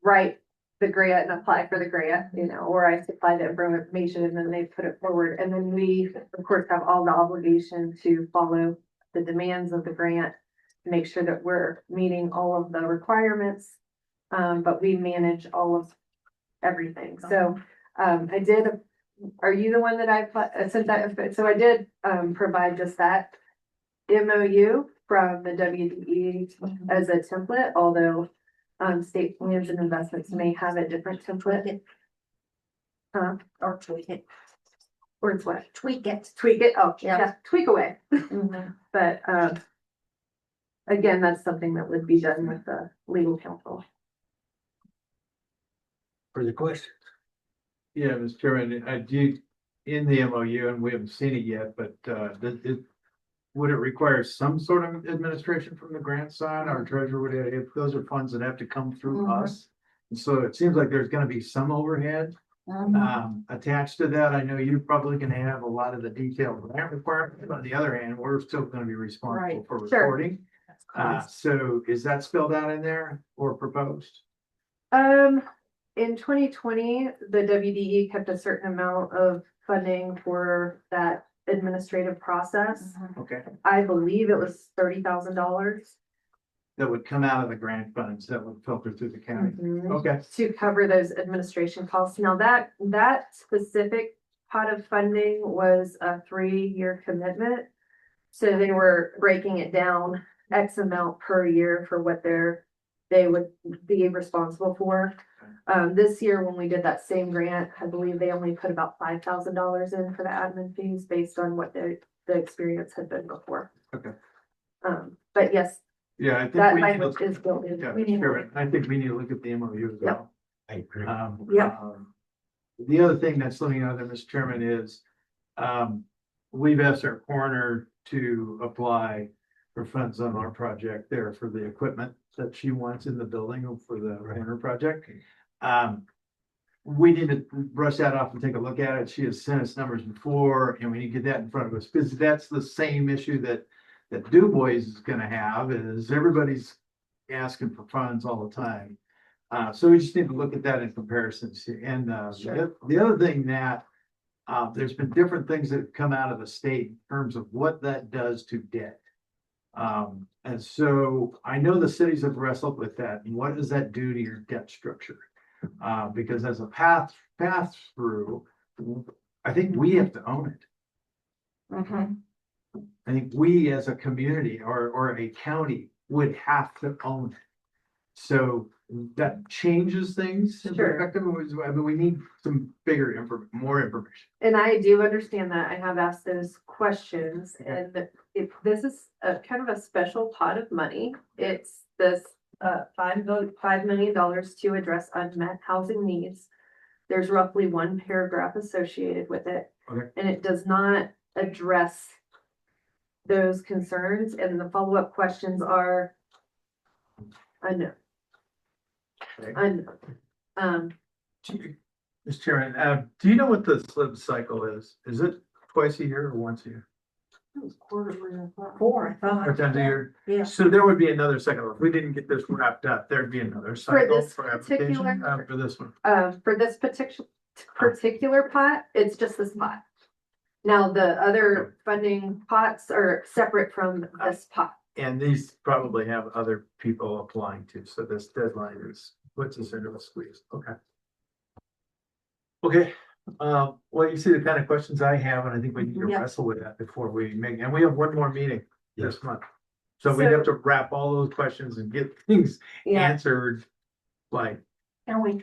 write the grant and apply for the grant, or I supply the information and then they put it forward. And then we, of course, have all the obligation to follow the demands of the grant, make sure that we're meeting all of the requirements. But we manage all of everything. So are you the one that I sent that? So I did provide just that MOU from the WDE as a template, although state plans and investments may have a different template. Or tweak it. Or it's what? Tweak it. Tweak it. Oh, Yeah. yeah, tweak away. But again, that's something that would be done with the legal counsel. For the questions. Yeah, Mr. Chairman, I do, in the MOU, and we haven't seen it yet, but would it require some sort of administration from the grant side? Our treasurer would, if those are funds that have to come through us. And so it seems like there's gonna be some overhead attached to that. I know you're probably gonna have a lot of the detailed grant requirements. On the other hand, we're still gonna be responsible for Sure. reporting. So is that spelled out in there or proposed? In 2020, the WDE kept a certain amount of funding for that administrative process. Okay, I believe it was $30,000 that would come out of the grant funds that would filter through the county. Okay, to cover those administration costs. Now that specific pot of funding was a 3-year commitment. So they were breaking it down X amount per year for what they would be responsible for. This year, when we did that same grant, I believe they only put about $5,000 in for the admin fees based on what the experience had been before. Okay. But yes, yeah, I think that we need language to, is built in. yeah, We need sure. I think we need to look at the MOU as Yep. well. I agree. Yep. The other thing that's looking out there, Mr. Chairman, is, we've asked our coroner to apply for funds on our project there for the equipment that she wants in the building for the coroner project. We need to brush that off and take a look at it. She has sent us numbers before, and we need to get that in front of us, because that's the same issue that Du Bois is gonna have, is everybody's asking for funds all the time. So we just need to look at that in comparison. And, the other thing that, there's been different things that have come out of the state in terms of what that does to debt. And so I know the cities have wrestled with that. And what does that do to your debt structure? Because as a path through, I think we have to own it. Mhm. I think we as a community or a county would have to own it. So that changes things. Sure. I mean, we need some more information. And I do understand that. I have asked those questions, and if this is a kind of a special pot of money, it's this $5 million to address unmet housing needs. There's roughly one paragraph associated with it. Okay. And it does not address those concerns, and the follow-up questions are unknown. Okay. Unknown. Mr. Chairman, do you know what the slip cycle is? Is it twice a year or once a year? It was quarterly, I thought. 4, I Or thought. times a year? Yeah. So there would be another cycle. If we didn't get this wrapped up, there'd be another cycle this for application particular- for this one. For this particular pot, it's just this pot. Now, the other funding pots are separate from this pot. And these probably have other people applying too, so this deadline puts us into a squeeze, okay. Okay, well, you see the kind of questions I have, and I think we need to Yeah. wrestle with that before we make, and we have one more meeting this month. So we'd So- have to wrap all those questions and get things Yeah, answered, like, And we,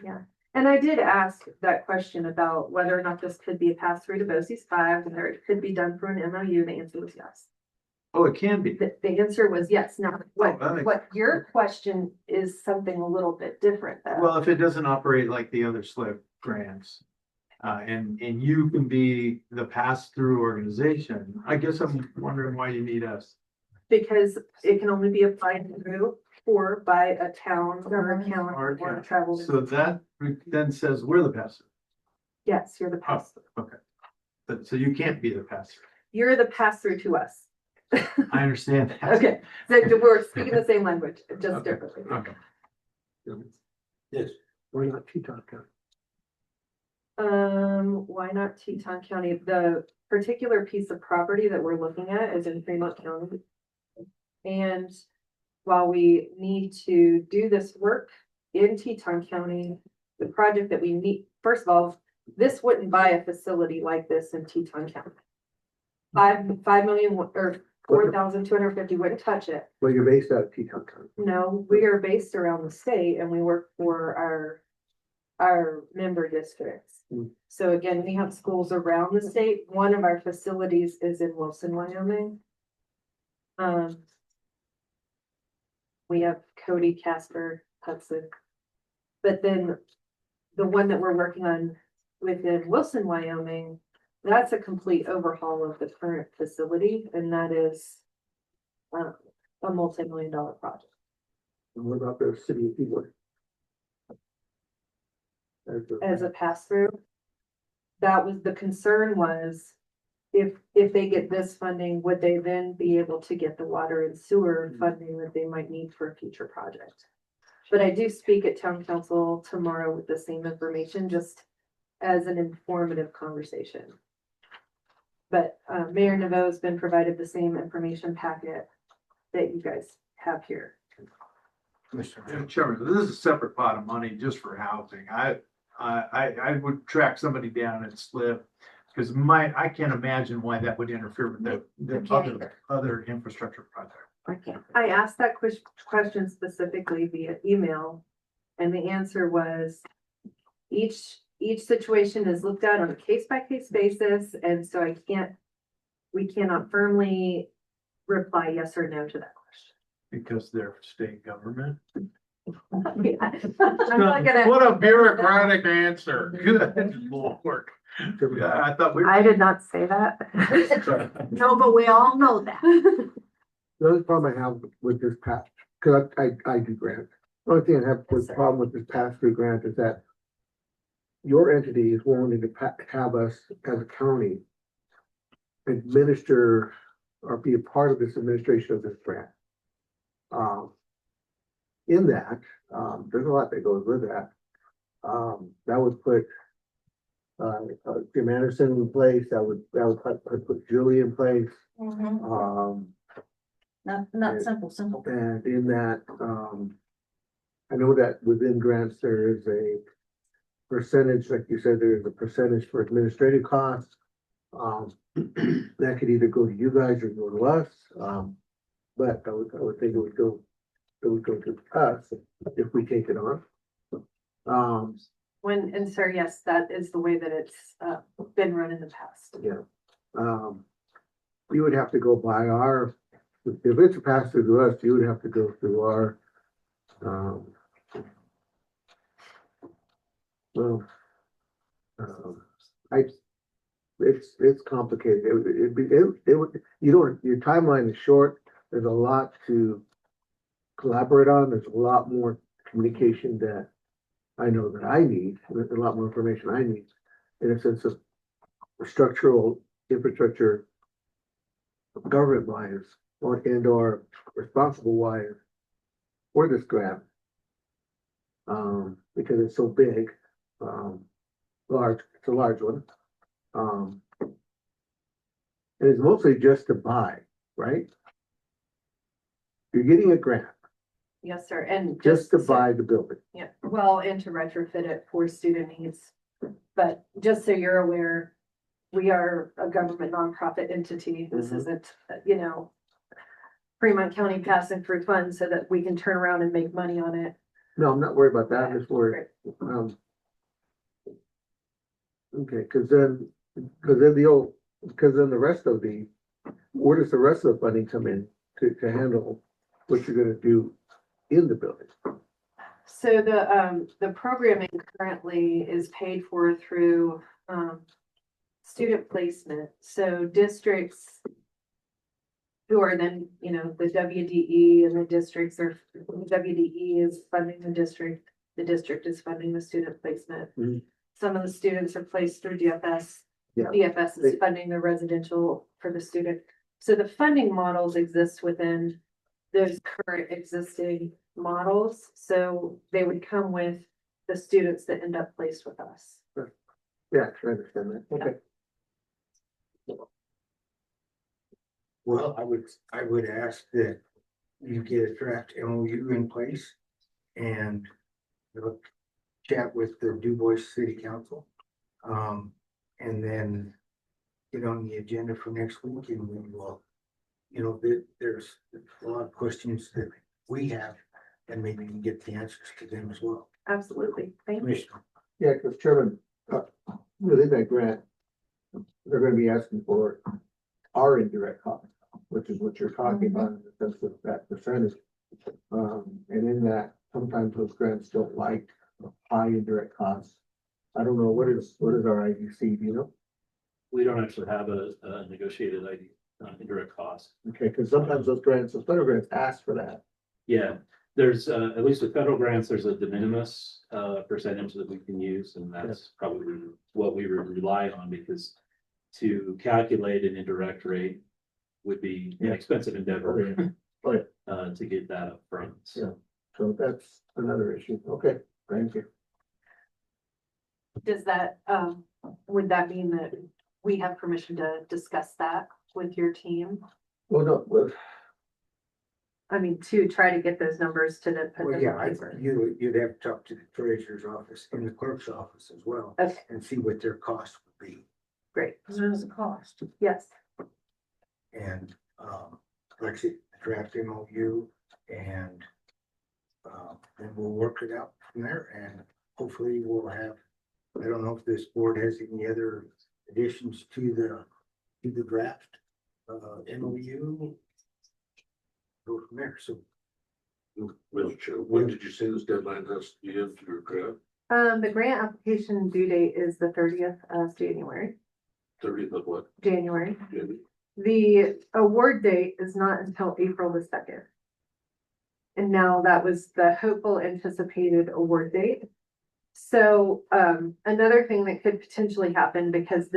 and I did ask that question about whether or not this could be a pass-through to BOCES 5, whether it could be done through an MOU. The answer was yes. oh, it can be. The answer was yes. Now, that makes- what your question is something a little bit different though. Well, if it doesn't operate like the other SLIP grants, and you can be the pass-through organization, I guess I'm wondering why you need us. Because it can only be applied through or by a town or a county Or a or a county. travel. So that then says we're the pass-through. Yes, you're the Oh, pass. okay. But so you can't be the pass-through. You're the pass-through to us. I understand that. Okay, so we're speaking the same language, just Okay. differently. Okay. Yes. Why not Teton County? Why not Teton County? The particular piece of property that we're looking at is in Fremont County. And while we need to do this work in Teton County, the project that we need, first of all, this wouldn't buy a facility like this in Teton County. 5 million or 4,250 wouldn't touch it. Well, you're based out of Teton County. No, we are based around the state and we work for our member districts. Hmm. So again, we have schools around the state. One of our facilities is in Wilson, Wyoming. We have Cody, Casper, Hudson. But then the one that we're working on within Wilson, Wyoming, that's a complete overhaul of the current facility, and that is a multi-million-dollar project. And what about the city of Peabody? As a pass-through. That was, the concern was, if they get this funding, would they then be able to get the water and sewer funding that they might need for a future project? But I do speak at town council tomorrow with the same information, just as an informative conversation. But Mayor Naveau has been provided the same information packet that you guys have here. Mr. Chairman, this is a separate pot of money just for housing. I would track somebody down and slip. Because I can't imagine why that would interfere with the other infrastructure project. I can't. I asked that question specifically via email, and the answer was each situation is looked at on a case-by-case basis, and so we cannot firmly reply yes or no to that question. Because they're state government. What a bureaucratic answer. Good Lord. Yeah, I thought we. I did not say that. No, but we all know that. The other problem I have with this pass, cause I do grants. The only thing I have with problem with this pass-through grant is that your entity is willing to have us as a county administer or be a part of this administration of this grant. In that, there's a lot that goes with that. That would put Jim Anderson in place, that would put Julie in place. Not simple. And in that, I know that within grants, there is a percentage, like you said, there's a percentage for administrative costs. That could either go to you guys or go to us. But I would think it would go to us if we take it on. And sir, yes, that is the way that it's been run in the past. Yeah. You would have to go by our, if it's a pass through to us, you would have to go through our, it's complicated. It would, you don't, your timeline is short. There's a lot to collaborate on. There's a lot more communication that I know that I need, a lot more information I need in a sense of structural infrastructure, government wise, or responsible wise for this grant. Because it's so big, large, it's a large one. And it's mostly just to buy, right? You're getting a grant Yes, sir. And just to buy the building. Yeah, well, and to retrofit it for student needs. But just so you're aware, we are a government nonprofit entity. This isn't, Fremont County passing through funds so that we can turn around and make money on it. No, I'm not worried about that. I'm just worried. Okay, because then the rest of where does the rest of the funding come in to handle what you're gonna do in the building? So the programming currently is paid for through student placement. So districts who are then, the WDE and the districts are, WDE is funding the district is funding the student placement. Mhm. Some of the students are placed through DFS. Yeah. DFS is funding the residential for the student. So the funding models exist within those current existing models. So they would come with the students that end up placed with us. Yeah, I understand that. Okay. Well, I would ask that you get a draft MOU in place and chat with the Du Bois City Council. And then get on the agenda for next week and we will, there's a lot of questions that we have and maybe we can get the answers to them as well. Absolutely. Thank you. Commissioner. Yeah, because Chairman, within that grant, they're gonna be asking for our indirect cost, which is what you're talking about in the sense of that percentage. And in that, sometimes those grants don't like high indirect costs. I don't know, what is our IDC, do you know? We don't actually have a negotiated indirect cost. Okay, because sometimes those federal grants ask for that. Yeah, there's, at least with federal grants, there's a de minimis percentage that we can use, and that's probably what we would rely on, because to calculate an indirect rate would be an expensive endeavor to get that up front. Yeah. So that's another issue. Okay, thank you. Does that, would that mean that we have permission to discuss that with your team? Well, no, well, I mean, to try to get those numbers to the. Well, yeah, you'd have to talk to the treasurer's office and the clerk's office as well. Okay, And see what their cost would be. great. Because there's a cost. Yes. And, like I said, draft MOU and, then we'll work it out from there and hopefully we'll have, I don't know if this board has any other additions to the draft, MOU. Go from there. So Madam Chair, when did you say this deadline has to be in for your grant? The grant application due date is the 30th of January, 30th of what? January. Jamie? The award date is not until April the 2nd. And now that was the hopeful anticipated award date. So, another thing that could potentially happen, because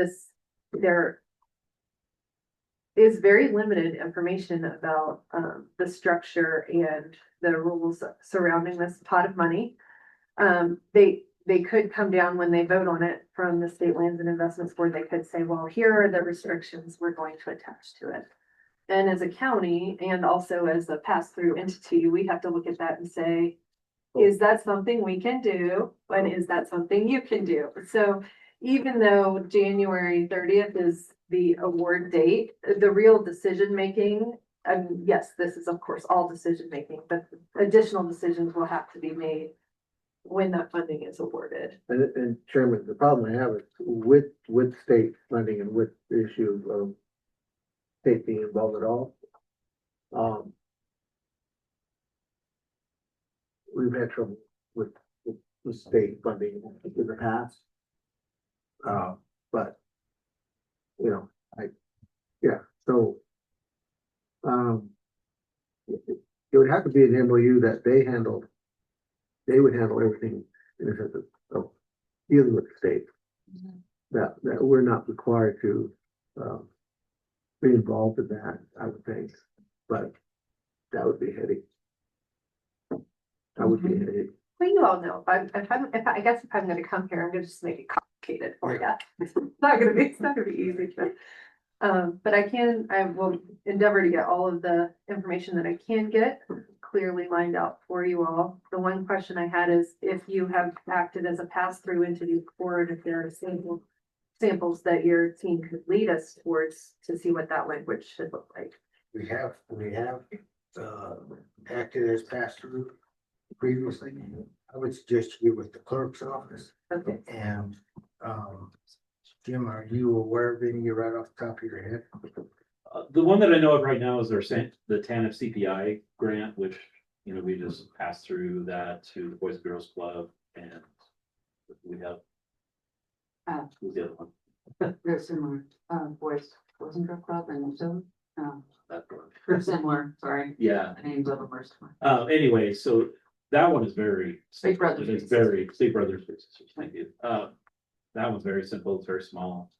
there is very limited information about, the structure and the rules surrounding this pot of money. They could come down when they vote on it from the State Lands and Investments Board. They could say, well, here are the restrictions we're going to attach to it. And as a county and also as a pass-through entity, we have to look at that and say, is that something we can do? And is that something you can do? So even though January 30th is the award date, the real decision-making, and yes, this is of course all decision-making, but additional decisions will have to be made when that funding is awarded. And Chairman, the problem I have is with state funding and with the issue of state being involved at all. We've had trouble with state funding in the past. But, you know, so. It would have to be an MOU that they would handle everything in a sense of dealing with the state. That we're not required to, be involved in that, I would think, but that would be a headache. That would be a headache. Well, you all know, I guess if I'm gonna come here, I'm gonna just make it complicated for you. It's not gonna be easy, but I will endeavor to get all of the information that I can get clearly lined out for you all. The one question I had is if you have acted as a pass-through entity before, and if there are samples that your team could lead us towards to see what that language should look like. We have acted as pass-through previously. I would suggest you with the clerk's office. Okay. And, Jim, are you aware of any right off the top of your head? The one that I know of right now is the TANF CPI grant, which, you know, we just passed through that to the Boys and Girls Club, and we have. Who's the other one? They're similar, Boys and Girl Club and so, That one. they're similar, sorry. Yeah. The names of them are similar. Anyway, so that one is very. Big Brothers. It's very, Big Brothers. Thank you. That one's very simple, it's very small.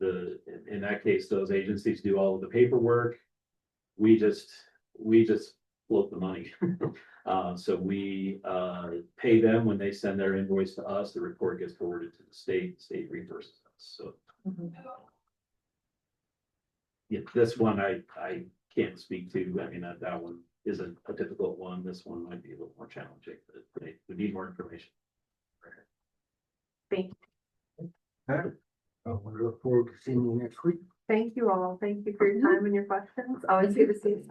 In that case, those agencies do all of the paperwork. We just float the money. So we pay them when they send their invoice to us, the report gets forwarded to the state reimburses us, so. Yeah, this one I can't speak to, I mean, that one isn't a difficult one, this one might be a little more challenging, but we need more information. Thank you. We look forward to seeing you next week. Thank you all. Thank you for your time and your questions. Always good to see you.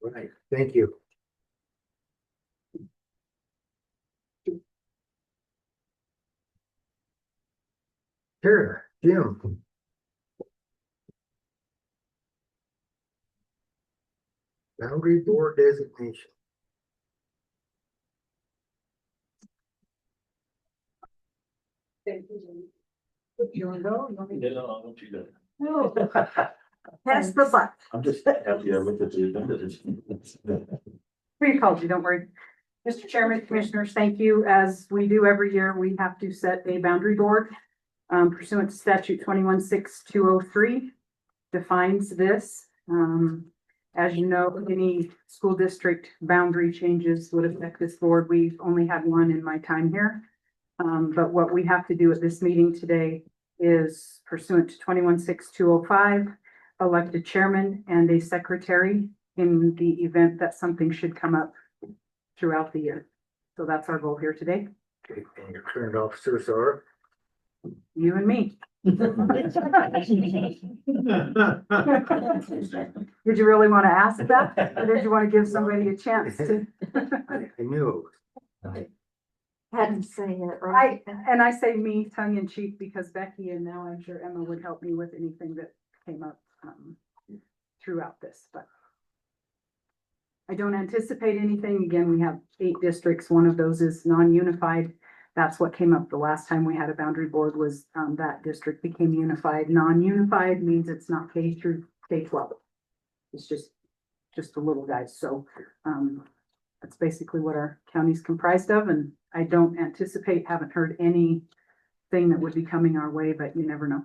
Right, thank you. Sure, Jim. Boundary board designation. You wanna go? You want me to- No, don't you do No. Pass the buck. I'm just happy I looked at the agenda. We called you, don't worry. Mr. Chairman, Commissioners, thank you. As we do every year, we have to set a boundary board pursuant to statute 216203 defines this. As you know, any school district boundary changes would affect this board. We've only had one in my time here. But what we have to do at this meeting today is pursuant to 216205, elect a chairman and a secretary in the event that something should come up throughout the year. So that's our goal here today, Okay, and your current officers are? you and me. Did you really want to ask that? Or did you want to give somebody a chance to? I knew. Had to say it right. I say me tongue in cheek because Becky and now I'm sure Emma would help me with anything that came up throughout this, but. I don't anticipate anything. Again, we have 8 districts. One of those is non-unified. That's what came up the last time we had a boundary board was, that district became unified. Non-unified means it's not K through K-12. It's just the little guys. So, that's basically what our county's comprised of, and I don't anticipate, haven't heard anything that would be coming our way, but you never know.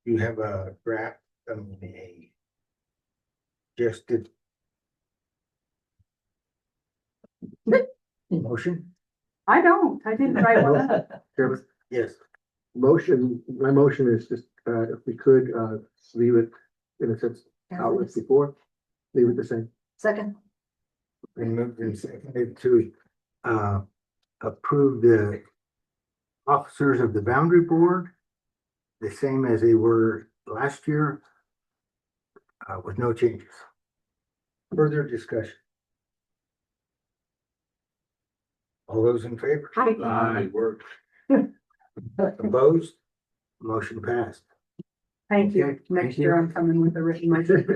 You have a draft, just did. Motion? I didn't write one up. Chairman, Yes. my motion is just, if we could, leave it in a sense, how it was before, leave it the same. Second. Been moved and seconded to, approve the officers of the boundary board, the same as they were last year, with no changes. Further discussion. All those in favor? Aye. Work. Opposed? Motion passed. Thank you. Okay, Next thank year you. I'm coming with a written motion.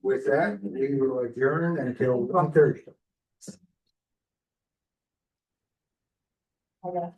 With that, we will adjourn until 1:30. I got